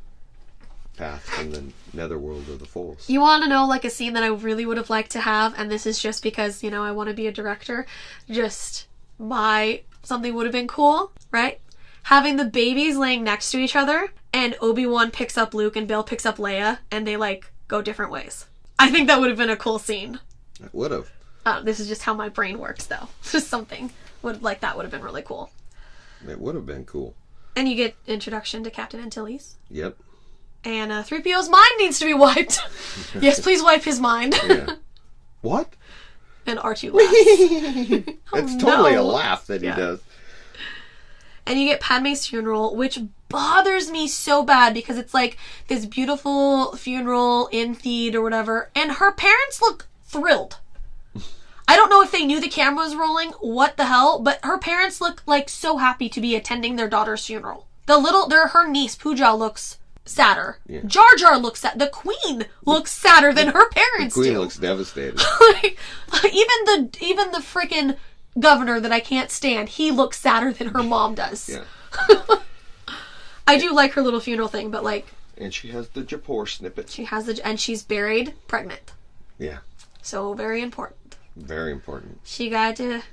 path from the netherworld of the Force. You want to know, like, a scene that I really would have liked to have, and this is just because, you know, I want to be a director, something would have been cool, right? Having the babies laying next to each other, and Obi-Wan picks up Luke and Bail picks up Leia, and they, like, go different ways. I think that would have been a cool scene. It would have. This is just how my brain works, though. Just something like that would have been really cool. It would have been cool. And you get introduction to Captain Antilles. Yep. And 3PO's mind needs to be wiped. Yes, please wipe his mind. Yeah. What? And R2 laughs. It's totally a laugh that he does. And you get Padme's funeral, which bothers me so bad because it's like this beautiful funeral in Theed or whatever, and her parents look thrilled. I don't know if they knew the camera was rolling, what the hell, but her parents look like so happy to be attending their daughter's funeral. Her niece, Pooja, looks sadder. Yeah. Jar Jar looks sad. The Queen looks sadder than her parents do. The Queen looks devastated. even the freaking governor that I can't stand, he looks sadder than her mom does. Yeah. I do like her little funeral thing, but like... And she has the Japor snippet. And she's buried pregnant. Yeah. So very important. Very important. She got the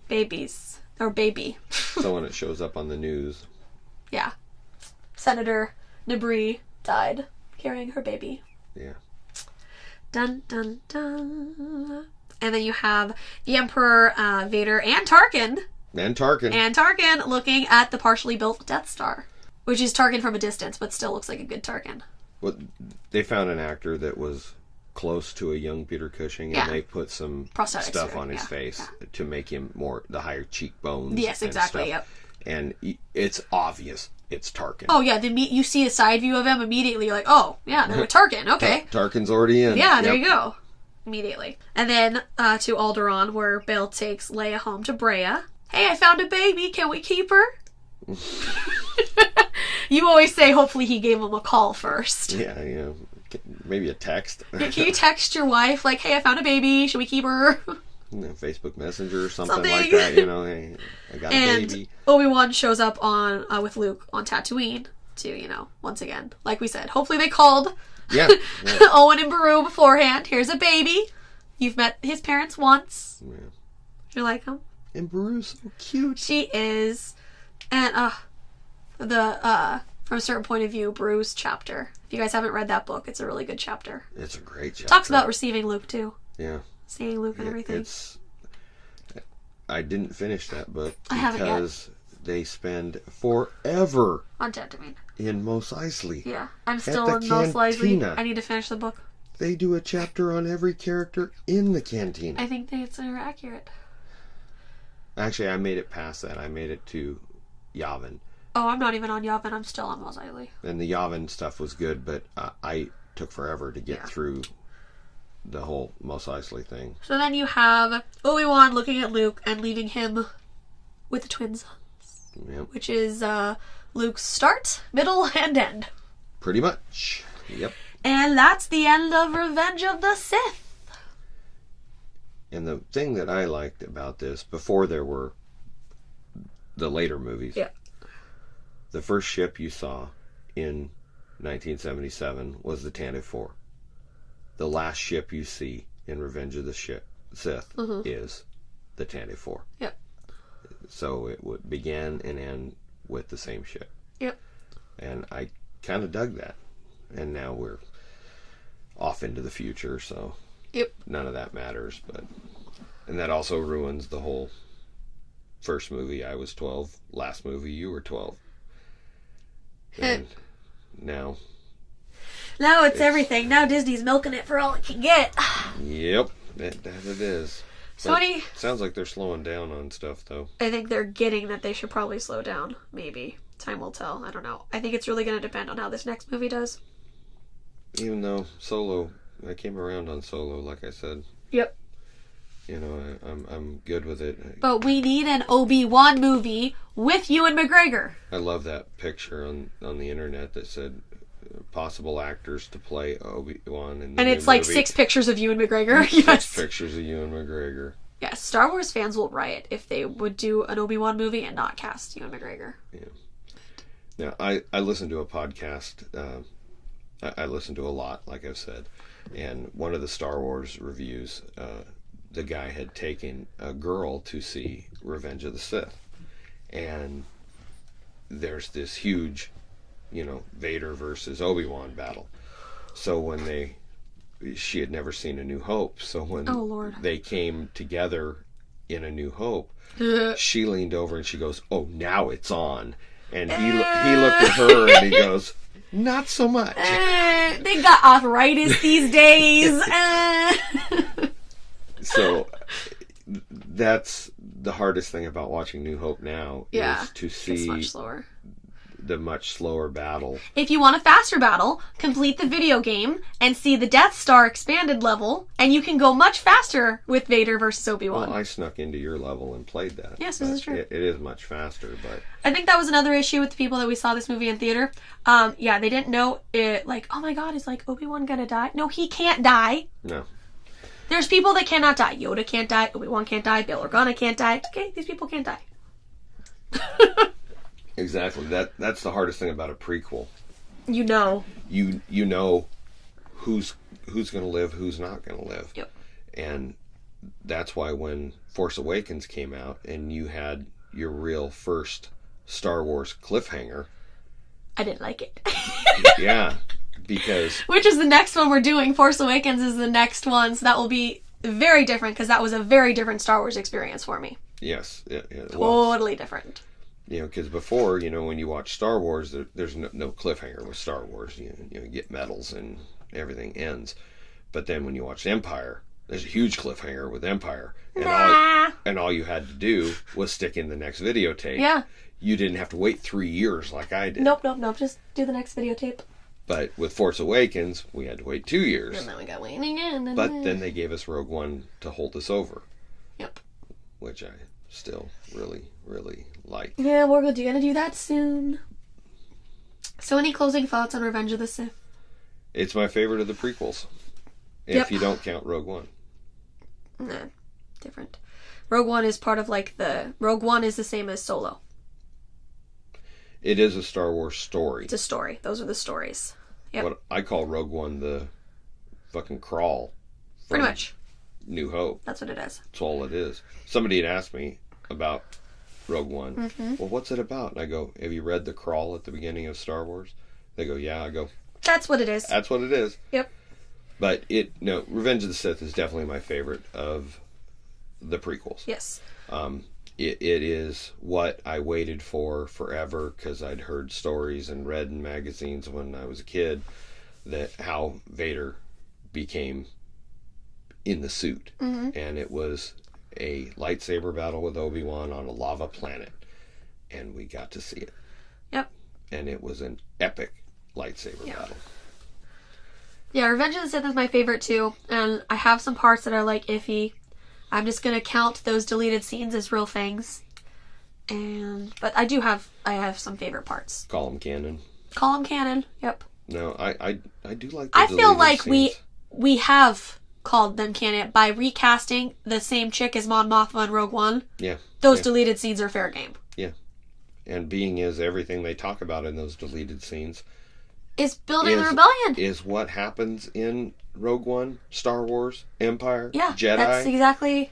babies. Or baby. So when it shows up on the news. Yeah. Senator Nabri died carrying her baby. Yeah. Dun, dun, dun. And then you have the Emperor, Vader, and Tarkin. And Tarkin looking at the partially built Death Star. Which is Tarkin from a distance, but still looks like a good Tarkin. Well, they found an actor that was close to a young Peter Cushing, and they put some prosthetics stuff on his face to make him more the higher cheekbones. Yes, exactly. Yep. And it's obvious it's Tarkin. Oh yeah, you see a side view of him immediately. You're like, oh yeah, they're with Tarkin. Okay, Tarkin's already in. Yeah, there you go. Immediately, and then to Alderaan, where Bail takes Leia home to Breha. Hey, I found a baby. Can we keep her? You always say, hopefully he gave him a call first. Yeah, yeah. Maybe a text. Can you text your wife, like, hey, I found a baby, should we keep her? Facebook Messenger or something like that, you know, hey, I got a baby. And Obi-Wan shows up on with Luke on Tatooine to, you know, once again, like we said, hopefully they called Owen and Beru beforehand. Here's a baby. You've met his parents once. Yeah. You like him? And Beru's so cute. She is. And, from a certain point of view, Bruce chapter. If you guys haven't read that book, it's a really good chapter. It's a great chapter. Talks about receiving Luke, too. Yeah. Seeing Luke and everything. I didn't finish that book because they spend forever on Tatooine. In Mos Eisley. Yeah. I'm still in Mos Eisley. I need to finish the book. They do a chapter on every character in the cantina. I think it's accurate. Actually, I made it past that. I made it to Yavin. Oh, I'm not even on Yavin. I'm still on Mos Eisley. And the Yavin stuff was good, but I took forever to get through the whole Mos Eisley thing. So then you have Obi-Wan looking at Luke and leaving him with the twin sons. Yep. Which is Luke's start, middle, and end. Pretty much. Yep. And that's the end of Revenge of the Sith. And the thing that I liked about this, before there were the later movies, the first ship you saw in 1977 was the Tantive 4. The last ship you see in Revenge of the Sith is the Tantive 4. Yep. So it began and end with the same ship. Yep. And I kind of dug that. And now we're off into the future, so none of that matters. And that also ruins the whole first movie. I was 12. Last movie, you were 12. And now it's everything. Now Disney's milking it for all it can get. Yep, that it is. So sounds like they're slowing down on stuff, though. I think they're getting that they should probably slow down. Maybe. Time will tell. I don't know. I think it's really going to depend on how this next movie does. Even though Solo, I came around on Solo, like I said. Yep. You know, I'm good with it. But we need an Obi-Wan movie with Ewan McGregor. I love that picture on the internet that said possible actors to play Obi-Wan. And it's like 6 pictures of Ewan McGregor. Yes. 6 pictures of Ewan McGregor. Yeah, Star Wars fans will riot if they would do an Obi-Wan movie and not cast Ewan McGregor. Yeah. Now, I listen to a podcast. I listen to a lot, like I've said. And one of the Star Wars reviews, the guy had taken a girl to see Revenge of the Sith. And there's this huge, Vader versus Obi-Wan battle. So when she had never seen A New Hope. So when they came together in A New Hope, she leaned over and she goes, "Oh, now it's on." And he looked at her and he goes, "Not so much." They got arthritis these days. So that's the hardest thing about watching New Hope now is to see the much slower battle. If you want a faster battle, complete the video game and see the Death Star expanded level, and you can go much faster with Vader versus Obi-Wan. Well, I snuck into your level and played that. Yes, this is true. It is much faster, but I think that was another issue with the people that we saw this movie in theater. They didn't know it. Like, oh my God, is Obi-Wan gonna die? No, he can't die. No. There's people that cannot die. Yoda can't die. Obi-Wan can't die. Bail Organa can't die. Okay, these people can't die. Exactly. That's the hardest thing about a prequel. You know who's going to live, who's not going to live. Yep. And that's why when Force Awakens came out and you had your real first Star Wars cliffhanger, I didn't like it. Yeah, because which is the next one we're doing. Force Awakens is the next one, so that will be very different because that was a very different Star Wars experience for me. Yes, it totally different. Because before, when you watch Star Wars, there's no cliffhanger with Star Wars. You get medals and everything ends. But then when you watch Empire, there's a huge cliffhanger with Empire. And all you had to do was stick in the next videotape. Yeah. You didn't have to wait 3 years like I did. Nope. Just do the next videotape. But with Force Awakens, we had to wait 2 years. And then we got waiting again. But then they gave us Rogue One to hold us over. Yep. Which I still really, really like. Yeah, we're going to do that soon. So any closing thoughts on Revenge of the Sith? It's my favorite of the prequels. If you don't count Rogue One. Nah, different. Rogue One is part of Rogue One is the same as Solo. It is a Star Wars story. It's a story. Those are the stories. Yep. What I call Rogue One the fucking crawl. Pretty much. New Hope. That's what it is. That's all it is. Somebody had asked me about Rogue One. Mm-hmm. Well, what's it about? And I go, have you read the crawl at the beginning of Star Wars? They go, yeah. I go, that's what it is. that's what it is. Yep. But Revenge of the Sith is definitely my favorite of the prequels. Yes. It is what I waited for forever, because I'd heard stories and read in magazines when I was a kid that how Vader became in the suit. Mm-hmm. And it was a lightsaber battle with Obi-Wan on a lava planet. And we got to see it. Yep. And it was an epic lightsaber battle. Yeah, Revenge of the Sith is my favorite too. And I have some parts that are like iffy. I'm just gonna count those deleted scenes as real things. But I have some favorite parts. Call them canon. Call them canon. Yep. No, I do like the I feel like scenes. we have called them canon by recasting the same chick as Mon Mothma in Rogue One. Yeah. Those deleted scenes are fair game. Yeah. And being is everything they talk about in those deleted scenes is building the rebellion. Is what happens in Rogue One, Star Wars, Empire, Jedi. That's exactly.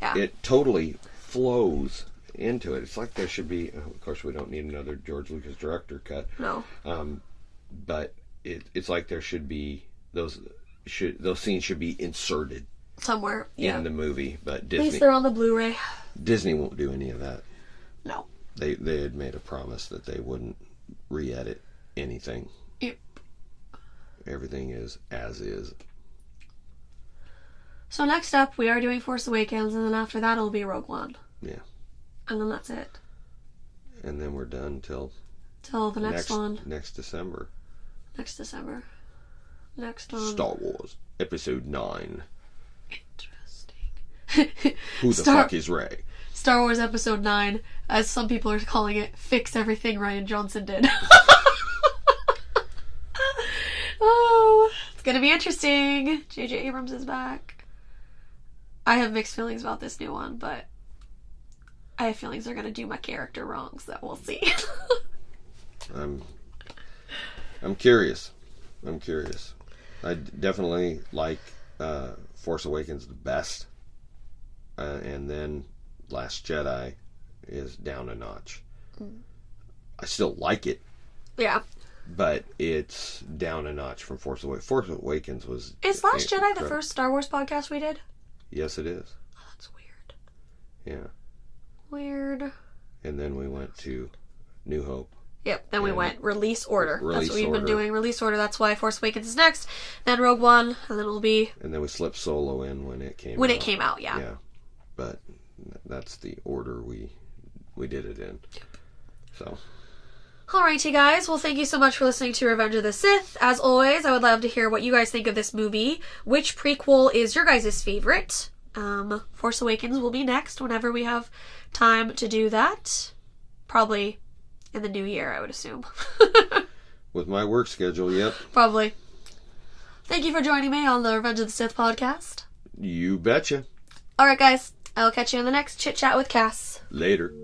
Yeah. It totally flows into it. It's like there should be. Of course, we don't need another George Lucas director cut. No. But it's like there should be those scenes should be inserted somewhere in the movie. But Disney. At least they're on the Blu-ray. Disney won't do any of that. No. They had made a promise that they wouldn't re-edit anything. Yep. Everything is as is. So next up, we are doing Force Awakens, and then after that, it'll be Rogue One. Yeah. And then that's it. And then we're done till the next one. Next December. Next December. Next one. Star Wars Episode 9. Interesting. Who the fuck is Rey? Star Wars Episode 9, as some people are calling it, fix everything Rian Johnson did. Oh, it's gonna be interesting. J.J. Abrams is back. I have mixed feelings about this new one, but I have feelings they're gonna do my character wrong, so we'll see. I'm curious. I definitely like Force Awakens the best, and then Last Jedi is down a notch. I still like it. Yeah. But it's down a notch from Force Awakens. Force Awakens was... Is Last Jedi the first Star Wars podcast we did? Yes, it is. Oh, that's weird. Yeah. Weird. And then we went to New Hope. Yep, then we went release order. That's what we've been doing, release order. That's why Force Awakens is next. Then Rogue One, and then we'll be... And then we slipped Solo in when it came out. When it came out, yeah. Yeah. But that's the order we did it in. Yep. So... Alrighty guys, well thank you so much for listening to Revenge of the Sith. As always, I would love to hear what you guys think of this movie. Which prequel is your guys' favorite? Force Awakens will be next whenever we have time to do that. Probably in the new year, I would assume. With my work schedule, yep. Probably. Thank you for joining me on the Revenge of the Sith podcast. You betcha. Alright guys, I will catch you in the next Chit Chat with Cass. Later.